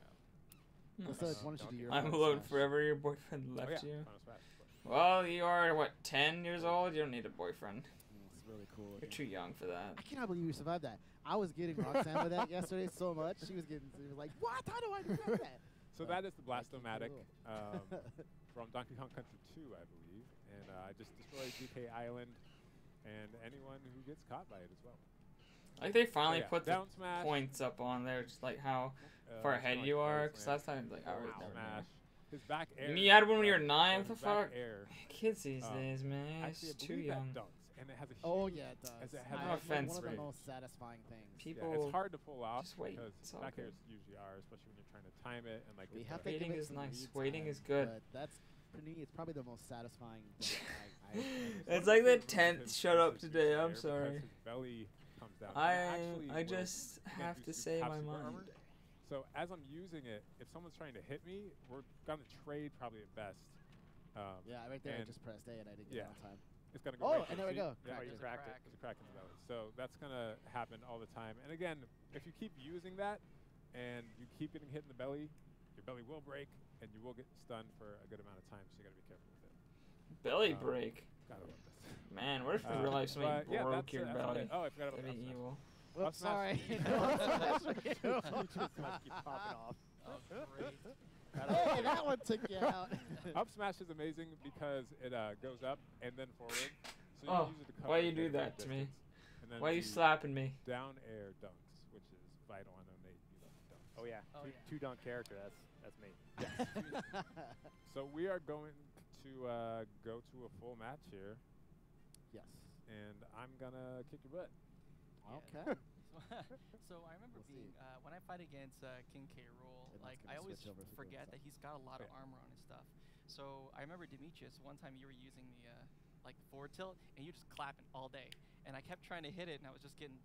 Nice. So why don't you do your I'm final alone smash? forever. Your boyfriend left Oh, yeah. you. Final smash, of course. Well, you are what, 10 years old? You don't need a boyfriend. It's really cool. You're too young for that. I cannot believe you survived that. I was getting Roxanne with that yesterday so much. She was like, what? How do I do that? So that is the Blastomatic cool. from Donkey Kong Country 2, I believe. And I just destroyed DK Island and anyone who gets caught by it as well. Like they finally yeah, put the down smash. points up on there, just like how far it's ahead kinda you like are. forward Because slam. last time, like, I already Wow. never Smash. know. His back air. And you had one when you were 9? What so the his back fuck? air, Kids these days, man. Actually, It's I too believe young. that dunks, and it has a huge, Oh, yeah, it does. as it has No a huge offense, one of the range. most satisfying things. People Yeah, it's hard to pull off just wait. because It's all back good. airs usually are, especially when you're trying to time it and like. We get have the- to Waiting give it is some nice. lead Waiting time, is good. But that's, for me, it's probably the most satisfying thing It's like the Because 10th shut up his today. air I'm because sorry. his belly comes down. I just have to say my mind. So as I'm using it, if someone's trying to hit me, we're gonna trade probably at best. Yeah, right there I and just pressed A and I didn't get it on time. It's gonna go. Oh, right and there. there we See? go. Yeah, Cracked you it. cracked it. There's a crack in the belly. So that's gonna happen all the time. And again, if you keep using that and you keep getting hit in the belly, your belly will break and you will get stunned for a good amount of time. So you gotta be careful with it. Belly break. Gotta love this. Man, what if in real life somebody but yeah, broke that's your it. That's belly? it. Oh, I forgot about That'd be that. evil. Whoops, Up smash. sorry. You just must keep popping off. Oh, great. Hey, that one took you out. Up smash is amazing because it goes up and then forward. So you Oh, can use it to cover why you at do a great that to me? distance. And then Why you the slapping me? Down air dunks, which is vital. I know Nate, you love dunks. Oh yeah, Oh, yeah. two dunk character. That's me. So we are going to go to a full match here, Yes. and I'm gonna kick your butt. Okay. So I remember We'll being see. when I fight against King K. Rool, And like that's I gonna always switch over for forget good that he's got a lot of Yeah. armor on his stuff. So I remember Demetrius, one time you were using the like forward tilt, and you just clapping all day, and I kept trying to hit it, and I was getting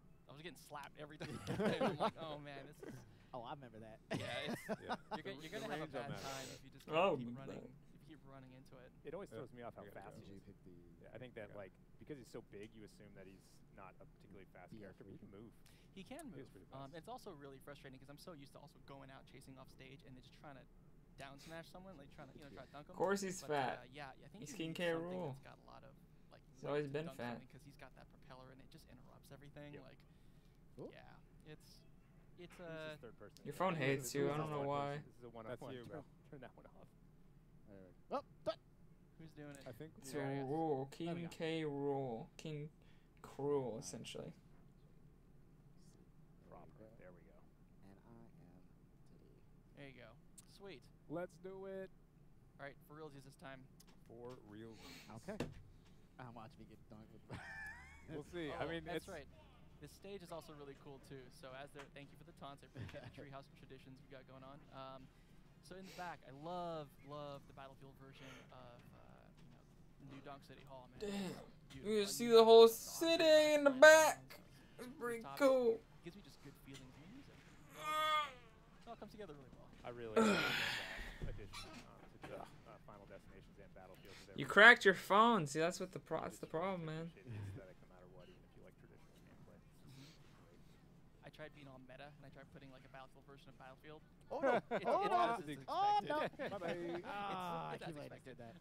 slapped every time. I'm like, oh man, this is. Oh, I remember that. Yeah, it's, you're gonna have a range on bad that. time if you just Oh, keep that. running. If you keep running into it. It always Yeah. throws me off how I gotta fast go. he Usually is. pick the. Yeah, I think that like because he's so big, you assume that he's not a particularly fast Yeah, character, but he can move. He can He move. is pretty fast. It's also really frustrating because I'm so used to also going out chasing off stage and then just trying to down smash someone, like trying to try to dunk him. Of course he's But, fat. Yeah, I think He's you King need K. something Rool. that's got a lot of like. He's always been fat. because he's got that propeller and it just interrupts everything. Yep. Like, Ooh. yeah, it's He's just third person. Your phone hates you. I don't know why. This is a That's one-on-one. you, bro. Turn that one off. Oh, who's doing it. I think. So Yeah. Rool, There we King go. K. Rool, King Cruel, essentially. Proper. There we go. and I am Diddy. There you go. Sweet. Let's do it All right, for realsies this time. for real. Okay. Watch me get dunked with. We'll see. Oh, I mean, that's it's right. This stage is also really cool too. So thank you for the taunts. I appreciate the treehouse traditions we got going on. So in the back, I love the Battlefield version of New Donk City Hall, man. Damn. Beautiful. You And see the whole city in the back. It's pretty cool. Gives me just good feelings when you use it. It all comes together really well. I really like that addition to the Final Destinations and Battlefield. You cracked your phone. See, that's what that's the problem, man. Appreciate the aesthetic no matter what, even if you like traditional gameplay. I tried being all meta, and I tried putting like a Battlefield version of Battlefield. Oh no! It Oh no! does as Oh expected. no! Bye-bye. Ah, It's he as might have expected. did that.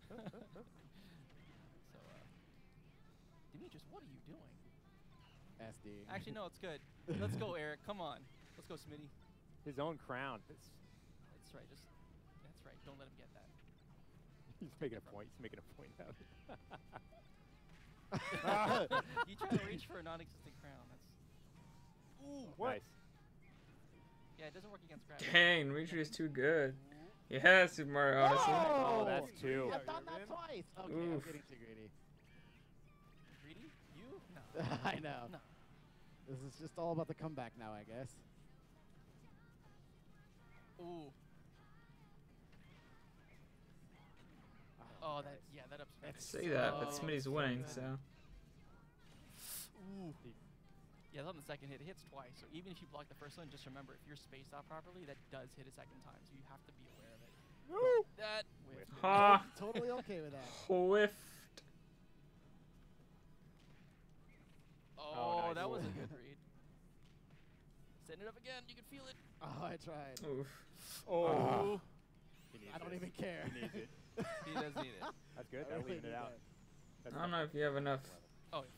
So, Demetrius, what are you doing? SD. Actually, no, it's good. Let's go, Eric. Come on. Let's go, Smitty. His own crown. That's right. That's right. Don't let him get that. He's making a point. He's making a point out of it. You try to reach for a non-existent crown. That's. Ooh, what? Nice. Yeah, it doesn't work against gravity. Dang, Reacher is too good. Yeah, Super Mario Odyssey. Oh, that's two. I've done that twice. Okay, I'm Oof. getting too greedy. Greedy? You? No. I know. No. This is just all about the comeback now, I guess. Ooh. Oh, that upset. Say that, but Smitty's winning, so. Ooh. Yeah, it's on the second hit. It hits twice, so even if you block the first one, just remember, if you're spaced out properly, that does hit a second time, so you have to be aware of it. Woo! That whiffed. Ha! Totally okay with that. Whiffed. Oh, nice. That was a good read. Send it up again. You can feel it. Oh, I tried. Oof. Oh. I don't even care. He needs it. He does need it. That's good. That'll even it out. I don't know if you have enough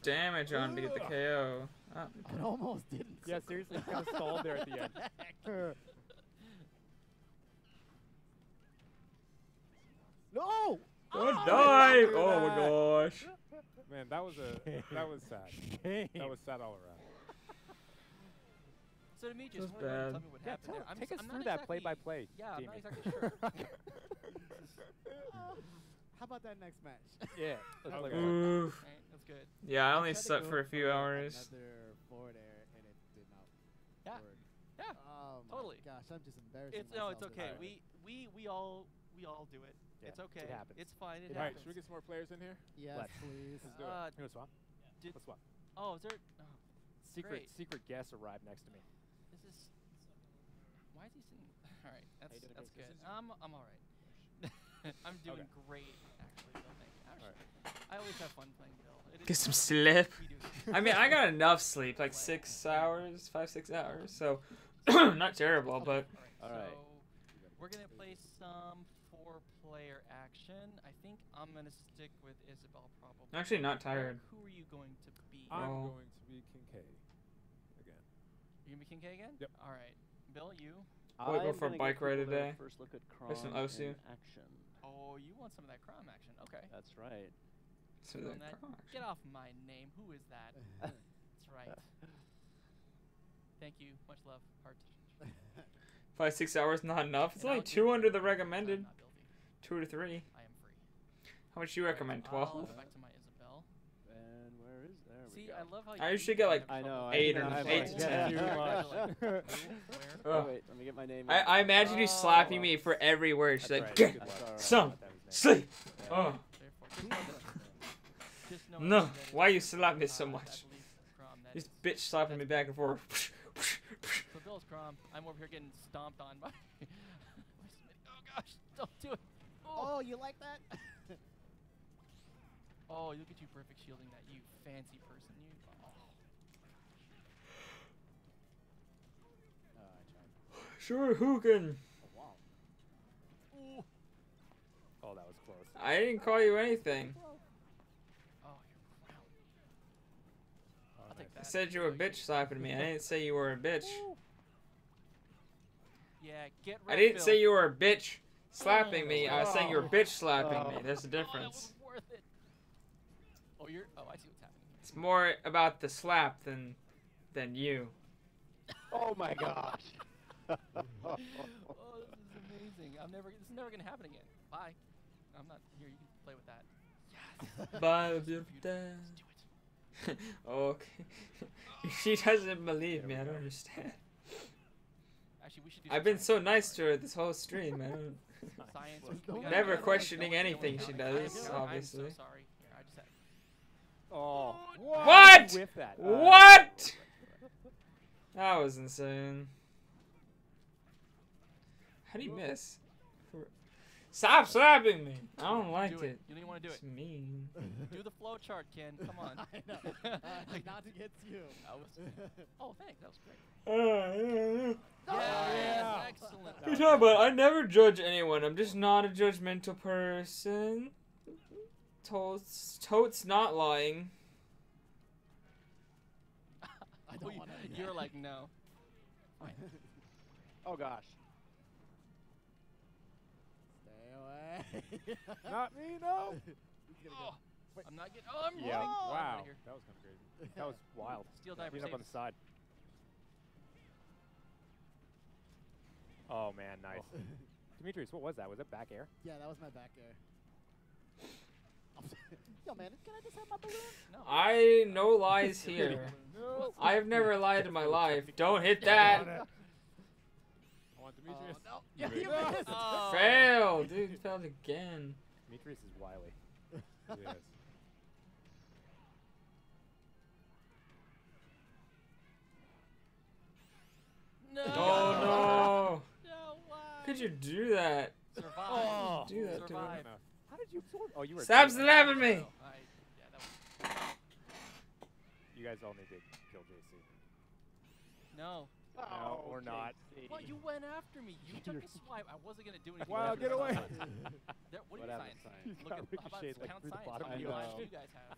damage on to get the KO. Oh. It almost didn't. Yeah, seriously, kind of stalled there at the end. No! Don't die! Oh my gosh. Man, that was sad. That was sad all around. So to me, just That's tell me bad. what happened there. Take us I'm through not that exactly, play-by-play, Yeah, I'm Jamie. not exactly sure. How about that next match? Yeah. Okay. Oof. Right, that's good. Yeah, I only tried to slept go for a few hours. Another forward air, and it did not Yeah. work. Yeah. Oh my Totally. gosh, I'm just embarrassing It's no, it's myself okay. this We all do it. Yeah, it's okay. it happens. It's fine. It All right, happens. should we get some more players in here? Yes, Let's. please. Let's do it. You want to swap? Let's swap. Oh, is there? Oh, great. Secret guest arrived next to me. This is. Why is he sitting? All right, that's you doing, good. Chris? I'm all right. I'm doing great, actually. Bill, thank you. Actually, I always have fun playing Bill. Get some sleep. I mean, I got enough sleep, like 6 hours, 5-6 hours. So, not terrible, but. All right. So we're gonna play some 4-player action. I think I'm gonna stick with Isabel probably. I'm actually not tired. Who are you going to be? I'm Oh. going to be Kincaid again. You're gonna be Kincaid again? Yep. All right. Bill, you? Wanna go for a bike ride today? First look at Or some Crom Osu? in action. Oh, you want some of that Crom action? Okay. That's right. So Doing that. Get off my name. Who is that? That's right. Thank you. Much love. Heart. 5-6 hours, not enough. It's And only I'll 2 do- under the recommended. I'm not guilty. 2 to 3. I am free. How much do you recommend? I'll 12? go back to my Isabel. And where is there? We See, go. I love how I you usually get like I know. 8 I or know, 8 to 10. Where? Oh, wait, let me get my name. I imagine you slapping me for every word. She's That's like, right, get good luck. some sleep. Oh. Just know No, that why you slap me so that much? belief, Crom, that This is- bitch slapping me back and forth. So Bill's Crom. I'm over here getting stomped on by. Oh gosh! Don't do it. Oh, you like that? Oh, look at you, perfect shielding that, you fancy person. You. Oh. I tried. Sure, who can? Oh, wow. Ooh. Oh, that was close. I didn't call you anything. Oh, you're crown. I'll take I that. said you were a bitch slapping me. I didn't say you were a bitch. Yeah, get I red, didn't Bill. say you were a bitch slapping me. I was saying you were bitch slapping me. There's a Oh, that difference. was worth it. Oh, you're. Oh, I see what's happening. It's more about the slap than you. Oh my gosh. Oh, this is amazing. This is never gonna happen again. Bye. I'm not here. You can play with that. Yes. Bye, beautiful day. Do it. Okay. She doesn't believe me. I don't understand. Actually, we should do. I've been so nice to her this whole stream, man. Science. Never questioning anything she does, I'm obviously. so sorry. Here, I just had. Oh. What? Whiff that. What? That was insane. How do you miss? Stop slapping me! I don't like Do it. You don't even want to do It's it. mean. Do the flow chart, Ken. Come on. I know. Not against you. Oh, thanks. That was great. Yeah. Excellent. You're talking about I never judge anyone. I'm just not a judgmental person. Totes not lying. I don't want to. You're like, no. Fine. Oh gosh. Stay away. Not me, no. Oh, I'm not getting. Oh, I'm Yeah. running. Oh, I'm Wow. outta here. That was kind of crazy. That was wild. Steel diver Clean up on saves. the side. Oh man, nice. Demetrius, what was that? Was it back air? Yeah, that was my back air. Yo, man, can I just have my balloon? No. I no lies here. No. I've never lied in my life. Don't hit that. I want Demetrius. No. You Yeah, you missed. missed. Oh. Fail, dude. Failed again. Demetrius is wily. Yes. No. Oh no! No, why? Could you do that? Survive. Oh. Do that to him. Survive. How did you absorb? Oh, you were. Stop dead. slapping me! Yeah, that was. You guys all need to kill JC. No. No, or not. Well, you went after me. You took a swipe. I wasn't gonna do anything. Wow, get away! There, what What are happened, your science? science? Look at how about ricocheted, like, count through the science. bottom How of many your lives head. do you guys have?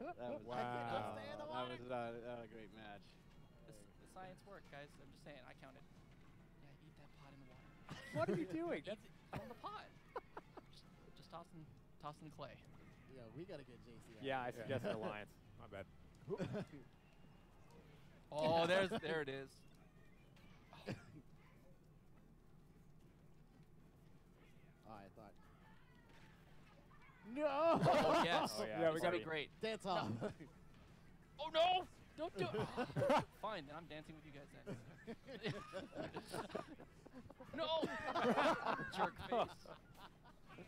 That was Wow. that was not a great match. The science worked, guys. I'm just saying. I counted. Yeah, eat that pot in the water. What are you doing? That's on the pot. Just tossing clay. Yo, we gotta get JC out. Yeah, I suggested alliance. My bad. Oh, there it is. Oh, I thought. No. Oh yes. Oh, yeah, Yeah, we This gotta will be great. Dance off. Oh no! Don't do it. Oh, fine, then I'm dancing with you guys then. No! Jerk face.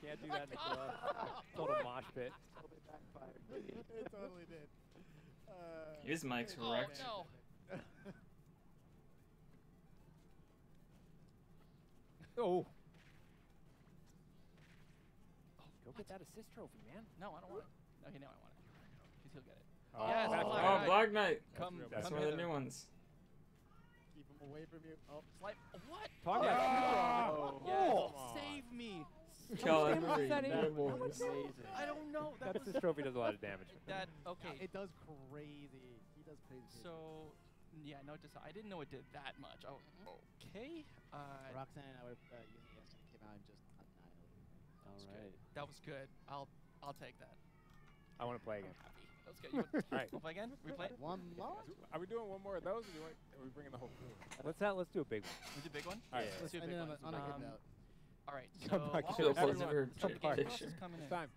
Can't do that in the club. Total mosh pit. Totally backfired. It totally did. His mic's Oh wrecked. no! Oh. Go get that assist trophy, man. No, I don't want it. Okay, now I want it. Because he'll get it. Oh, Yes, Black Black Oh, Knight. Black Knight. Come, That's come one of the hither. new ones. Keep him away from you. Oh, Slight. What? Talk about Oh. Yes, Come on. save me. Kill much every damage does that dead do? boys. Amazing. I don't know. that That was assist trophy does a lot of damage. that. Okay. it does crazy. He does crazy. So, yeah, no, just I didn't know it did that much. Oh, okay. Roxanne and I were using it yesterday. Came out and just annihilated. All That's right. good. That was good. I'll take that. I want to play I'm again. happy. That was good. You want, Alright. we'll play again? Replay? One more. Are we doing one more of those, or are we bringing the whole crew? Let's do a big one. We do a big one? All right. Let's do a And big then one. on a good note. All right. Come So, back while to we're the everyone- picture. so the game Picture. is coming It's in. time.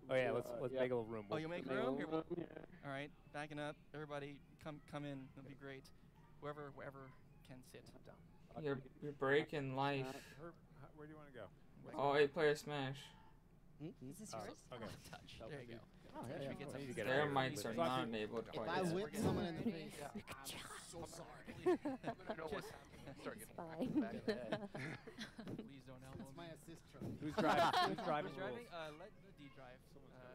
Oh yeah, let's Yeah. make a little room. Oh, you make Make a room? Here, room, we'll, yeah. all right, backing up. Everybody, come in. It'll be great. Whoever can sit. You're breaking life. Where do you want to go? Oh, 8-player Smash. Is this Oh, yours? okay. Touch. There you go. Oh, Should yeah, we get some? You get Their it. mics are So not actually- enabled If quite I yet. whip someone in the face, Yeah. I'm so sorry. Start getting Fine. back in the head. Please don't elbow That's my me. assist trophy. Who's driving? Who's driving? Who's driving? Let the D drive.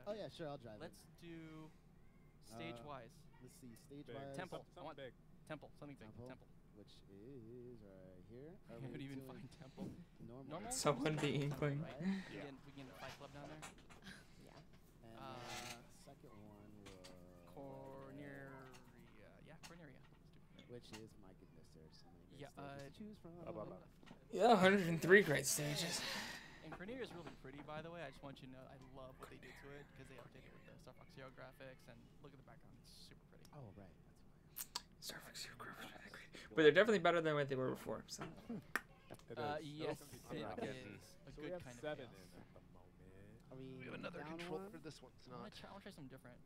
Oh yeah, sure, I'll drive Let's it. do stage-wise. Let's see, stage Big. wise. Temple. I Something want big. temple. Something big. Temple. Temple. Which is right here. Are Who we would even doing find temple? normal? Normal? Someone be Inkling. Right? Yeah. We can get a Fight Club down there. Yeah. And second one was Corneria. Yeah, Corneria. Let's do Corneria. which is my goodness, there's so many great Yeah, stages to choose from. Yeah, 103 great stages. And Corneria is really pretty, by the way. I just want you to know I love what they did to it because they updated it with the Star Fox Zero graphics and look at the background. It's super pretty. Oh right, that's Star Fox Zero graphics are great. But they're definitely better than what they were before. So. It Yes, I'm it not is. getting- A So good we have kind 7 of in chaos. at the moment. Are we We have another down controller. one? This one's I want not. to try something different.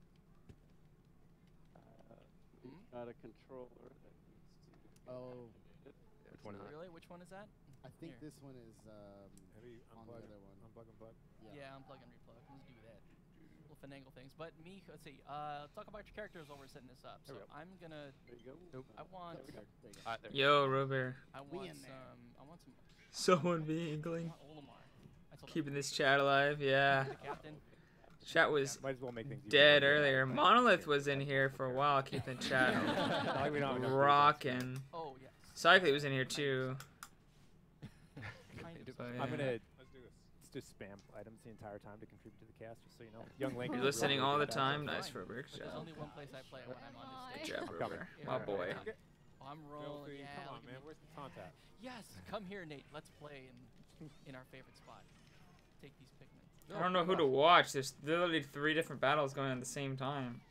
We've got a controller that needs to. Oh, Which one is it? Really? Which one is that? I think Here. this one is Maybe on the unplug, other one. unplug, unplug. Yeah, unplug and replug. Let's do that. Little finagle things. But me, let's see. Let's talk about your characters while we're setting this up. So There we go. I'm gonna. There you go. I want. There we go. There. Yo, Robert. I We want in there. some. I want some. Someone be I Inkling. want Olimar. I told Keeping this chat alive. Yeah. the captain. Chat was Might as well make things easier. dead earlier. Monolith was in here for a while, keeping chat Like we don't have enough rocking. Oh yes. Cycly was in here too. Kind of. But, I'm yeah. gonna Let's do this. needs to spam items the entire time to contribute to the cast, just so you know. Young Link You're is listening really all the good at that. time. Nice for Rick. There's only one place I play when I'm on this Good stage. job, River. My boy. Oh, I'm rolling. Yeah, Come on, look at man. me. Where's the taunt at? Yes, come here, Nate. Let's play in our favorite spot. Take these pigments. I don't know who to watch. There's literally 3 different battles going on at the same time.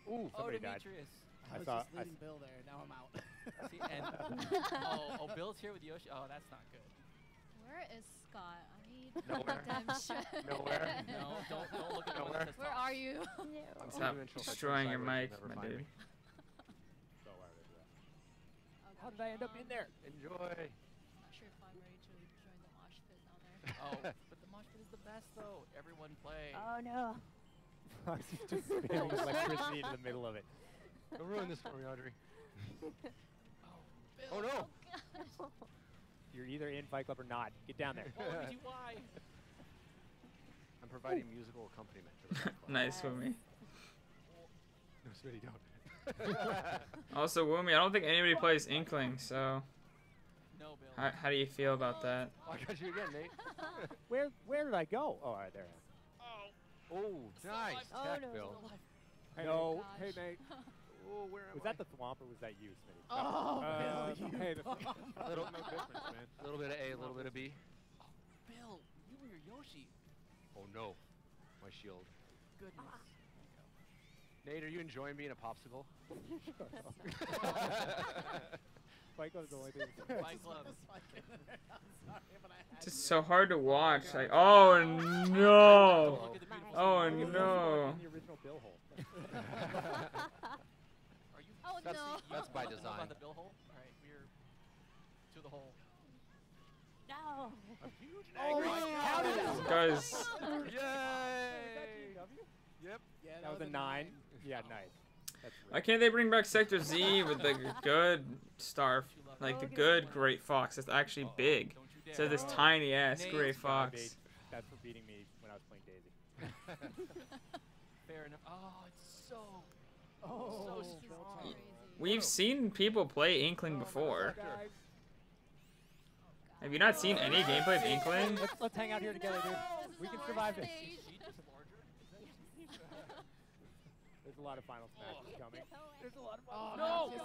Ooh, somebody died. Demetrius. I was just leading Bill there. Now I'm out. See, and oh, Bill's here with Yoshi. Oh, that's not good. Where is Scott? I need Nowhere. redemption. Nowhere. No, don't look at Nowhere. Where are you? Stop destroying your mic, my dude. So why would I do that? How did I end up in there? Enjoy. Not sure if I'm ready to join the mosh pit down there. Oh, but the mosh pit is the best, though. Everyone play. Oh no. Just spamming electricity into the middle of it. Don't ruin this for me, Audrey. Oh, no. You're either in Fight Club or not. Get down there. Oh, why? I'm providing musical accompaniment to the Fight Club. Nice, Woomy. No, sweetie, don't. Also, Woomy, I don't think anybody plays Inkling, so... No, Bill. How do you feel about that? Oh, I got you again, Nate. Where did I go? Oh, all right, there I am. Oh, nice. Oh, Tech, no. Bill. Hey, No. Nate. Hey, Nate. Oh, where am Was I? that the Thwomp or was that you, Smitty? Oh, Bill, you Hey, the Little- no difference, man. A little bit of A, a little bit of B. Bill, you were your Yoshi. Oh, no. My shield. Goodness. Nate, are you enjoying being a popsicle? Fight Club's the only thing. Fight Club. It's just so hard to watch. Like, oh no! Look at the beautiful Oh smile. no! In the original Bill hole. Are you? Oh That's- no. that's by Know design. About the Bill hole? All right, we're to the hole. No. Oh my God! Guys, Yay! Yep. Yeah, That was a 9. Yeah, nice. That's why can't they bring back Sector Z with the good star, like the good Great Fox that's actually big, Don't you dare. instead of this tiny ass Nate, Great Garbage. Fox? That's for beating me when I was playing Daisy. Fair enough. Oh, it's so Oh, strong. Crazy. We've seen people play Inkling before. Guys, Have you not seen any gameplay of Inkling? let's hang out here together, dude. We can survive this. Is she just larger? There's a lot of final smashes coming. There's a lot of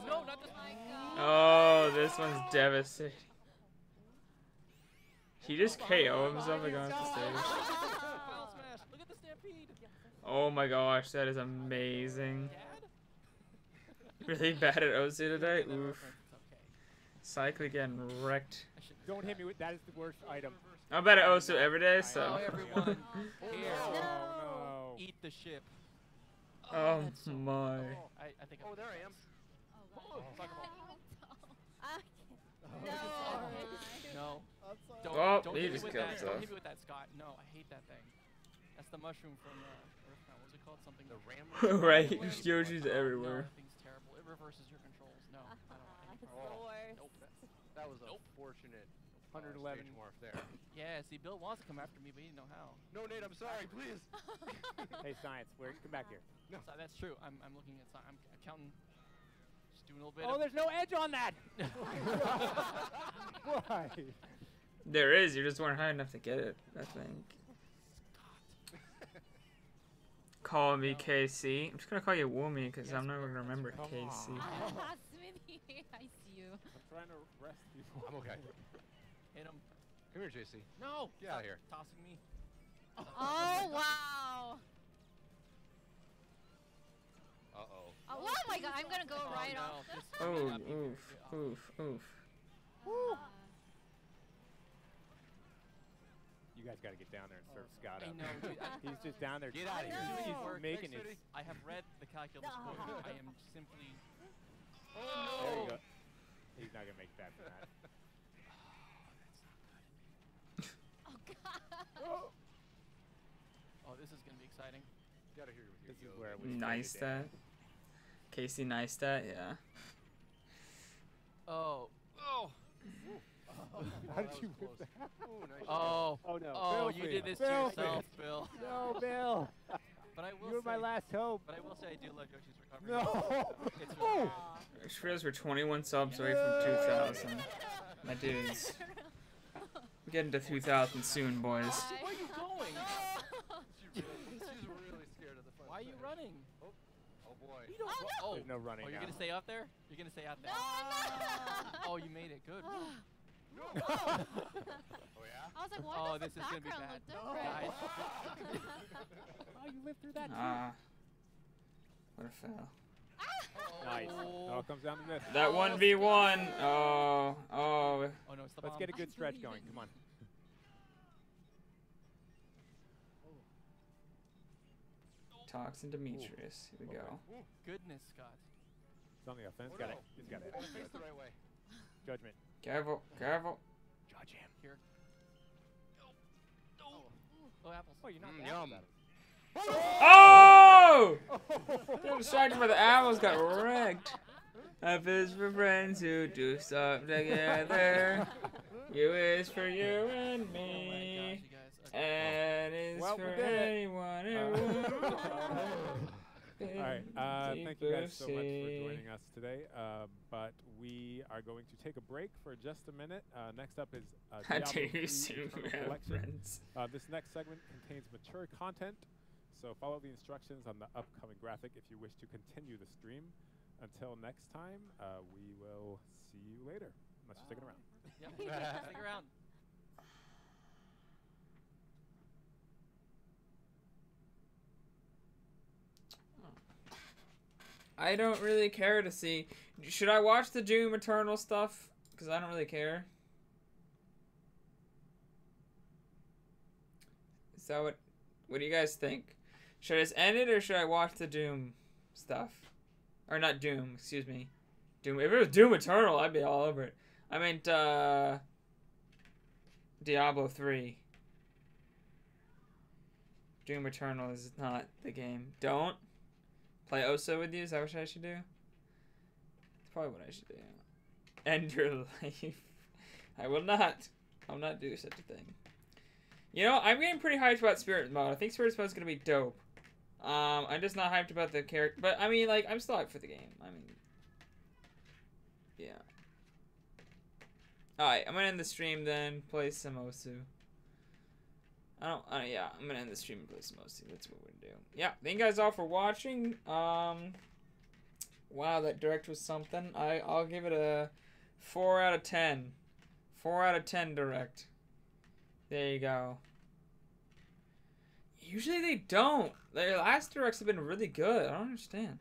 no, not this. Oh, this one's devastating. He just KO himself like on the stage. Final smash. Look at the stampede. Oh my gosh, that is amazing. Dad? Really bad at OC today? Get that Oof. reference, it's okay. Cycling getting wrecked. I should- Don't hit me with that. Is the worst item. I'm bad at OC every day, Oh, so. everyone. Here. Oh no. Eat the ship. Oh that's so my. I think. Oh, there I am. Oh, Talk about. no. No. Don't, Oh, don't he hit me just with killed that. himself. Don't hit me with that, Scott. No, I hate that thing. That's the mushroom from Earthbound. What was it called? Something. The ram. Right, Yoshi's everywhere. No, that thing's terrible. It reverses your controls. No, I don't want any It's controls. the worst. Nope. That was a fortunate 111 stage morph there. Yeah, see, Bill wants to come after me, but he didn't know how. No, Nate, I'm sorry, please. Hey, science, come back here. No. So that's true. I'm looking at. I'm counting. Just doing a little bit. Oh, of there's no edge on that. Why? There is, you just weren't high enough to get it, I think. Call me KC. I'm just gonna call you Woomy because I'm never gonna remember KC. Smithy, I see you. I'm trying to rest people. I'm okay. hit him. Come here, JC. No. Get out of here. Tossing me. Oh wow. Uh-oh. Oh my god, I'm gonna go right no, off. this Oh, may not be oof, very- oof, oof. You guys got to get down there and serve Scott I up. know, dude. He's just down there. Get out of here. He's Work. making Thanks, it. Smitty. I have read the calculus book. I am simply. There you go. He's not gonna make that from that. Oh god. Oh, this is gonna be exciting. Get out of here with your This is yo. where we Nice stat. Casey nice stat, yeah. Oh. Oh. How did you whip that? Ooh, nice Oh. Oh no. Oh, Bill you Finn. did this to Bill yourself, Finn. Bill. No, Bill. But I will You were say. my last hope. But I will say I do love Yoshi's recovery. No. It's really I just realized we're 21 subs away from 2,000. My dudes. Getting to 2,000 soon, boys. Where are you going? She's really scared of the front. Why are you running? Oh boy. You don't Oh, there's no running Oh, you're now. gonna stay out there? You're gonna stay out there? Oh, you made it. Good. Oh yeah. I was like, why Oh, does this the is gonna be background bad. look different? Guys. Oh, you lived through that too. Ah. What a fail. Nice. It all comes down to this. That 1v1. Oh. Oh. Oh no, it's the Let's bomb. get a good stretch going. Come on. Toxin Demetrius. Here we go. Goodness, Scott. It's on the offense. Oh, Got no. it. He's got it. Face the right way. Judgment. Careful. Careful. Judge him. Here. Oh, apples. Oh, you're not Yum. Oh! Got distracted by the apples. Got wrecked. F is for friends who do stuff together. U is for you and me. And is Well, for we did it. anyone Alright, thank you guys so much for joining us today. But we are going to take a break for just a minute. Next up is How Diablo dare you 3 sue Eternal our Collection. friends. This next segment contains mature content, so follow the instructions on the upcoming graphic if you wish to continue the stream. Until next time, we will see you later. Unless you're sticking around. Yep. Stick around. I don't really care to see. Should I watch the Doom Eternal stuff? Because I don't really care. Is that what do you guys think? Should I just end it or should I watch the Doom stuff? Or not Doom, excuse me. Doom. If it was Doom Eternal, I'd be all over it. I meant Diablo 3. Doom Eternal is not the game. Don't play Oso with you? Is that what I should do? That's probably what I should do. End your life. I will not. I'll not do such a thing. You know, I'm getting pretty hyped about Spirit Mode. I think Spirit Mode is going to be dope. I'm just not hyped about the character. But, I mean, like, I'm still hyped for the game. I mean, yeah. Alright, I'm going to end the stream then. Play some Osu. Yeah, I'm going to end the stream and play some Osu. That's what we're going to do. Yeah, thank you guys all for watching. Wow, that direct was something. I'll give it a 4 out of 10. 4 out of 10 direct. There you go. Usually they don't. Their last directs have been really good. I don't understand.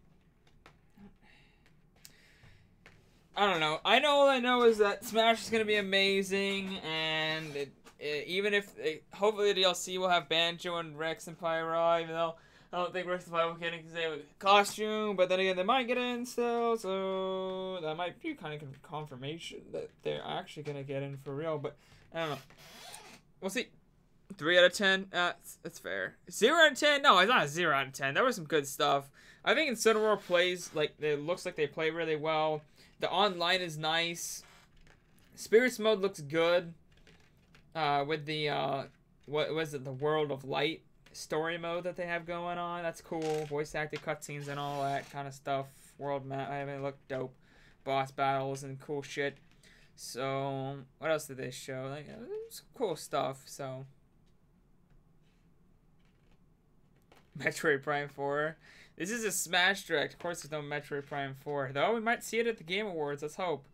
I don't know. All I know is that Smash is going to be amazing, and even if hopefully the DLC will have Banjo and Rex and Pyro, even though I don't think Rex and Pyro will get in because they have a costume, but then again they might get in still, so that might be kind of confirmation that they're actually going to get in for real, but I don't know. We'll see. 3 out of 10. That's fair. 0 out of 10? No, it's not a 0 out of 10. There was some good stuff. I think Incineroar plays, like, it looks like they play really well. The online is nice. Spirits mode looks good. With the, what was it, the World of Light story mode that they have going on. That's cool. Voice acted cutscenes and all that kind of stuff. World map, I mean, it looked dope. Boss battles and cool shit. So, what else did they show? Like, some cool stuff, so. Metroid Prime 4. This is a Smash Direct. Of course, there's no Metroid Prime 4. Though, we might see it at the Game Awards. Let's hope.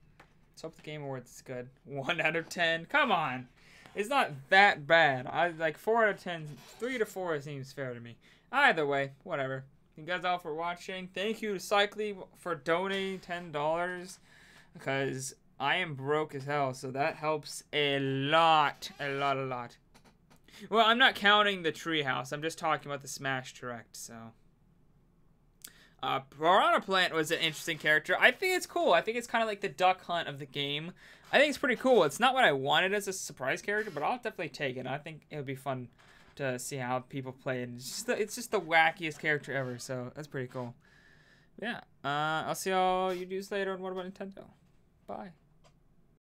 Let's hope the Game Awards is good. 1 out of 10. Come on. It's not that bad. I like 4 out of 10. 3 to 4 seems fair to me. Either way, whatever. Thank you guys all for watching. Thank you to Cycly for donating $10. Because I am broke as hell, so that helps a lot. A lot. Well, I'm not counting the treehouse. I'm just talking about the Smash Direct, so. Piranha Plant was an interesting character. I think it's cool. I think it's kind of like the Duck Hunt of the game. I think it's pretty cool. It's not what I wanted as a surprise character, but I'll definitely take it. I think it would be fun to see how people play it. It's just the wackiest character ever, so that's pretty cool. Yeah. I'll see all you dudes later on What About Nintendo. Bye.